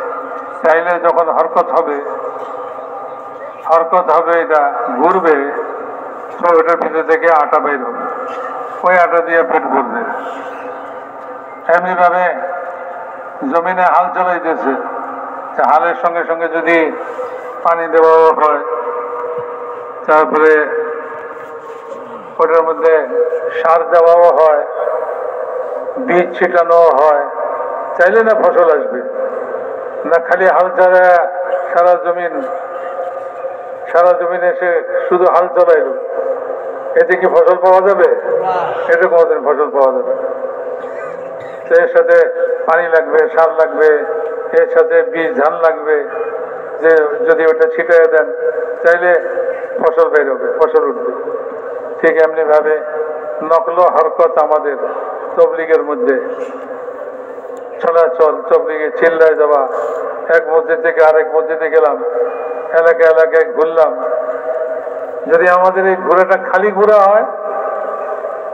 চাইলে যখন হরকত হবে এটা ঘুরবে, তো ওটার ভিতর থেকে আটা বের হবে, ওই আটা দিয়ে পেট ভরবে। এমনিভাবে জমিনে হাল চালাইতেছে, হালের সঙ্গে সঙ্গে যদি পানি দেওয়া হয়, তারপরে ওটার মধ্যে সার দেওয়াও হয়, বীজ ছিটানো হয়, চাইলে না ফসল আসবে না। খালি হাল চালা সারা জমিন এসে শুধু হাল চালাইল, এতে কি ফসল পাওয়া যাবে? এতে কোনোদিন ফসল পাওয়া যাবে না। এর সাথে পানি লাগবে, সার লাগবে, এর সাথে বীজ ধান লাগবে, যে যদি ওটা ছিটিয়ে দেন চাইলে ফসল বের হবে, ফসল উঠবে। ঠিক এমনি ভাবে নকল হরকত আমাদের তবলিগের মধ্যে চলাচল, তবলিগে চিল্লায় যাওয়া, এক মসজিদ থেকে আরেক মসজিদে গেলাম, এলাকায় ঘুরলাম, যদি আমাদের এই ঘোরাটা খালি ঘোরা হয়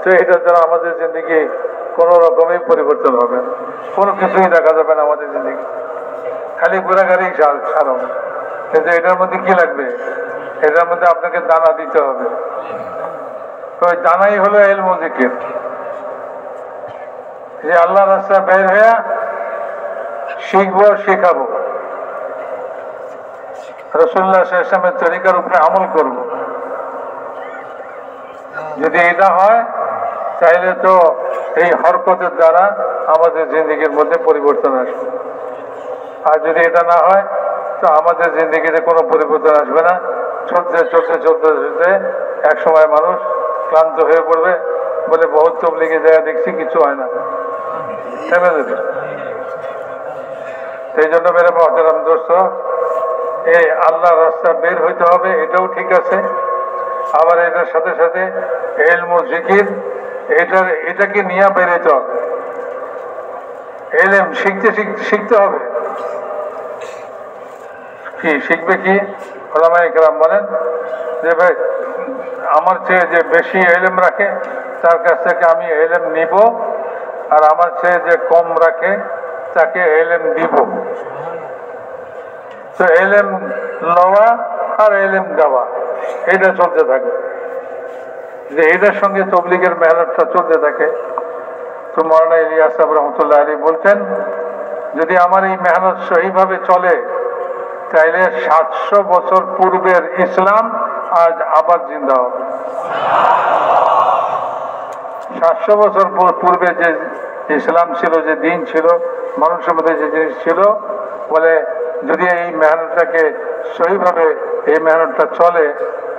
তো এটার দ্বারা আমাদের জিন্দিগি কোনো রকমই পরিবর্তন হবে না, কোনো কিছুই দেখা যাবে না আমাদের জিন্দিগি, খালি ঘোরাঘুরি সারা। কিন্তু এটার মধ্যে কি লাগবে? এটার মধ্যে আপনাকে দানা দিতে হবে। তো ওই দানাই হলো ইলম জিকির, যে আল্লাহ রাস্তা বের হয়ে শিখবো, শেখাবো, রাসূলুল্লাহ সাল্লাল্লাহু আলাইহি ওয়াসাল্লামের তরিকার উপরে আমল করব। যদি এটা হয় তাহলে তো এই হরকতের দ্বারা আমাদের জিন্দিগির মধ্যে পরিবর্তন আসবে। আর যদি এটা না হয় তো আমাদের জিন্দিগিতে কোনো পরিবর্তন আসবে না। চলতে চলতে চলতে চলতে এক সময় মানুষ ক্লান্ত হয়ে পড়বে, বলে বহুত তবলিগে জায়গা দেখছি কিছু হয় না, থেমে দেবে। সেই জন্য মেরে মহতারাম দোস্ত, এই আল্লাহ রাস্তা বের হইতে হবে, এটাও ঠিক আছে। আবার এটার সাথে সাথে ইলম জিকির, এটাকে নিয়ে বেরোতে হবে। ইলম শিখতে হবে। কি শিখবে? কি ওলামায়ে কেরাম বলেন যে ভাই আমার চেয়ে যে বেশি ইলম রাখে তার কাছ থেকে আমি ইলম নিব, আর আমার চেয়ে যে কম রাখে তাকে ইলম দিব। তো ইলম লওয়া আর ইলম দেওয়া এটা চলতে থাকে, যে এটার সঙ্গে তবলিগের মেহনতটা চলতে থাকে। তো মাওলানা ইলিয়াস সাহেব রহমতুল্লাহ আলাইহি বলতেন, যদি আমার এই মেহনত সহিভাবে চলে তাইলে 700 বছর পূর্বের ইসলাম আজ আবার জিন্দা হবে। 700 বছর পূর্বে যে ইসলাম ছিল, যে দিন ছিল, মানুষের মধ্যে যে জিনিস ছিল, বলে যদি এই মেহনতটাকে সহিভাবে এই মেহনতটা চলে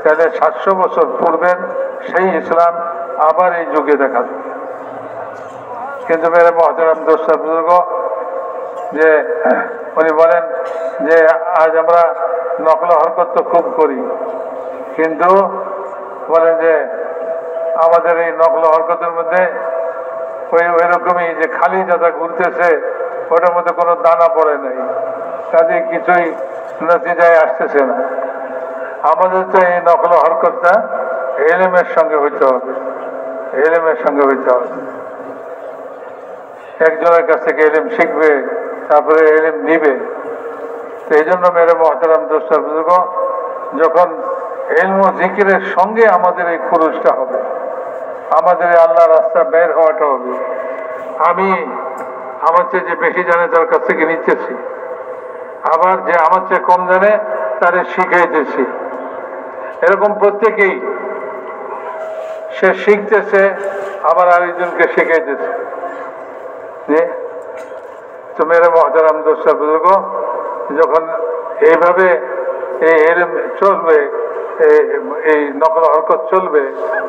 তাহলে 700 বছর পূর্বের সেই ইসলাম আবার এই যুগে দেখা যাবে। কিন্তু মেরে মহতারাম দোস্ত বুজুর্গ, যে উনি বলেন যে আজ আমরা নকল হরকত তো খুব করি, কিন্তু বলেন যে আমাদের এই নকল হরকতের মধ্যে ওই রকমই যে খালি যাতা ঘুরতেছে, ওটার মধ্যে কোনো দানা পড়ে নাই, কাজে কিছুই নতিজায় আসতেছে না। আমাদের তো এই নকল হরকতটা ইলমের সঙ্গে হইতে হবে, ইলমের সঙ্গে হইতে হবে। একজনের কাছ থেকে ইলম শিখবে, তারপরে ইলম নিবে। তো এই জন্য মেরে মহতারাম দোস্ত বুজুর্গ, যখন ইলম ও জিকিরের সঙ্গে আমাদের এই খুরুজটা হবে, আমাদের আল্লাহ রাস্তা বের হওয়াটা হবে। আমি আমার চেয়ে যে বেশি জানে তার কাছ থেকে নিতেছি, আবার যে আমার চেয়ে কম জানে তারে শিখাইতেছি। এরকম প্রত্যেকেই সে শিখতেছে, আবার আরেকজনকে শিখাইতেছে। তো মেরে মহতারাম দোস্ত বুজুর্গ, যখন এইভাবে এই ইলম চলবে, এই নকল হরকত চলবে,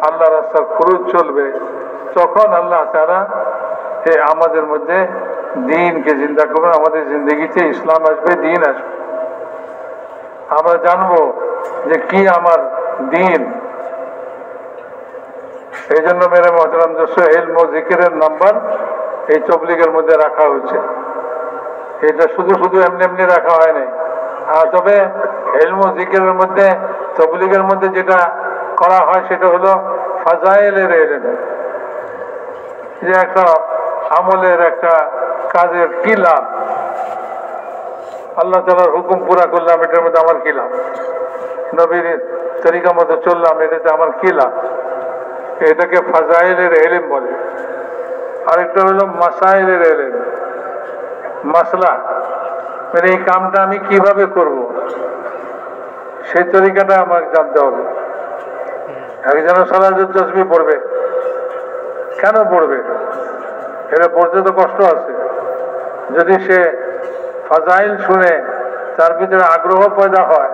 আল্লাহ রাস্তার খুরুজ চলবে, তখন আল্লাহ তাআলা আমাদের মধ্যে দ্বীনকে জিন্দা করবেন। আমাদের জিন্দগিতে ইসলাম আসবে, দ্বীন আসবে। আমরা জানবো যে কি আমার দ্বীন। এই জন্য মেরে মহতারাম দোস্ত, ইলম ও জিকিরের নাম্বার এই তবলিগের মধ্যে রাখা হয়েছে। এটা শুধু শুধু এমনি এমনি রাখা হয় নাই। তবে ইলম ও জিকিরের মধ্যে, তবলিগের মধ্যে যেটা করা হয় সেটা হলো ফাজাইলের ইলম, যে একটা আমলের, একটা কাজের কি লাভ, আল্লাহ তাআলার হুকুম পুরা করলাম, এটার মধ্যে আমার কি লাভ, নবীর তরিকা মতো চললাম, এটাতে আমার কি লাভ, এটাকে ফাজাইলের ইলম বলে। আরেকটা হলো মাসাইলের ইলম, মাসলা, মানে এই কামটা আমি কিভাবে করব, সেই তরিকাটা আমাকে জানতে হবে। একজন সালাতুত তাসবিহ পড়বে, কেন পড়বে? এটা পড়তে তো কষ্ট আছে। যদি সে ফাজাইল শুনে তার ভিতরে আগ্রহ পয়দা হয়,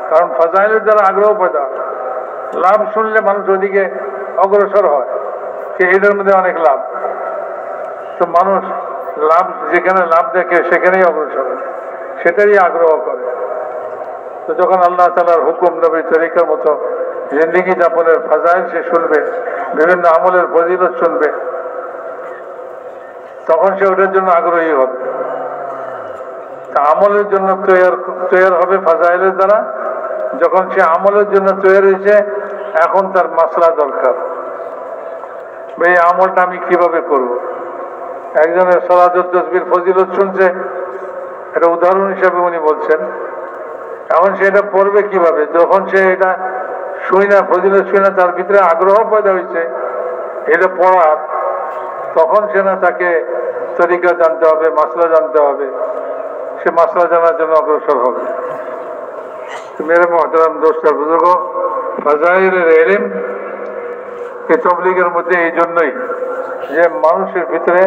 কারণ ফাজাইলের দ্বারা আগ্রহ পয়দা হয়। লাভ শুনলে মানুষ ওদিকে অগ্রসর হয়, যে এদের মধ্যে অনেক লাভ। তো মানুষ লাভ, যেখানে লাভ দেখে সেখানেই অগ্রসর হয়, সেটারই আগ্রহ করে। তো যখন আল্লাহ তাআলার হুকুম, নবীর তরিকার মতো জিন্দেগি যাপনের ফাজাইল সে শুনবে, বিভিন্ন আমলের ফজিলত শুনবে, তখন সে ওটার জন্য আগ্রহী হবে। তা আমলের জন্য তৈরি হবে ফাজাইলের দ্বারা। যখন সে আমলের জন্য তৈরি হয়েছে, এখন তার মাসলা দরকার, এই আমলটা আমি কিভাবে করব। একজনের সালাতুত তাসবিহ ফজিলত শুনছে, এটা উদাহরণ হিসাবে উনি বলছেন। এখন সে এটা পড়বে কিভাবে? যখন সে এটা শুই না, ফজিলত শুই না, তার ভিতরে আগ্রহ পয়দা হয়েছে এটা পড়ার, তখন সে না তাকে তরিকা জানতে হবে, মাসলা জানতে হবে, সে মাসলা জানার জন্য অগ্রসর হবে। মেরে মহতারাম দোস্ত বুজুর্গ, ফাজাইলের ইলম এই তবলিগের মধ্যে এই জন্যই যে মানুষের ভিতরে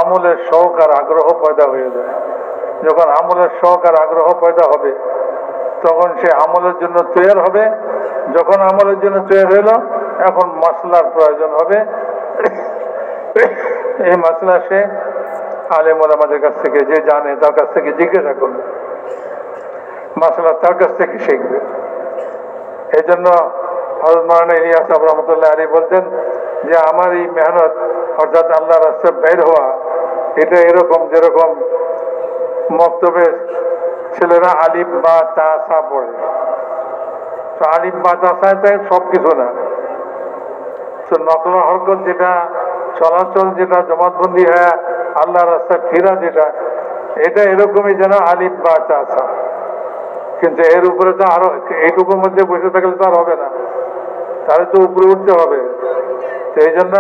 আমলের শৌক আর আগ্রহ পয়দা হয়ে যায়। যখন আমলের শৌক আর আগ্রহ পয়দা হবে, তখন সে আমলের জন্য তৈরি হবে। যখন আমলের জন্য তৈরি হলো, এখন মাসলার প্রয়োজন হবে। এই মাসলা সে আলেম ওলামাদের কাছ থেকে, যে জানে তার কাছ থেকে জিজ্ঞাসা করবে, মাসলা তার কাছ থেকে শিখবে। এই জন্য হযরত মাওলানা ইলিয়াস সাহেব রহমতুল্লাহ আলাইহি বলতেন যে আমার এই মেহনত, অর্থাৎ আল্লাহর রাস্তায় বের হওয়া, এটা এরকম যেরকম মক্তবে ছেলেরা আলিফ বা তা সা পড়ে। তো আলিফ বা তা সা সব কিছু না। তো নকল হরকত যেটা, চলাচল যেটা, জমাতবন্দি হ্যাঁ, আল্লাহ রাস্তায় ফিরা যেটা, এটা এরকমই যেন আলিফ বা তা সা। কিন্তু এর উপরে তো আরো, এইটুকুর মধ্যে বসে থাকলে তো আর হবে না, তাহলে তো উপরে উঠতে হবে। তো এই জন্য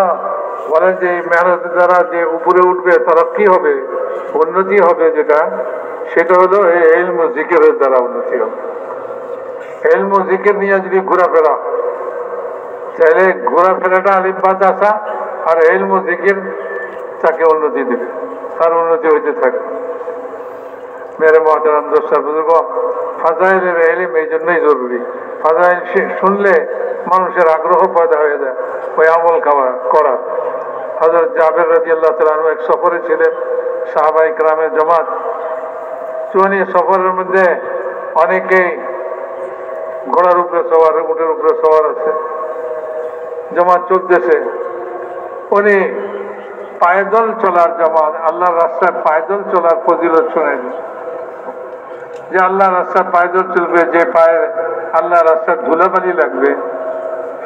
বলেন যে এই মেহনতের দ্বারা যে উপরে উঠবে তারা কি হবে, উন্নতি হবে, যেটা সেটা হলো এই ইলম ও জিকিরের দ্বারা উন্নতি হবে। ইলম ও জিকির নিয়ে যদি ঘোরাফেরা, তাহলে ঘোরাফেরাটা আলিফ বা তা সা, আর ইলম ও জিকির তাকে উন্নতি দেবে, তার উন্নতি হইতে থাকবে। মেরে মহতারাম দোস্ত বুজুর্গ, ফাজাইলের ইলম এই জন্যই জরুরি। ফাজাইল শুনলে মানুষের আগ্রহ পয়দা হয়ে যায় ওই আমল করার। হযরত জাবের রাদিয়াল্লাহু তাআলা আনহু এক সফরে ছিলেন, সাহাবায়ে কেরামের জামাত। উনি সফরের মধ্যে অনেকেই ঘোড়ার উপরে সওয়ার, উটের উপরে সওয়ার আছে, জামাত চলতেছে। উনি পায়দল চলার জামাত, আল্লাহর রাস্তায় পায়দল চলার ফজিলত শুনেন, যে আল্লাহ রাস্তায় পায়দল চলবে, যে পায়ে আল্লাহ রাস্তায় ধুলাবালি লাগবে,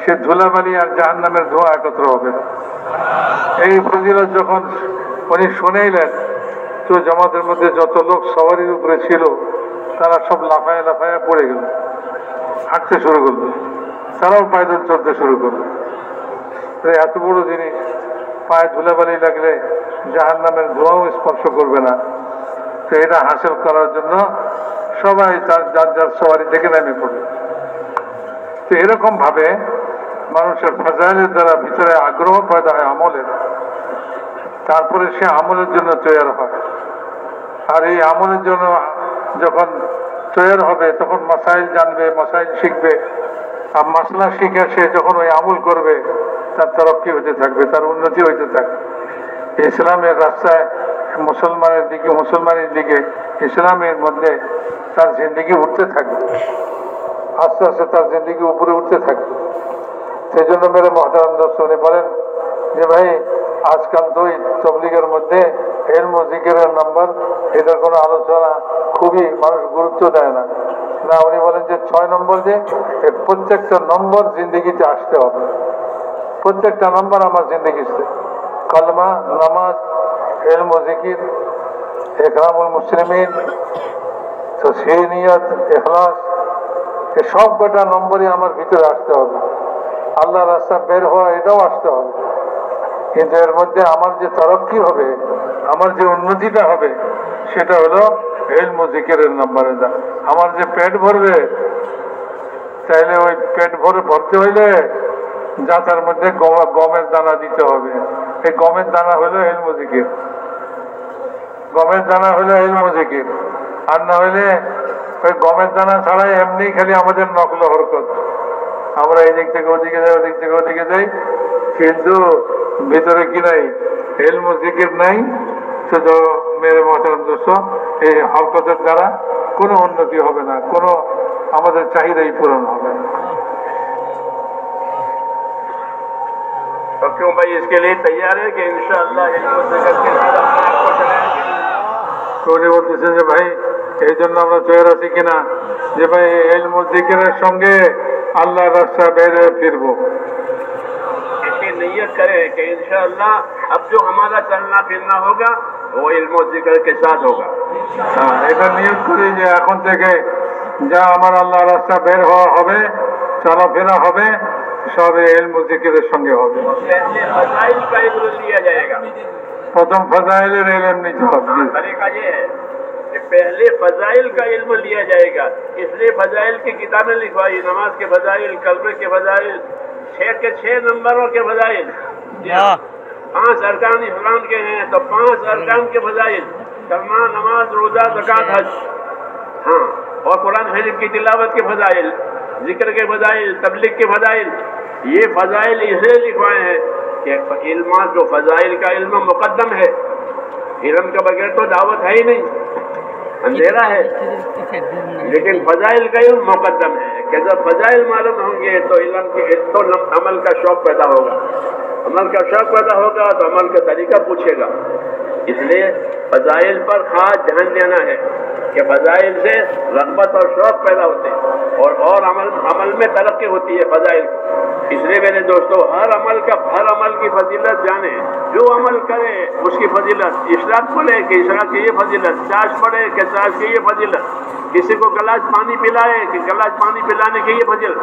সে ধুলাবালি আর জাহান্নামের ধোঁয়া একত্র হবে না। এই ফজিলত যখন উনি শুনেইলেন, তো জামাতের মধ্যে যত লোক সওয়ারির উপরে ছিল তারা সব লাফায় লাফায় পড়ে গেল, হাঁটতে শুরু করলো, তারাও পায়দল চলতে শুরু করলো। এত বড় জিনিস, পায়ে ধুলাবালি লাগলে জাহান্নামের ধোঁয়াও স্পর্শ করবে না। তো এটা হাসিল করার জন্য সবাই তার যার যার সওয়ারি থেকে নেমে পড়ে। তো এরকম ভাবে মানুষের ফাজাইলের দ্বারা ভিতরে আগ্রহ পয়দা হয় আমলের, তারপরে সে আমলের জন্য তৈরি হয়। আর এই আমলের জন্য যখন তৈরি হবে তখন মাসাইল জানবে, মাসাইল শিখবে, আর মাসলা শিখে সে যখন ওই আমল করবে তার তরক্কি হতে থাকবে, তার উন্নতি হইতে থাকবে। ইসলামের রাস্তায় মুসলমানের দিকে ইসলামের মধ্যে তার জিন্দিগি উঠতে থাকবে, আস্তে আস্তে তার জিন্দিগি উপরে উঠতে থাকবে। সেই জন্য মেরে মহতারাম দোস্ত উনি বলেন যে ভাই আজকাল তো এই তবলিগের মধ্যে ইলম ও জিকিরের নাম্বার, এটার কোনো আলোচনা খুবই মানুষ গুরুত্ব দেয় না। উনি বলেন যে 6 নম্বর যে প্রত্যেকটা নম্বর জিন্দিগিতে আসতে হবে, প্রত্যেকটা নম্বর আমার জিন্দিগিতে, কলমা, নামাজ, ইলম ও জিকির, ইকরামুল মুসলিমিন, তাসহিনিয়াত, ইখলাস, এই সব কটা নম্বরই আমার ভিতরে আসতে হবে। আল্লাহ রাস্তা বের হওয়া এটাও আসতে হবে, কিন্তু এর মধ্যে আমার যে তরক্কি হবে, আমার যে উন্নতিটা হবে, সেটা হলো ইলম ও জিকিরের নম্বরে দা। আমার যে পেট ভরবে, তাইলে ওই পেট ভরতে হইলে যা তার মধ্যে গমের দানা দিতে হবে। এই গমের দানা হলো ইলম ও জিকির, গমের দানা হলো ইলম ও জিকির। আর না হইলে ওই গমের দানা ছাড়াই এমনি খালি আমাদের নকল হরকত, আমরা এই দিক থেকে ওদিকে যাই, ওদিক থেকে ওদিকে যাই, কিন্তু ভিতরে কি নাই? ইলম ও জিকির নাই। শুধু মেরে মহতারাম দোস্ত, এই হরকতের দ্বারা কোনো উন্নতি হবে না, কোনো আমাদের চাহিদাই পূরণ হবে না। तो क्यों भाई इसके लिए तैयार है कि इंशाअल्लाह इल्म व जिक्र के साथ अपने आप को चलाएंगे? তো উনি বলতেছেন যে ভাই এই জন্য আমরা তৈরি আছি কিনা যে ভাই ইলম ও জিকিরের সঙ্গে আল্লাহর রাস্তা বের হয়ে ফিরবো। इसकी नीयत करें कि इंशाअल्लाह अब जो हमारा चलना फिरना होगा वो इल्म व जिक्र के साथ होगा। এটা নিয়ত করি যে এখন থেকে যা আমার আল্লাহর রাস্তা বের হওয়া হবে, চলাফেরা হবে, সব ইলম ও জিকিরের সঙ্গে হবে। पहले फजाइल का इल्म लिया जाएगा। প্রথম ফজাইলের ইলম নিতে হবে। तरीका ये है कि पहले फजाइल का इल्म लिया जाएगा, इसलिए फजाइल की किताबें लिखवाई, नमाज के फजाइल, कल्मे के फजाइल, 6 के 6 नंबरों के फजाइल। 5 अरकान इस्लाम के हैं तो 5 अरकान के फजाइल, कलमा, नमाज, रोजा, ज़कात, हज। हाँ, और कुरान शरीफ की तिलावत के फजाइल, जिक्र के फजाइल, तबलीग के फजाइल। ये फजाइल इसलिए लिखवाए हैं कि इल्म जो फजाइल का इल्म मुकद्दम है, इल्म के बगैर तो दावत है ही नहीं, अंधेरा है। लेकिन फजाइल का इल्म मुकद्दम है कि जब फजाइल मालूम होंगे तो इल्म के तो अमल का शौक पैदा होगा, अमल का शौक पैदा होगा तो अमल का तरीका पूछेगा। इसलिए फजाइल पर खास ध्यान देना है कि फजाइल से रग़बत और शौक पैदा होते हैं और अमल में तरक्की होती है फजाइल की। इसलिए मेरे दोस्तों हर अमल की फजीलत जाने, जो अमल करे उसकी फजीलत, इशराक पढ़े कि इशराक की ये फजीलत, चाश पढ़े कि चाश की ये फजीलत, किसी को गिलास पानी पिलाए कि गिलास पानी पिलाने की ये फजीलत।